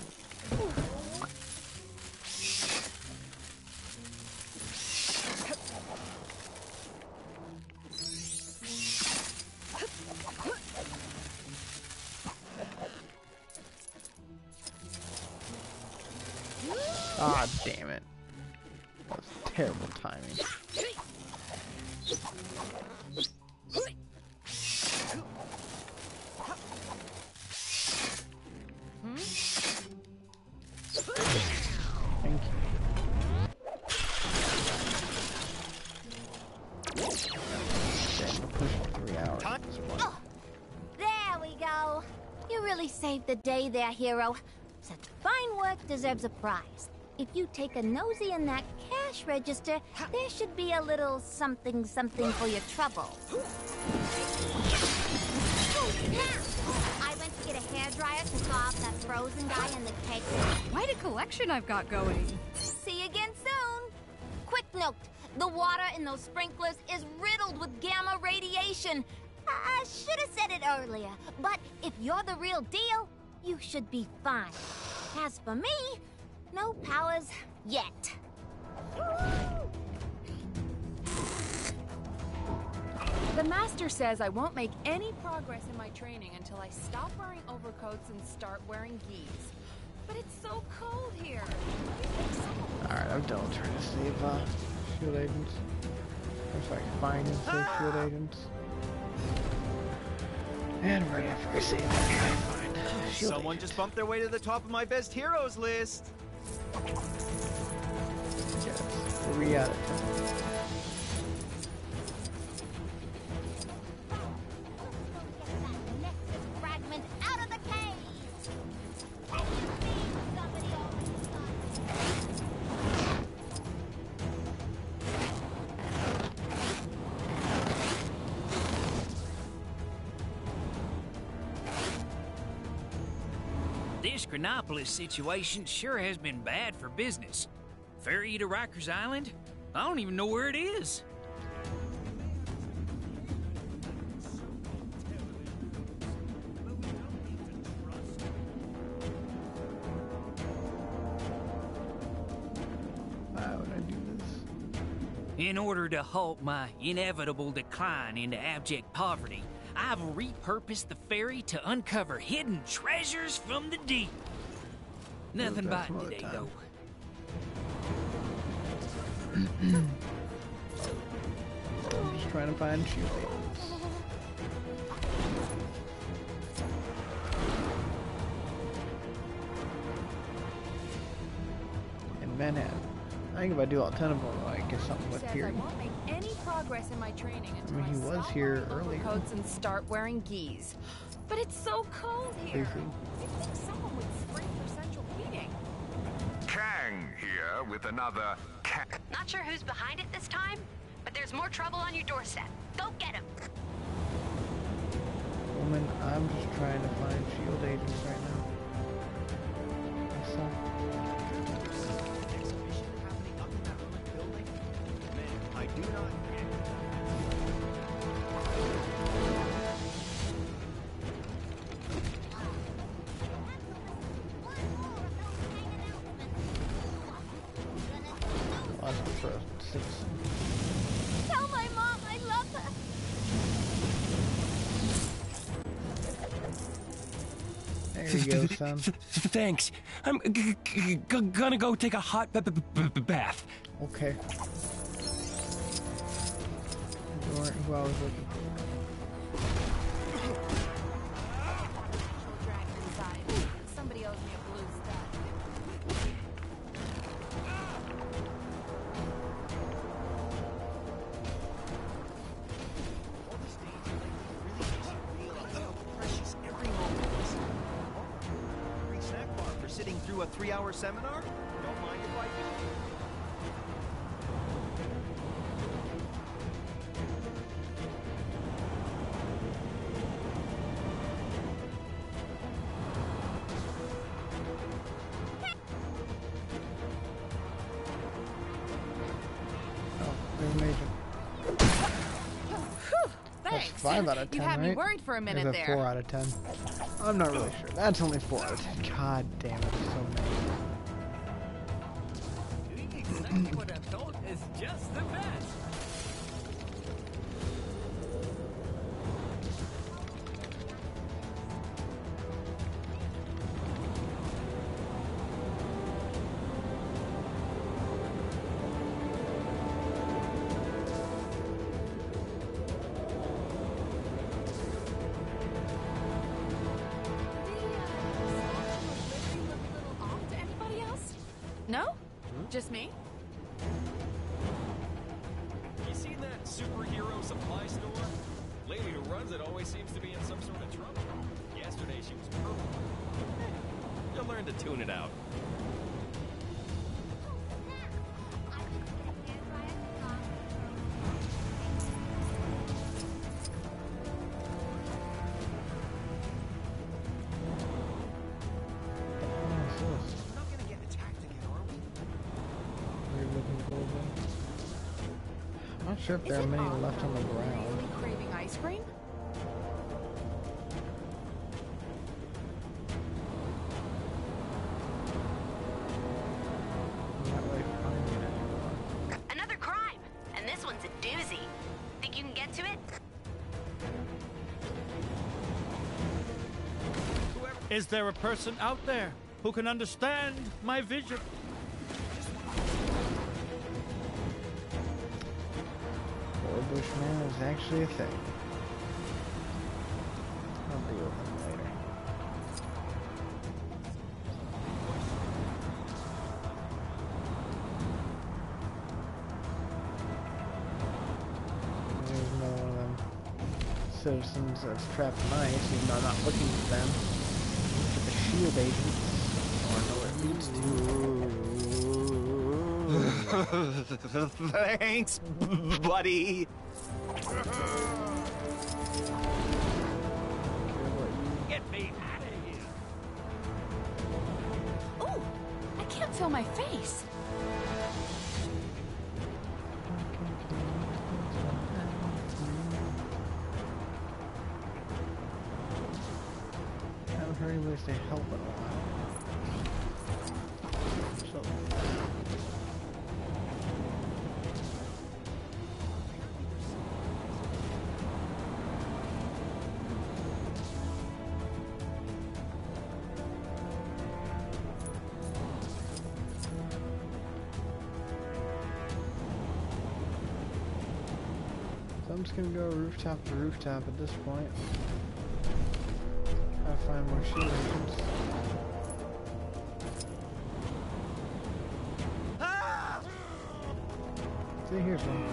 Ah, damn it. That was terrible timing. Thank you. Okay, we're pushing 3 hours. Oh, there we go. You really saved the day there, hero. Such fine work deserves a prize. If you take a nosy in that cash register, there should be a little something for your trouble. Oh, snap! I went to get a hairdryer to thaw off that frozen guy in the cake. Quite a collection I've got going. See you again soon. Quick note, the water in those sprinklers is riddled with gamma radiation. I should have said it earlier, but if you're the real deal, you should be fine. As for me, no powers yet. The master says I won't make any progress in my training until I stop wearing overcoats and start wearing gis. But it's so cold here. Alright, I'm done trying to save shield agents. If I can find and save shield agents. And right after I save that, try and find shield Someone just bumped their way to the top of my best heroes list. Yes, 3 out of 10. Fragment out of the cave. This Chronopolis situation sure has been bad for business. Ferry to Rikers Island? I don't even know where it is. Why would I do this? In order to halt my inevitable decline into abject poverty, I've repurposed the ferry to uncover hidden treasures from the deep. Nothing biting today, though. I'm just trying to find shield agents. In Manhattan. I think if I do all 10 of them, I get something with Says period. I won't make any progress in my training until he was stop here wearing earlier. overcoats and start wearing gis. But it's so cold here. Briefly. You'd think someone would spring for central heating. Kang here with another Not sure who's behind it this time, but there's more trouble on your doorstep. Go get him. Woman, I'm just trying to find shield agents right now. I do not. Lost the first 6. Tell my mom I love her. There you go, son. Thanks. I'm gonna go take a hot bath. Okay. You weren't who I was looking for. Somebody owes me a blue stud. Free snack bar for sitting through a 3-hour seminar? Don't mind if I do. That's 5 out of 10, You had me right? worried for a minute Or is there. that 4 out of 10? I'm not really sure. That's only 4 out of 10. God damn it, so many. Doing exactly what I'm told is just the best. No? Just me? You seen that superhero supply store? Lady who runs it always seems to be in some sort of trouble. Yesterday she was purple. You'll learn to tune it out. I'm not sure if there are many left on the ground. Really craving ice cream? Another crime, and this one's a doozy. Think you can get to it? Is there a person out there who can understand my vision? Poor Bushman is actually a thing. I'll deal with him later. There's another one of them citizens that's trapped in ice, even though I'm not looking for them. Look at the shield agents. I want to know where it leads to. Thanks, buddy. Get me out of here. Ooh, I can't feel my face. I haven't heard anybody say help in a while. So, I'm just gonna go rooftop to rooftop at this point. Try to find more shield agents. See, here's one.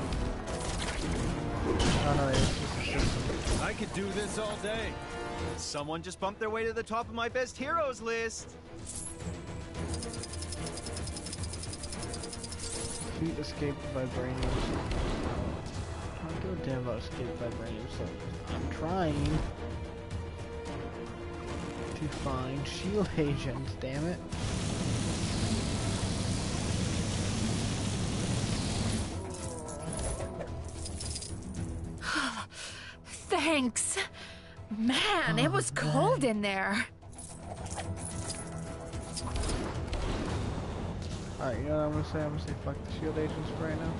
Oh no, it's just a system. I could do this all day. Someone just bumped their way to the top of my best heroes list. Feet escaped vibranium. I don't give a damn about escaped vibranium, so I'm trying to find shield agents, damn it. Thanks. Man, it was cold in there. Alright, you know what I'm gonna say? I'm gonna say fuck the shield agents for right now.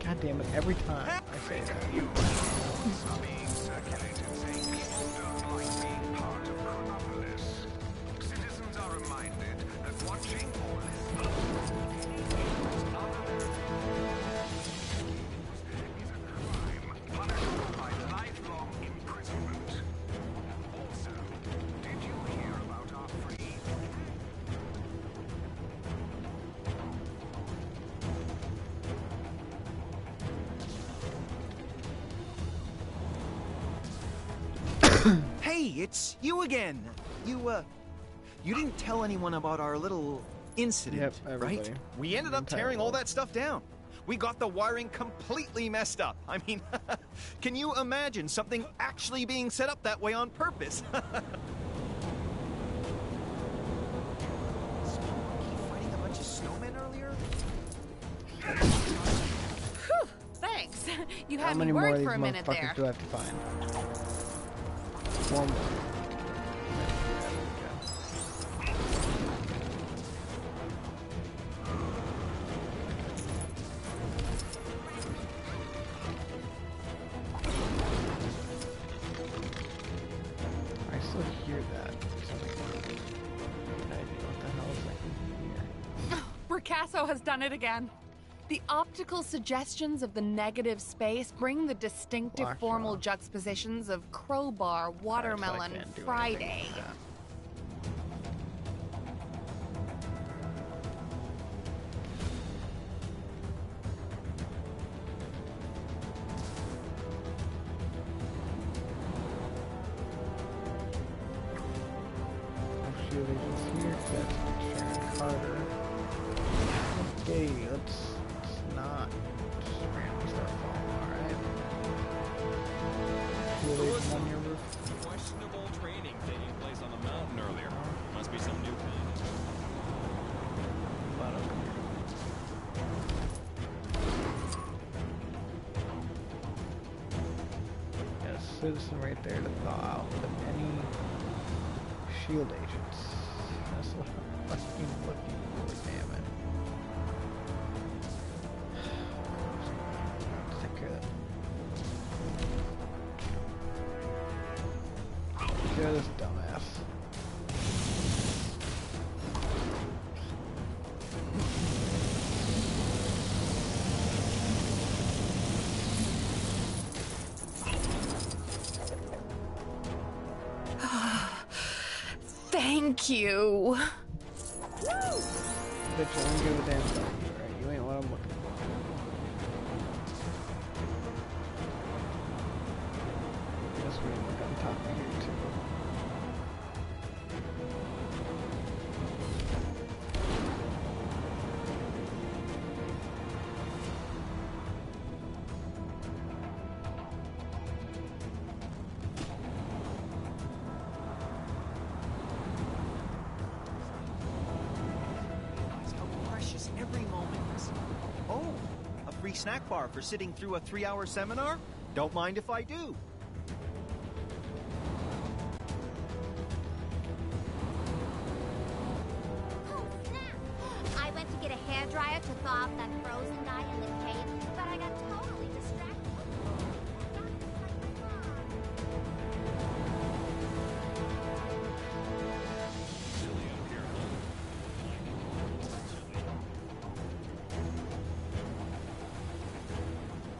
God damn it, every time I say that. Are being circulated saying people don't like being part of Chronopolis. Citizens are reminded that watching or listening is a crime punishable by lifelong imprisonment. Also, did you hear about our free? Hey, it's you again. You didn't tell anyone about our little incident, right? We ended up tearing all that stuff down. We got the wiring completely messed up. I mean, can you imagine something actually being set up that way on purpose? Fighting a bunch of snowmen earlier? Whew, thanks. You How had many me more of worried these for a minute motherfuckers there. do I have to find? One more. I still hear that. What the hell is that here? Bricasso has done it again. The optical suggestions of the negative space bring the distinctive Watch formal juxtapositions of crowbar, watermelon, can't do Friday. anything with that. Shield agents here, that's Sharon Carter. Okay, let's not just randomly start falling, alright? Shield agent on your roof. Questionable training taking place on the mountain earlier. Must be some new kind. But over here. Got a citizen right there to thaw out, but any shield agents. That's what I'm fucking looking for, damn it. Take care of that. Take care of this dumbass. Thank you. Bitch, I don't give a damn about you, right? You ain't what I'm looking for. Guess we look on top of here too. How precious every moment is. Oh, a free snack bar for sitting through a 3-hour seminar? Don't mind if I do. Oh, snap! I went to get a hairdryer to thaw out that frozen guy in the cave, but I got totally distracted.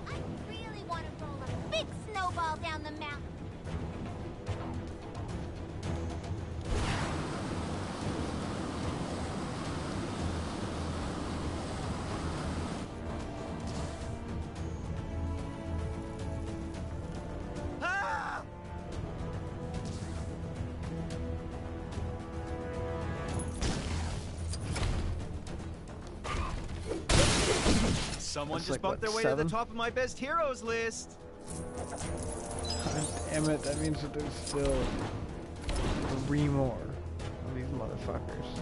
I really want to roll a big snowball down the mountain. Ah! Someone That's just like, bumped what, their way to 7? the top of my best heroes list. God damn it, that means that there's still 3 more of these motherfuckers.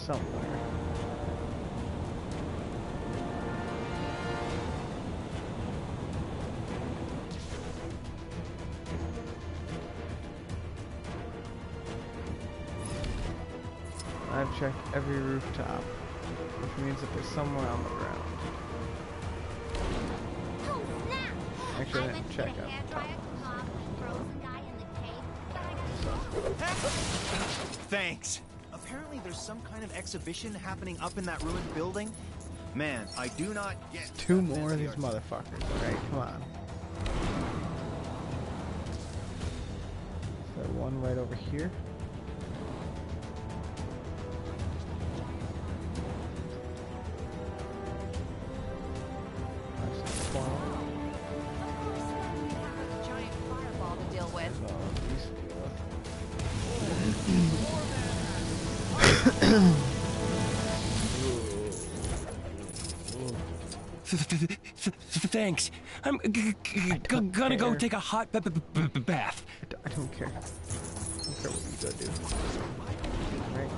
Somewhere. I've checked every rooftop, which means that they're somewhere on the ground. shouldn't check out. Thanks. Apparently there's some kind of exhibition happening up in that ruined building. Man, I do not get... Two more of these motherfuckers, alright? Come on. So one right over here. Thanks. I'm gonna go take a hot bath. I don't care. I don't care what you go do. Right.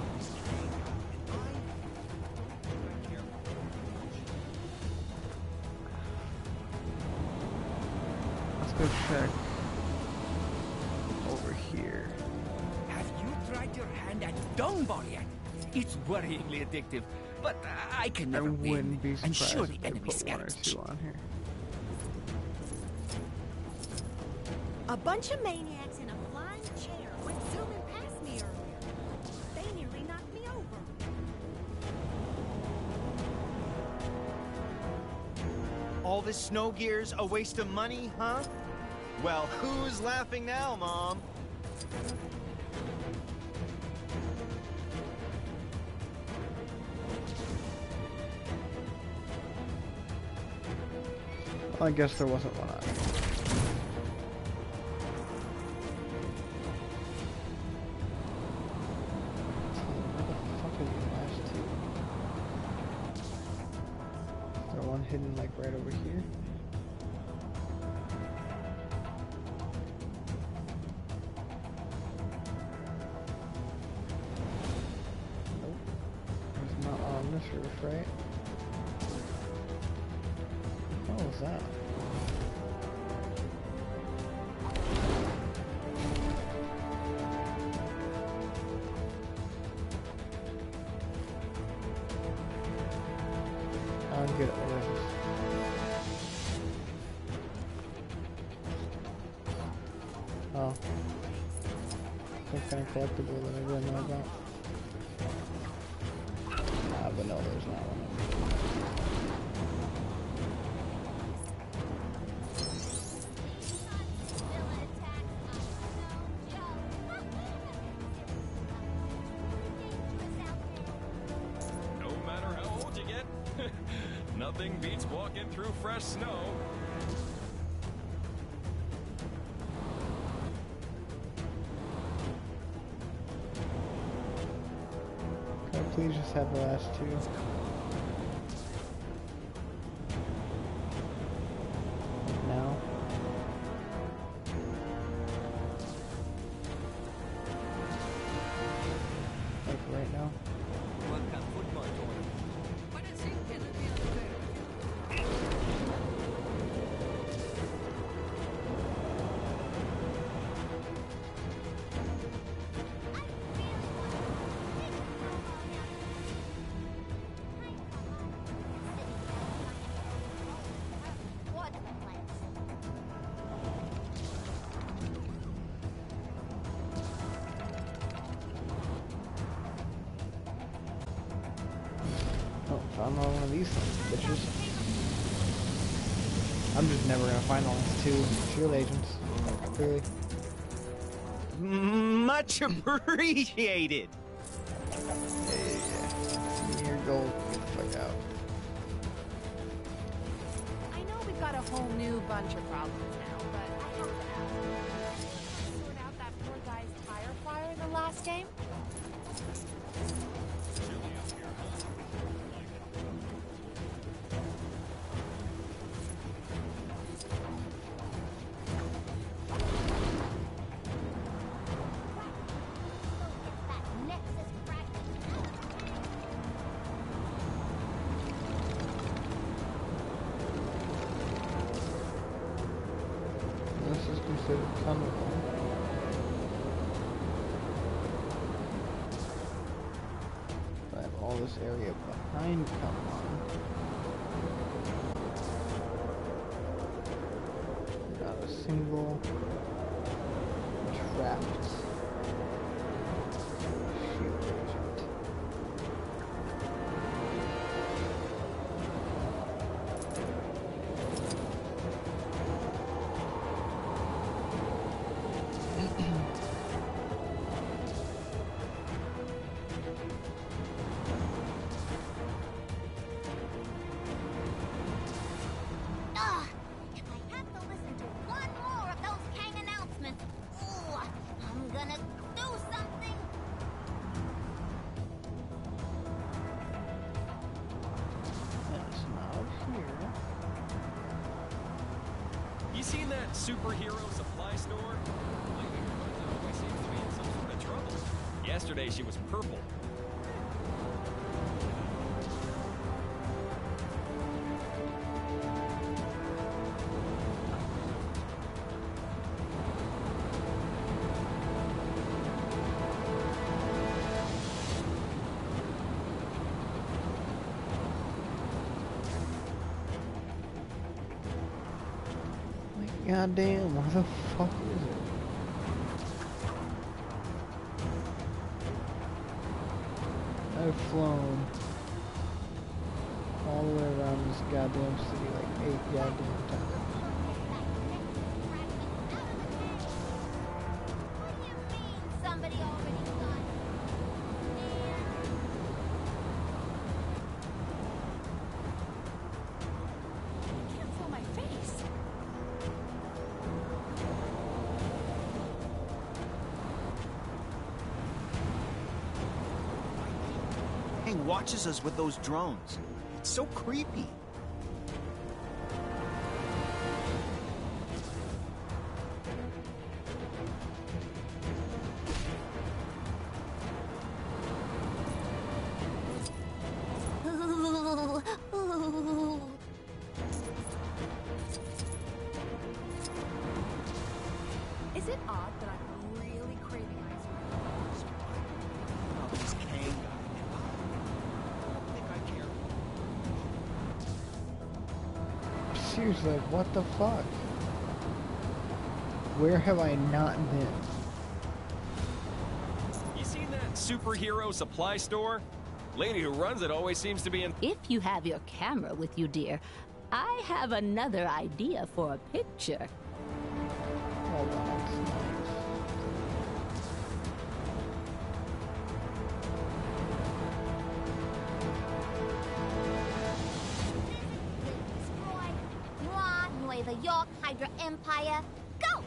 Let's go check over here. Have you tried your hand at Dongball yet? It's worryingly addictive, but I can never win. Wouldn't be I'm surprised sure the if they enemy put one or scouts. two on here. A bunch of maniacs in a flying chair went zooming past me earlier. They nearly knocked me over. All this snow gear's a waste of money, huh? Well, who's laughing now, Mom? I guess there wasn't one on here. Is there one hidden like right over here? Nope. It's not on this roof, right? What was that? I'll get it. Oh. Some kind of collectible that I didn't know about. But no, there's not one. No matter how old you get, nothing beats walking through fresh snow. Can I please just have the last two? Now. Like right now. Oh, found another one of these things, bitches. I'm just never gonna find the last two shield agents. Clearly. Much appreciated. Yeah. Here, gold. Get the fuck out. I know we've got a whole new bunch of problems now, but I helped out. Sort out that poor guy's tire fire in the last game? This is considered tunnel. I have all this area behind come on. single trapped shield agent. You seen that superhero supply store? Lately, Rosa always seems to be in some sort of trouble. Yesterday, she was purple. God damn, where the fuck is it? I've flown all the way around this goddamn city like 8 goddamn times. Somebody already got it. I can't feel my face. He watches us with those drones. It's so creepy. Is it odd that I'm really craving ice cream? Oh, this Kang guy. Seriously, like, what the fuck? Where have I not been? You seen that superhero supply store? Lady who runs it always seems to be in... If you have your camera with you, dear, I have another idea for a picture. Hold on. The York Hydra Empire, go!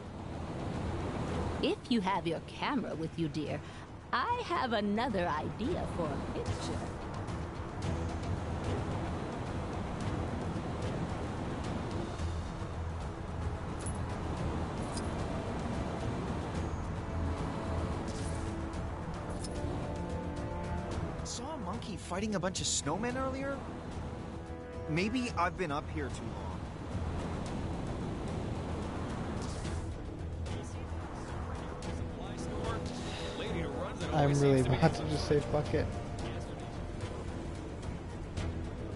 If you have your camera with you, dear, I have another idea for a picture. Saw a monkey fighting a bunch of snowmen earlier? Maybe I've been up here too long. I'm really about to just say fuck it.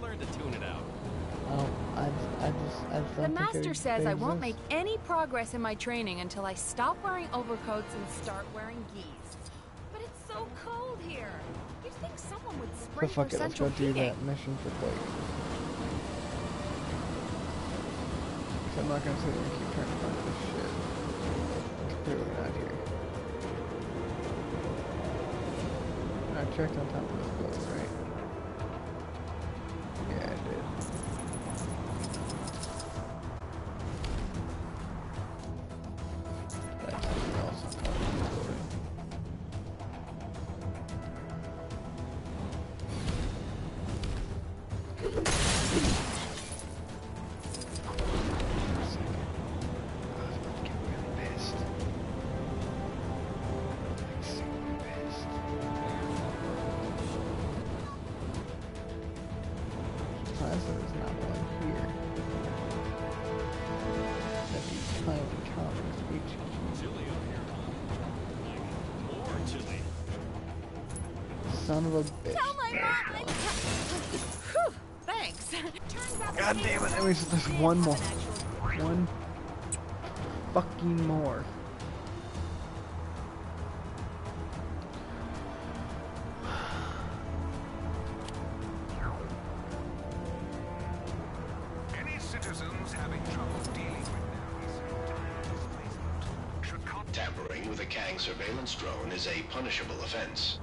Learn to tune it out. Oh, I don't The master says I won't make any progress in my training until I stop wearing overcoats and start wearing geese. But it's so cold here. You'd think someone would So spring fuck for it, let's central go do heating. that mission for Quake. So I'm not gonna sit there and keep trying to find this shit. It's clearly not here. I checked on top of this building, right? Yeah, I did. That's something else on top of this building. Son of a bitch. Tell my mom I'm Whew, thanks. Turns out God damn it, at least there's one more. One. fucking more. Any citizens having trouble dealing with their recent displacement should Tampering with a Kang surveillance drone is a punishable offense.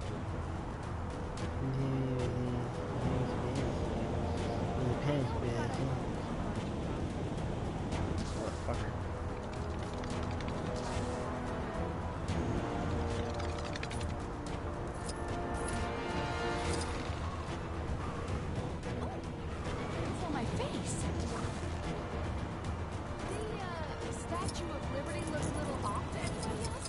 It's on my face. The Statue of Liberty looks a little off there, yes?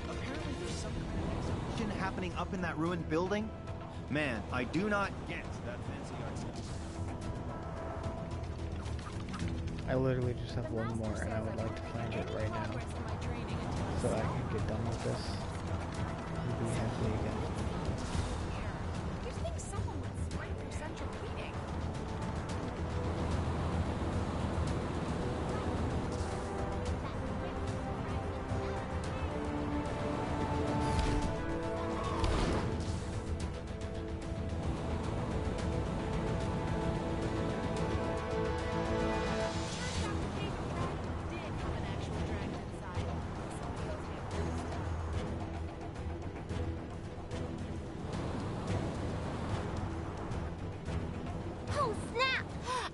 Apparently there's some kind of execution happening up in that ruined building. Man, I do not get that fancy art stuff. I literally just have one more, and I would like to find it right now, so I can get done with this and be happy again. You'd think someone would spray their central heating. Oh, snap!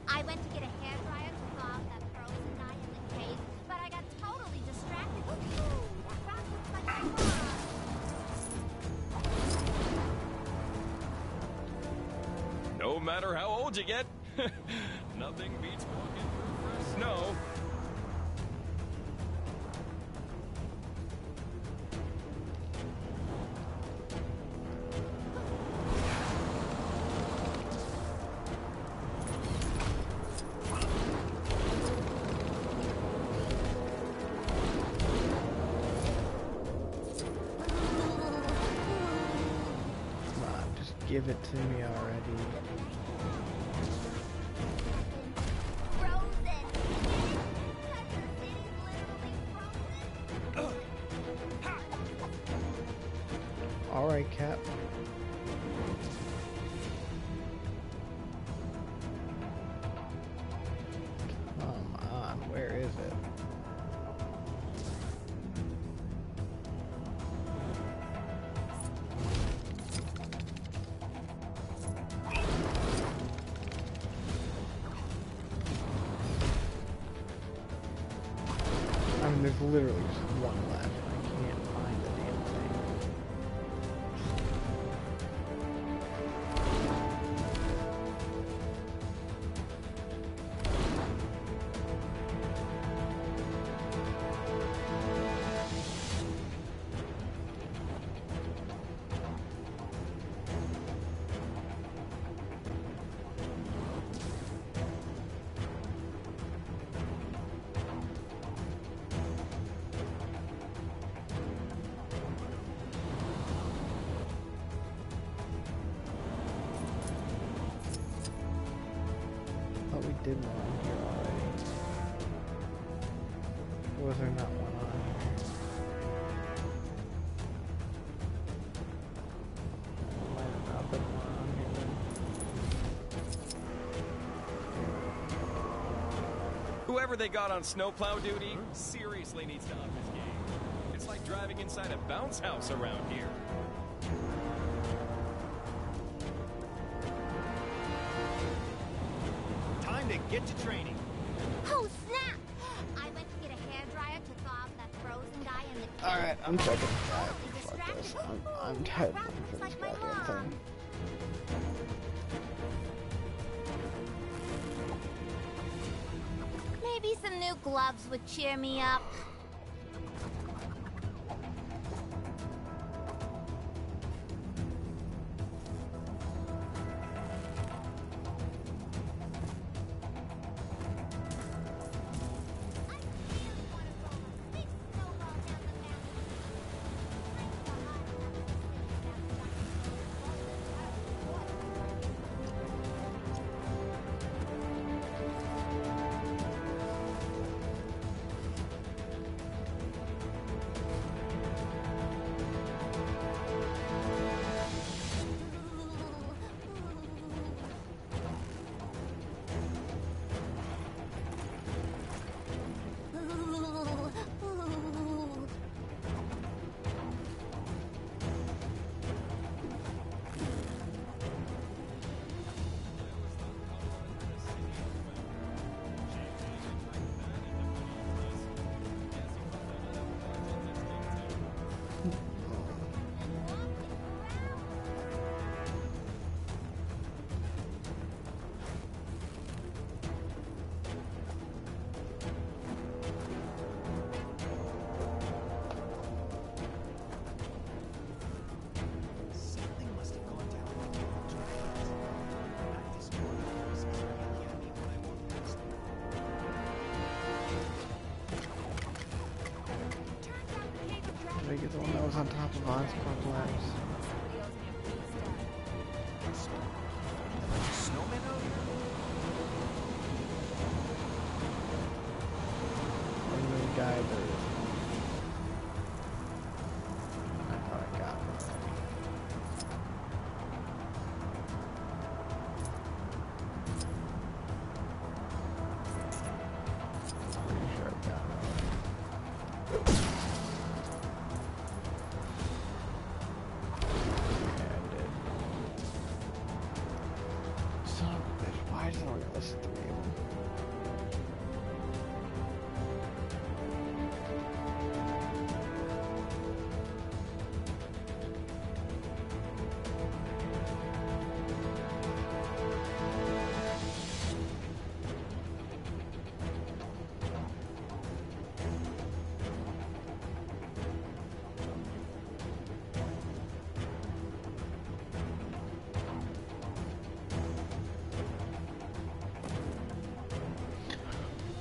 I went to get a hairdryer to thaw out that frozen guy in the cave, but I got totally distracted. Ooh, that rock looks like my mom. No matter how old you get, nothing beats walking through fresh snow. Come on, just give it to me already. Alright, Cap. Come on, where is it? I mean, there's literally just one left. I can't find the damn thing. thought we did one on here already. Or was there not one on here? There might have not been one on here then. Whoever they got on snowplow duty seriously needs to up his game. It's like driving inside a bounce house around here. Time to get to training. Oh, snap! I went to get a hairdryer to thaw out that frozen guy in the cave. Alright, I'm checking. Totally Fuck distracted. this. I'm tired of looking for Looks this like my goddamn mom. thing. Maybe some new gloves would cheer me up. like it's the one that was on top of Oscorp Labs. Snowmen out here? And the guy there. I thought I got him already. Pretty sure I got him already. Yeah, I did. Son of a bitch, why is no one gonna listen to me?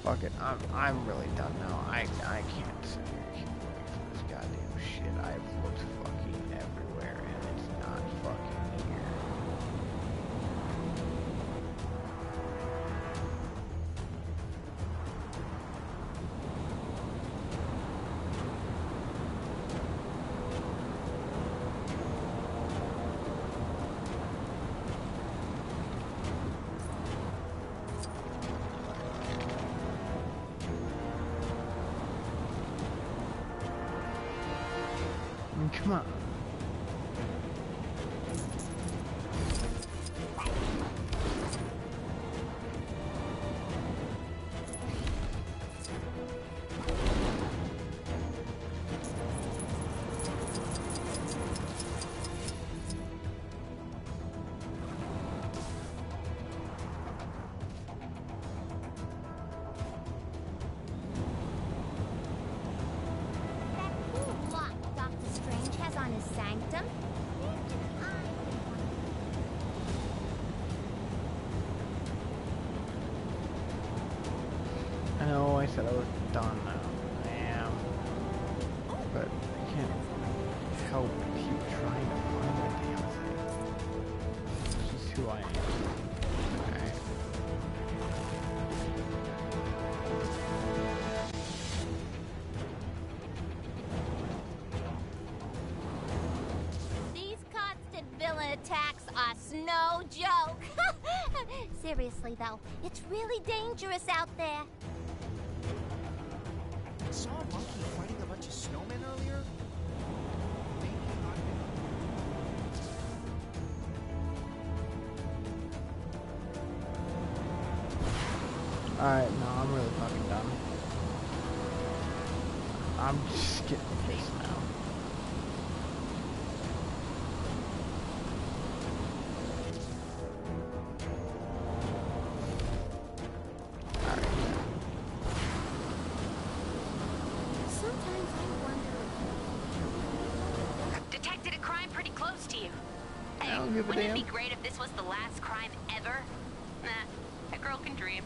Fuck it, I'm really done now. I can't sit here and keep waiting for this goddamn shit. I've looked fucking everywhere and it's not fucking here. Come on. I know I said I was done now. I am. But I can't help but keep trying to find the damn thing. This is who I am. Okay. These constant villain attacks are no joke. Seriously though, it's really dangerous out there. I saw a monkey fighting a bunch of snowmen earlier. Alright, no, I'm really fucking done. I'm just getting pissed now. Detected a crime pretty close to you. Hey, I don't give a wouldn't damn. it be great if this was the last crime ever? Nah, a girl can dream.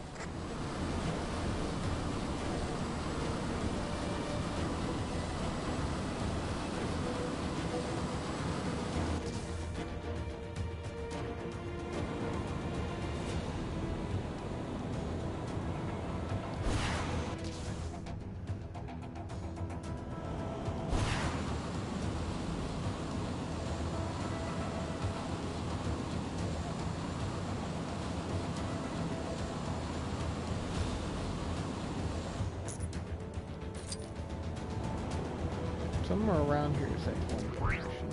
Somewhere around here is that one location.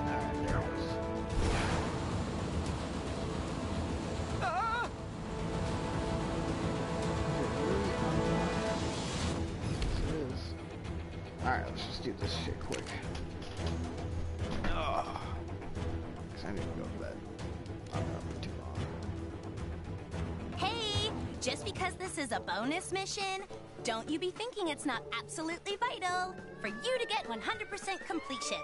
Alright, there it is. Ah! Is it really yes, it is. Alright, let's just do this shit quick. Ugh. Because I need to go to bed. I'm not be too long. Hey, just because this is a bonus mission, don't you be thinking it's not absolutely vital for you to get 100% completion.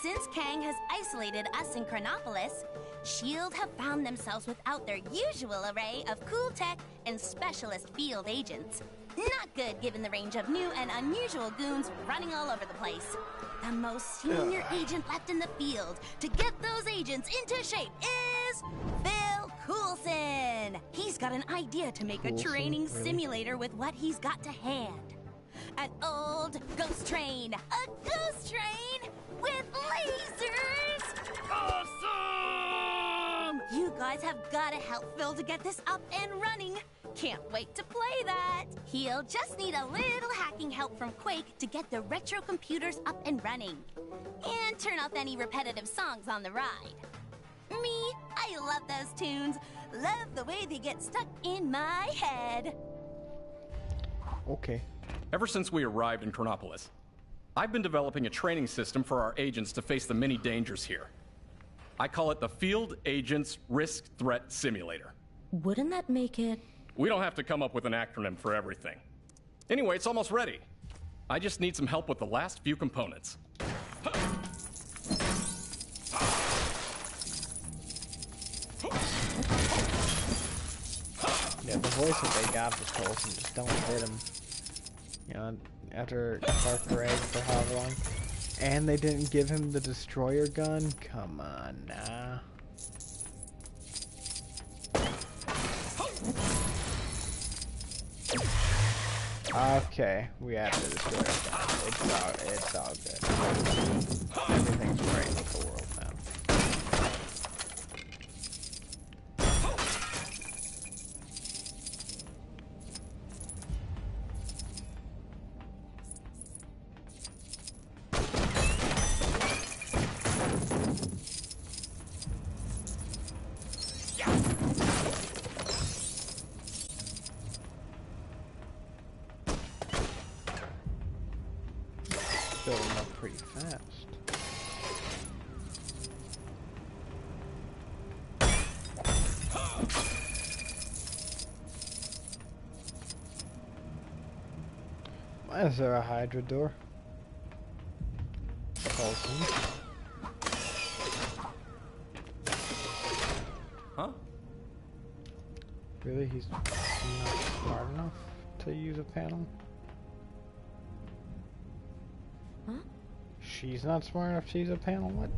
Since Kang has isolated us in Chronopolis, S.H.I.E.L.D. have found themselves without their usual array of cool tech and specialist field agents. Not good given the range of new and unusual goons running all over the place. The most senior agent left in the field to get those agents into shape is Phil Coulson. He's got an idea to make a training simulator with what he's got to hand. An old ghost train. A ghost train with lasers! Awesome! You guys have got to help Phil to get this up and running. Can't wait to play that. He'll just need a little hacking help from Quake to get the retro computers up and running. And turn off any repetitive songs on the ride. Me, I love those tunes. Love the way they get stuck in my head. Okay. Ever since we arrived in Chronopolis, I've been developing a training system for our agents to face the many dangers here. I call it the Field Agents Risk Threat Simulator. Wouldn't that make it... We don't have to come up with an acronym for everything. Anyway, it's almost ready. I just need some help with the last few components. Yeah, the voice that they got for Coulson just don't hit him. You know, after Clark Gregg for however long. And they didn't give him the destroyer gun? Come on, nah. Okay, we have the destroyer gun. It's all good. Everything's great with the world now. Building up pretty fast. Why is there a Hydra door? Coulson. Huh? Really? He's not smart enough to use a panel? Huh? She's not smart enough to use a panel? What?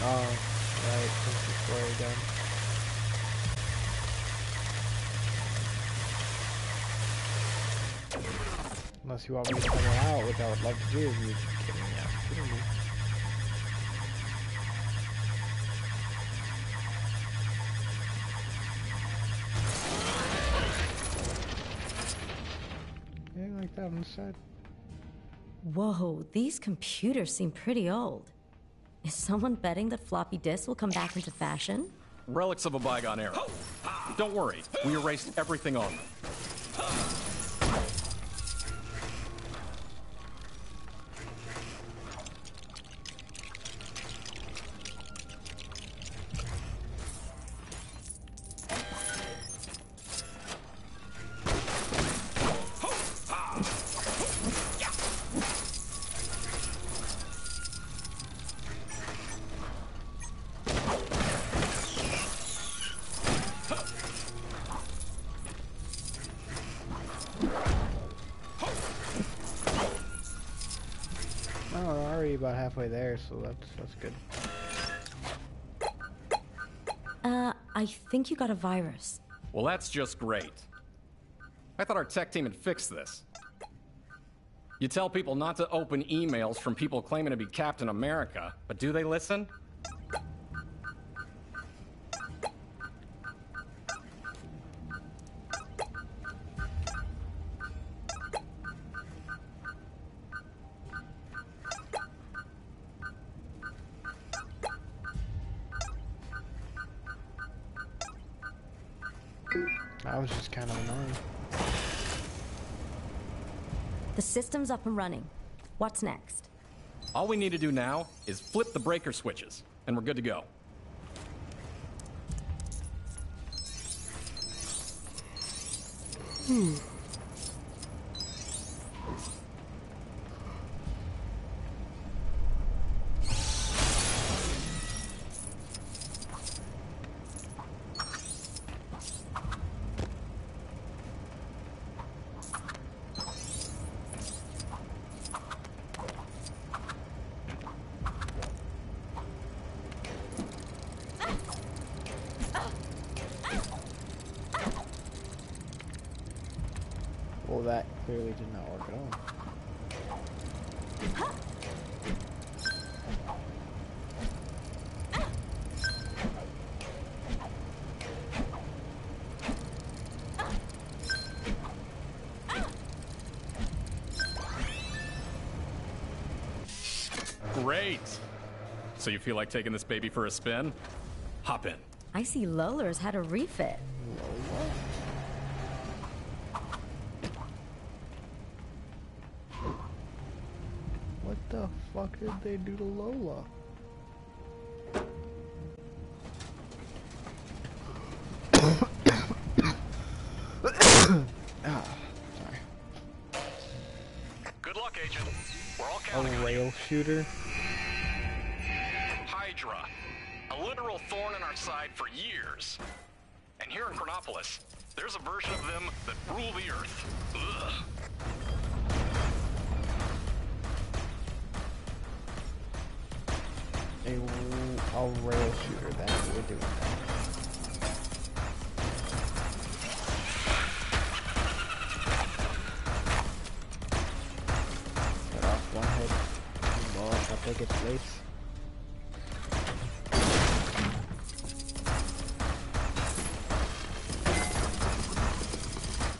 Oh, right, this is where we're done. Unless you want me to come out, which I would love to do if you give me the opportunity. Yeah, like that on the side. Whoa, these computers seem pretty old. Is someone betting that floppy disks will come back into fashion? Relics of a bygone era. Don't worry, we erased everything on them. Oh, we're already about halfway there, so that's good. I think you got a virus. Well, that's just great. I thought our tech team had fixed this. You tell people not to open emails from people claiming to be Captain America, but do they listen? I was just kind of annoying. The system's up and running. What's next? All we need to do now is flip the breaker switches, and we're good to go. Well, that clearly did not work at all. Great! So you feel like taking this baby for a spin? Hop in. I see Lola's had a refit. What the fuck did they do to Lola? Sorry. Good luck, Agent. We're all counting A rail shooter? Hydra. A literal thorn in our side for years. And here in Chronopolis, there's a version of them that rule the Earth. Ugh. A rail shooter, that's what we're doing now. Cut off one head, blow up, I'll take its place.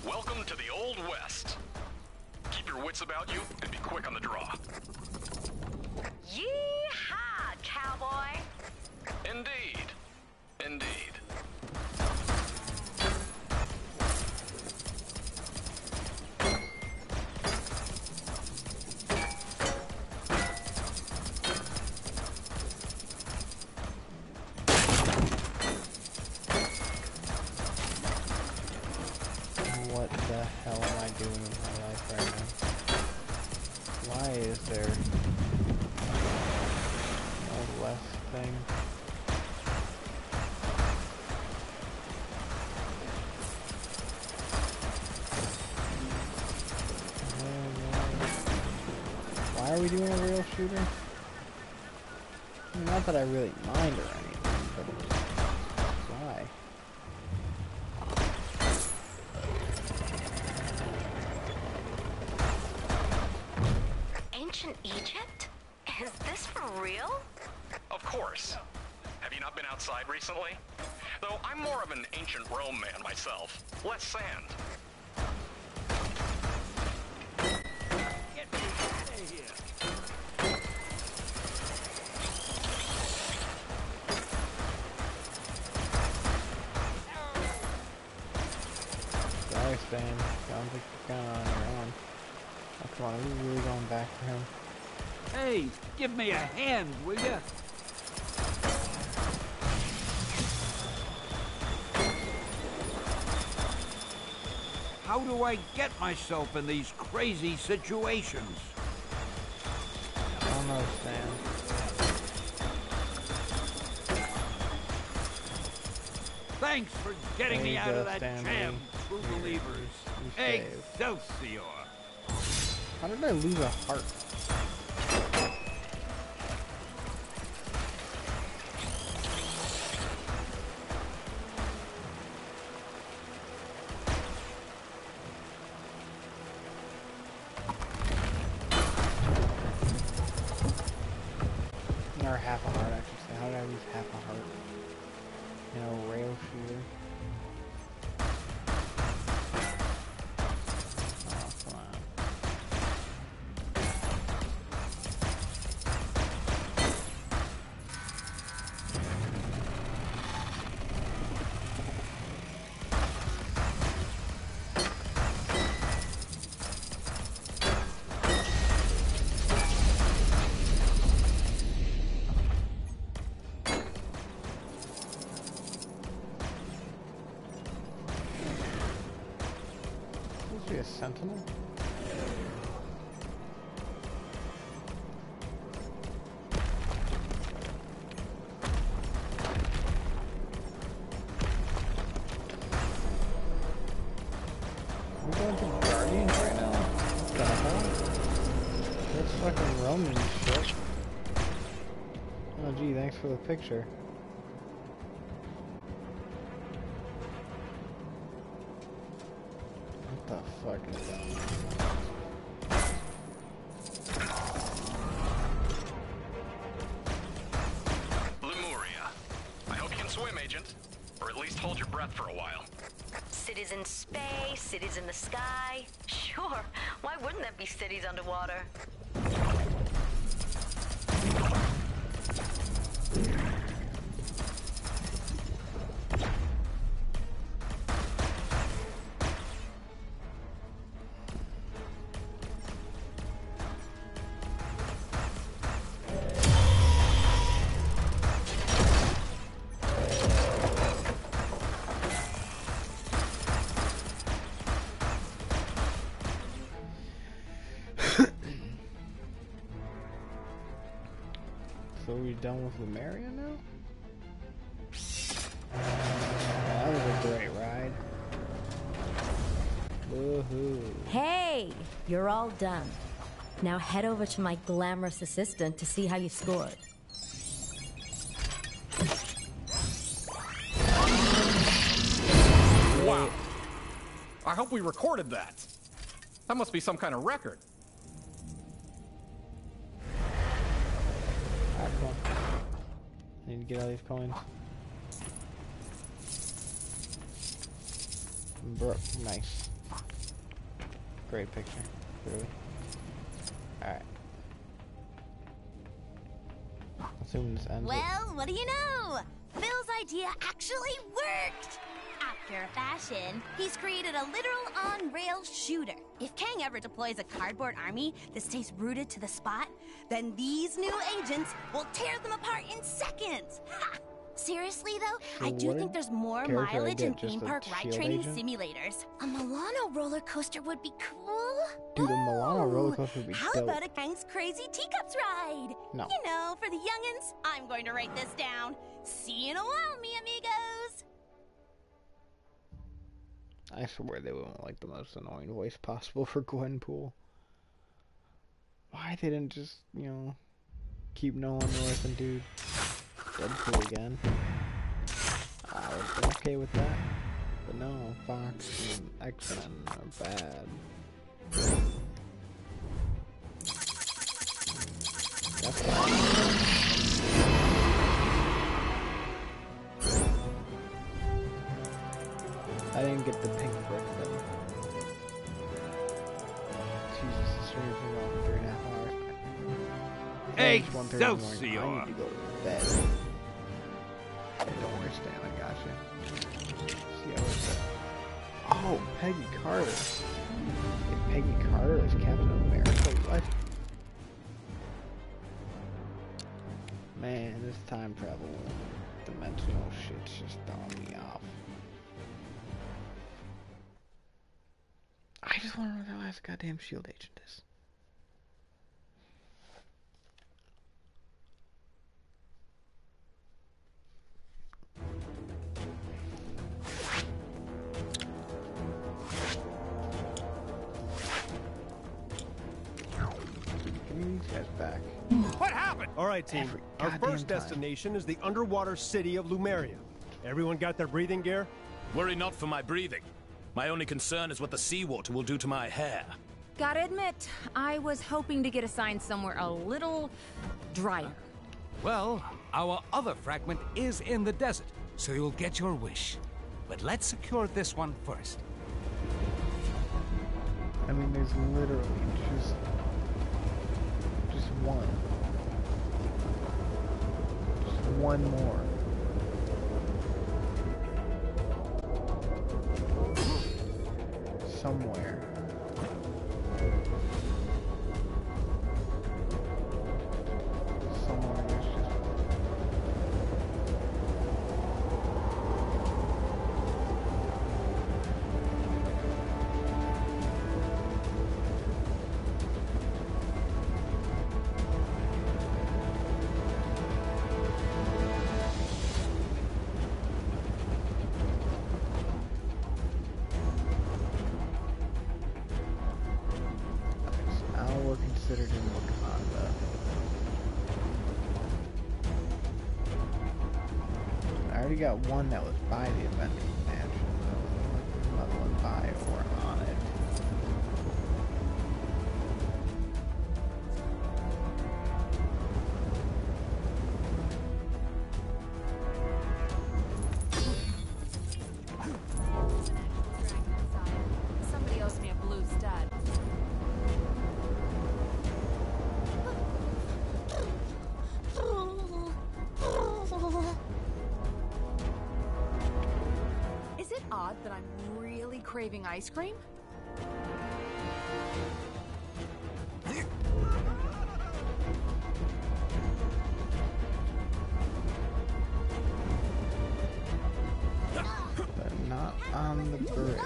Welcome to the Old West. Keep your wits about you and be quick on the draw. Yeehaw, cowboy! Indeed. Indeed. What the hell am I doing in my life right now? Why is there no less thing? Why are we doing a rail shooter? I mean, not that I really mind or anything, but why? Ancient Egypt? Is this for real? Of course. Have you not been outside recently? Though I'm more of an ancient Rome man myself. Less sand. Get me out of here. Sorry, Stan. Sounds like you're kind of on your own. Oh, come on, are we really going back for him? Hey, give me a hand, will ya? How do I get myself in these crazy situations? I don't know, Stan. Thanks for getting me out of that jam, true believers. Excelsior! How did I lose a heart? Or half a heart, I should say. How did I lose half a heart? In a rail shooter. Oh, come on. Be a sentinel? We're going to Guardians right now? What the hell? That's fucking Roman shit. Oh gee, thanks for the picture. What the fuck is that? Lemuria. I hope you can swim, Agent. Or at least hold your breath for a while. Cities in space, cities in the sky. Sure, why wouldn't there be cities underwater? So we done with Lemuria now? That was a great ride. Woohoo. Hey! You're all done. Now head over to my glamorous assistant to see how you scored. Wow. I hope we recorded that. That must be some kind of record. Alright, cool. Need to get all these coins. Nice. Great picture. Really. Alright. Assuming this ends. Well, what do you know? Phil's idea actually worked! After fashion, he's created a literal on-rail shooter. If Kang ever deploys a cardboard army that stays rooted to the spot, then these new agents will tear them apart in seconds! Ha! Seriously though, So I do think there's more mileage in just theme a park ride shield training agent? simulators. A Milano roller coaster would be cool. Dude, a Milano roller coaster would be How dope. about a Kang's Crazy Teacups ride? No. You know, for the youngins, I'm going to write this down. See you in a while, mi amigos. I swear they would want like the most annoying voice possible for Gwenpool. Why they didn't just, you know, keep Nolan North and do Deadpool again? I would have been okay with that. But no, Fox and X-Men are bad. That's I didn't get the pink brick though. Jesus, this stream has been going 3.5 hours. Hey, It's 1:30 in the morning. Excelsior. I need to go to bed. Hey, don't worry, Stan, I got you. See how it's Oh, Peggy Carter. If Peggy Carter is Captain America, what? Man, this time travel dimensional shit's just throwing me off. I just want to know who the last goddamn shield agent is. Give me these guys back. What happened? All right, team. Our goddamn first time. destination is the underwater city of Lemuria. Everyone got their breathing gear? Worry not for my breathing. My only concern is what the seawater will do to my hair. Gotta admit, I was hoping to get assigned somewhere a little drier. Well, our other fragment is in the desert, so you'll get your wish. But let's secure this one first. I mean, there's literally just one. Just one more. Somewhere. Somewhere there's just already got one that was by the Avengers mansion, so another one by or on it. Somebody owes me a blue stud. Is it odd that I'm really craving ice cream? But not on the bridge.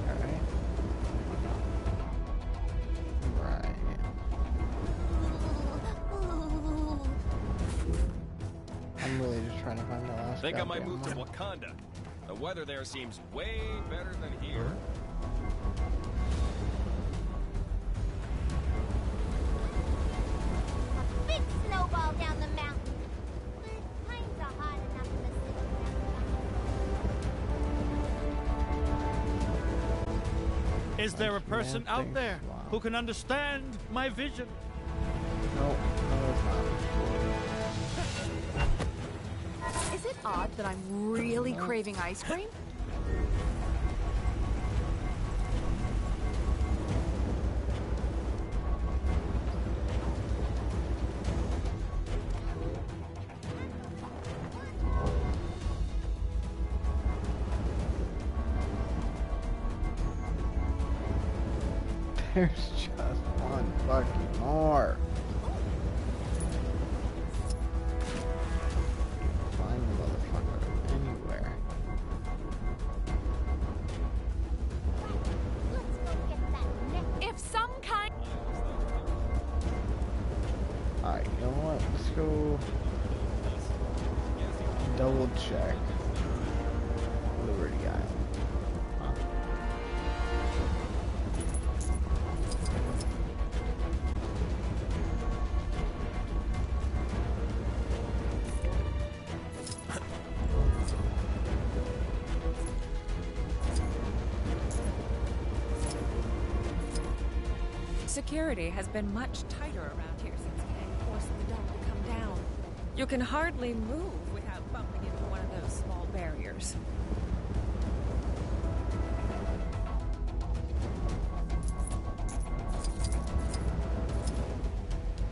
Alright. Right. I'm really just trying to find the last Think I might goddamn move to one. Wakanda. The weather there seems way better than here. Big snowball down the mountain. Times are hard enough in the city. Is there a person out there who can understand my vision? No, it's not. Is it odd that I'm really craving ice cream? There's just one fucking more. Find the motherfucker anywhere. If some kind... Alright, you know what? Let's go double check Liberty Island. Huh. Security has been much tighter around here since Kang forced the dome to come down. You can hardly move without bumping into one of those small barriers.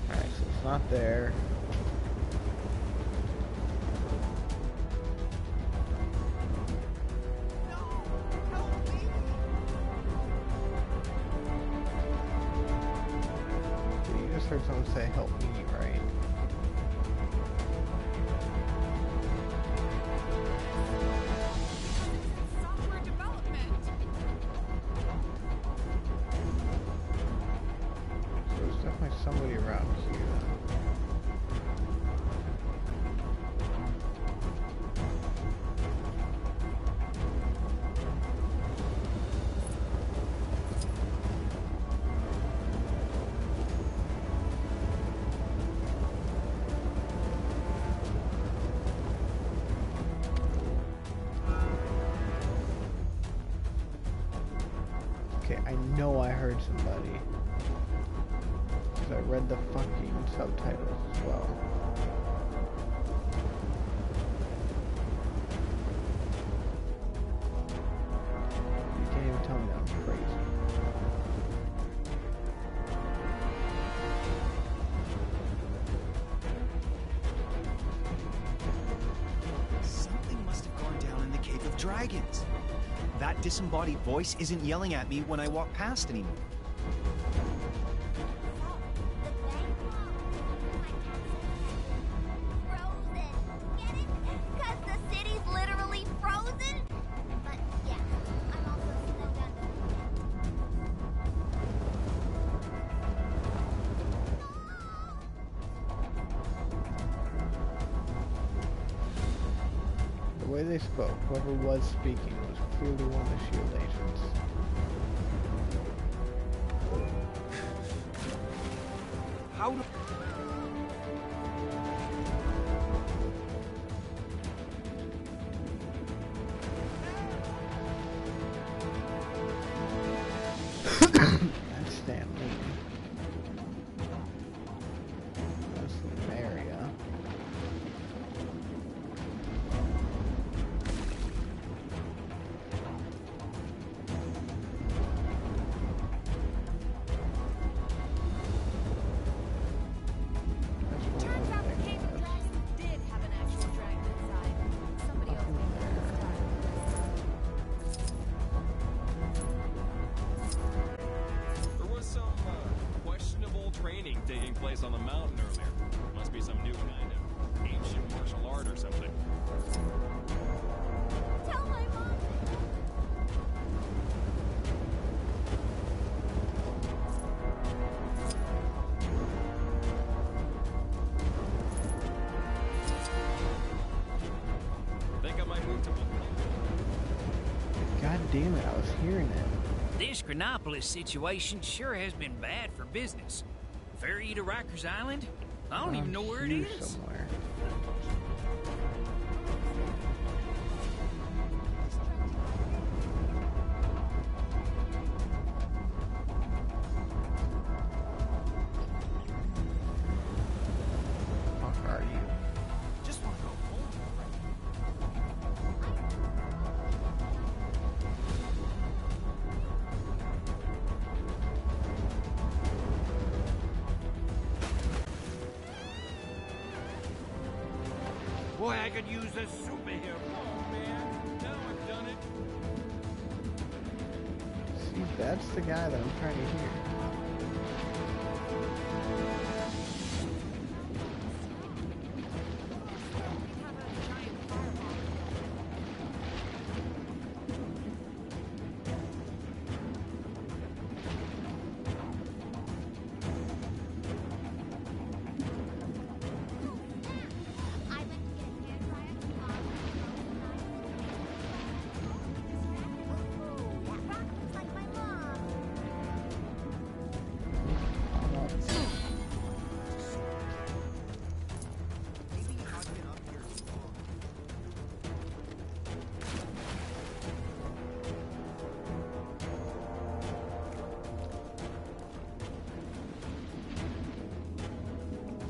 Alright, so it's not there. You just heard someone say help me, right? Software development. So there's definitely somebody around here. Okay, I know I heard somebody. Because I read the fucking subtitles as well. You can't even tell me that I'm crazy. Something must have gone down in the Cave of Dragons. That disembodied voice isn't yelling at me when I walk past anymore. Because the city's literally frozen? But yeah, I'm also snowed under. The way they spoke, whoever was speaking was clearly one of the SHIELD agents. How do... That's Stanley. That's Lumeria. Turns out the cave of dragons did have an actual dragon inside. Somebody else made There was some questionable training taking place on the mountain earlier. Must be some new kind of ancient martial art or something. Tell my mom. Think I might move to... God damn it, I was hearing it. This Chronopolis situation sure has been bad for business. Ferry to Rikers Island? I don't even know where it Here is. somewhere. Fuck are you? Just want to go home. Boy, I could use a superhero. Oh, man. Now I've done it. See, that's the guy that I'm trying to hear.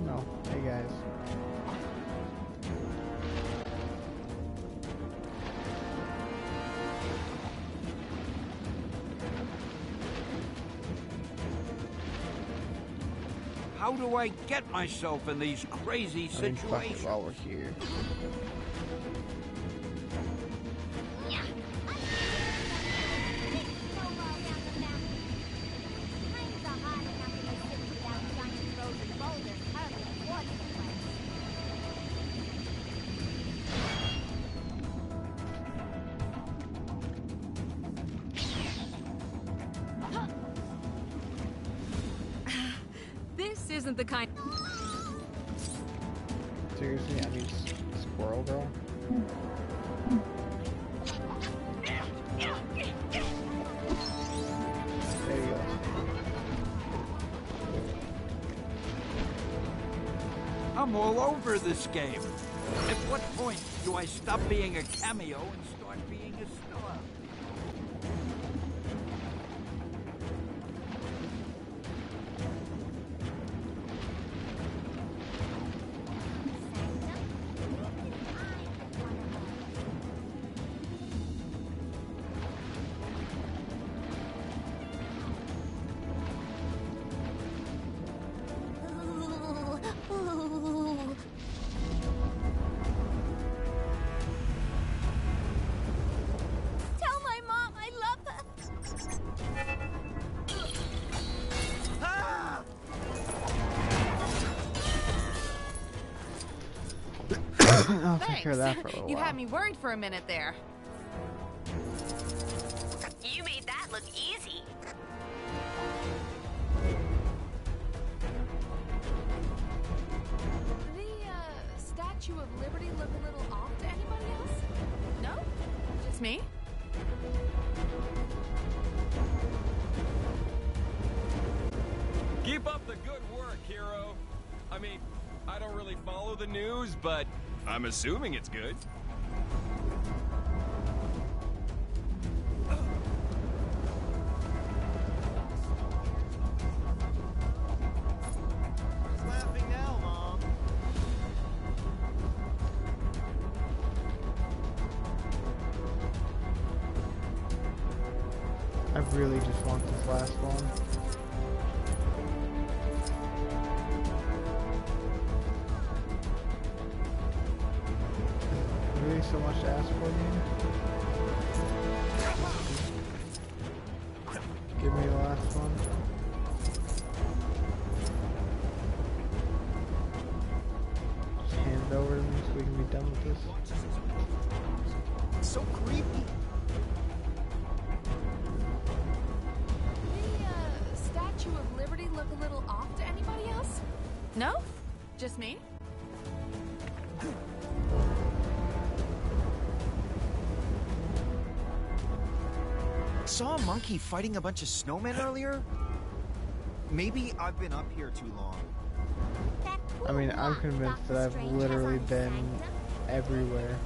No. Hey guys. How do I get myself in these crazy I mean, fuck it situations? while we're here. This isn't the kind. Seriously, I need Squirrel Girl. There you go. I'm all over this game. At what point do I stop being a cameo and start being a star? Tell my mom I love her. I'll take care of that for a little You while. had me worried for a minute there. You made that look easy. The Statue of Liberty look a little off to anybody else? No? Just me? Keep up the good work, hero. I mean, I don't really follow the news, but I'm assuming it's good. Laughing now, Mom. I really just want this last one. Really so much to ask for me? Give me the last one. Just hand it over to me so we can be done with this. It's so creepy. The Statue of Liberty look a little off to anybody else? No? Just me? Saw a monkey fighting a bunch of snowmen earlier? Maybe I've been up here too long. I mean, I'm convinced that I've literally been everywhere.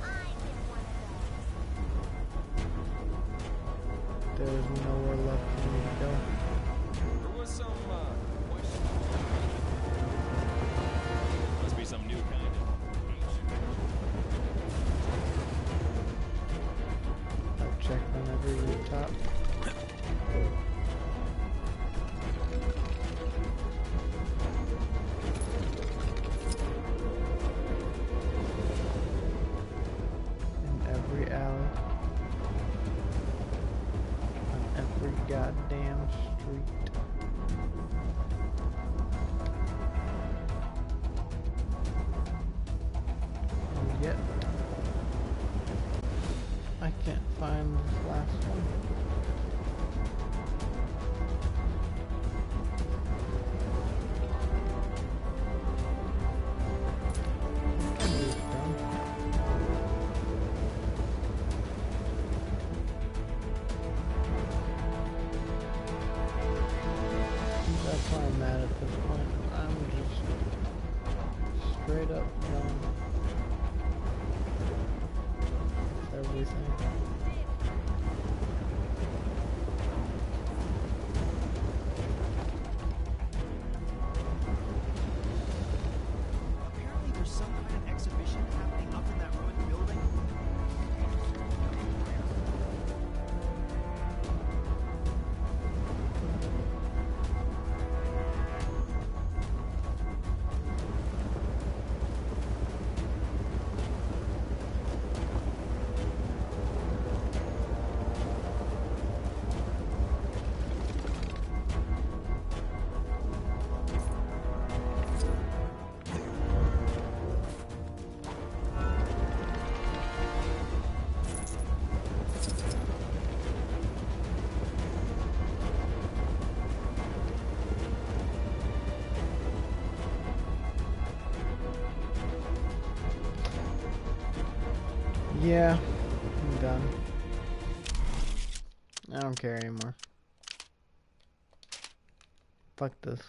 There's nowhere left for me to go. There was some, question. Must be some new kind of I've checked on every rooftop. In every alley. On every goddamn street. And yet, I can't find this last one. That's why I'm mad at this point. I'm just straight up done with everything. Apparently there's some kind of exhibition happening up in that ruined building. Yeah, I'm done. I don't care anymore. Fuck this.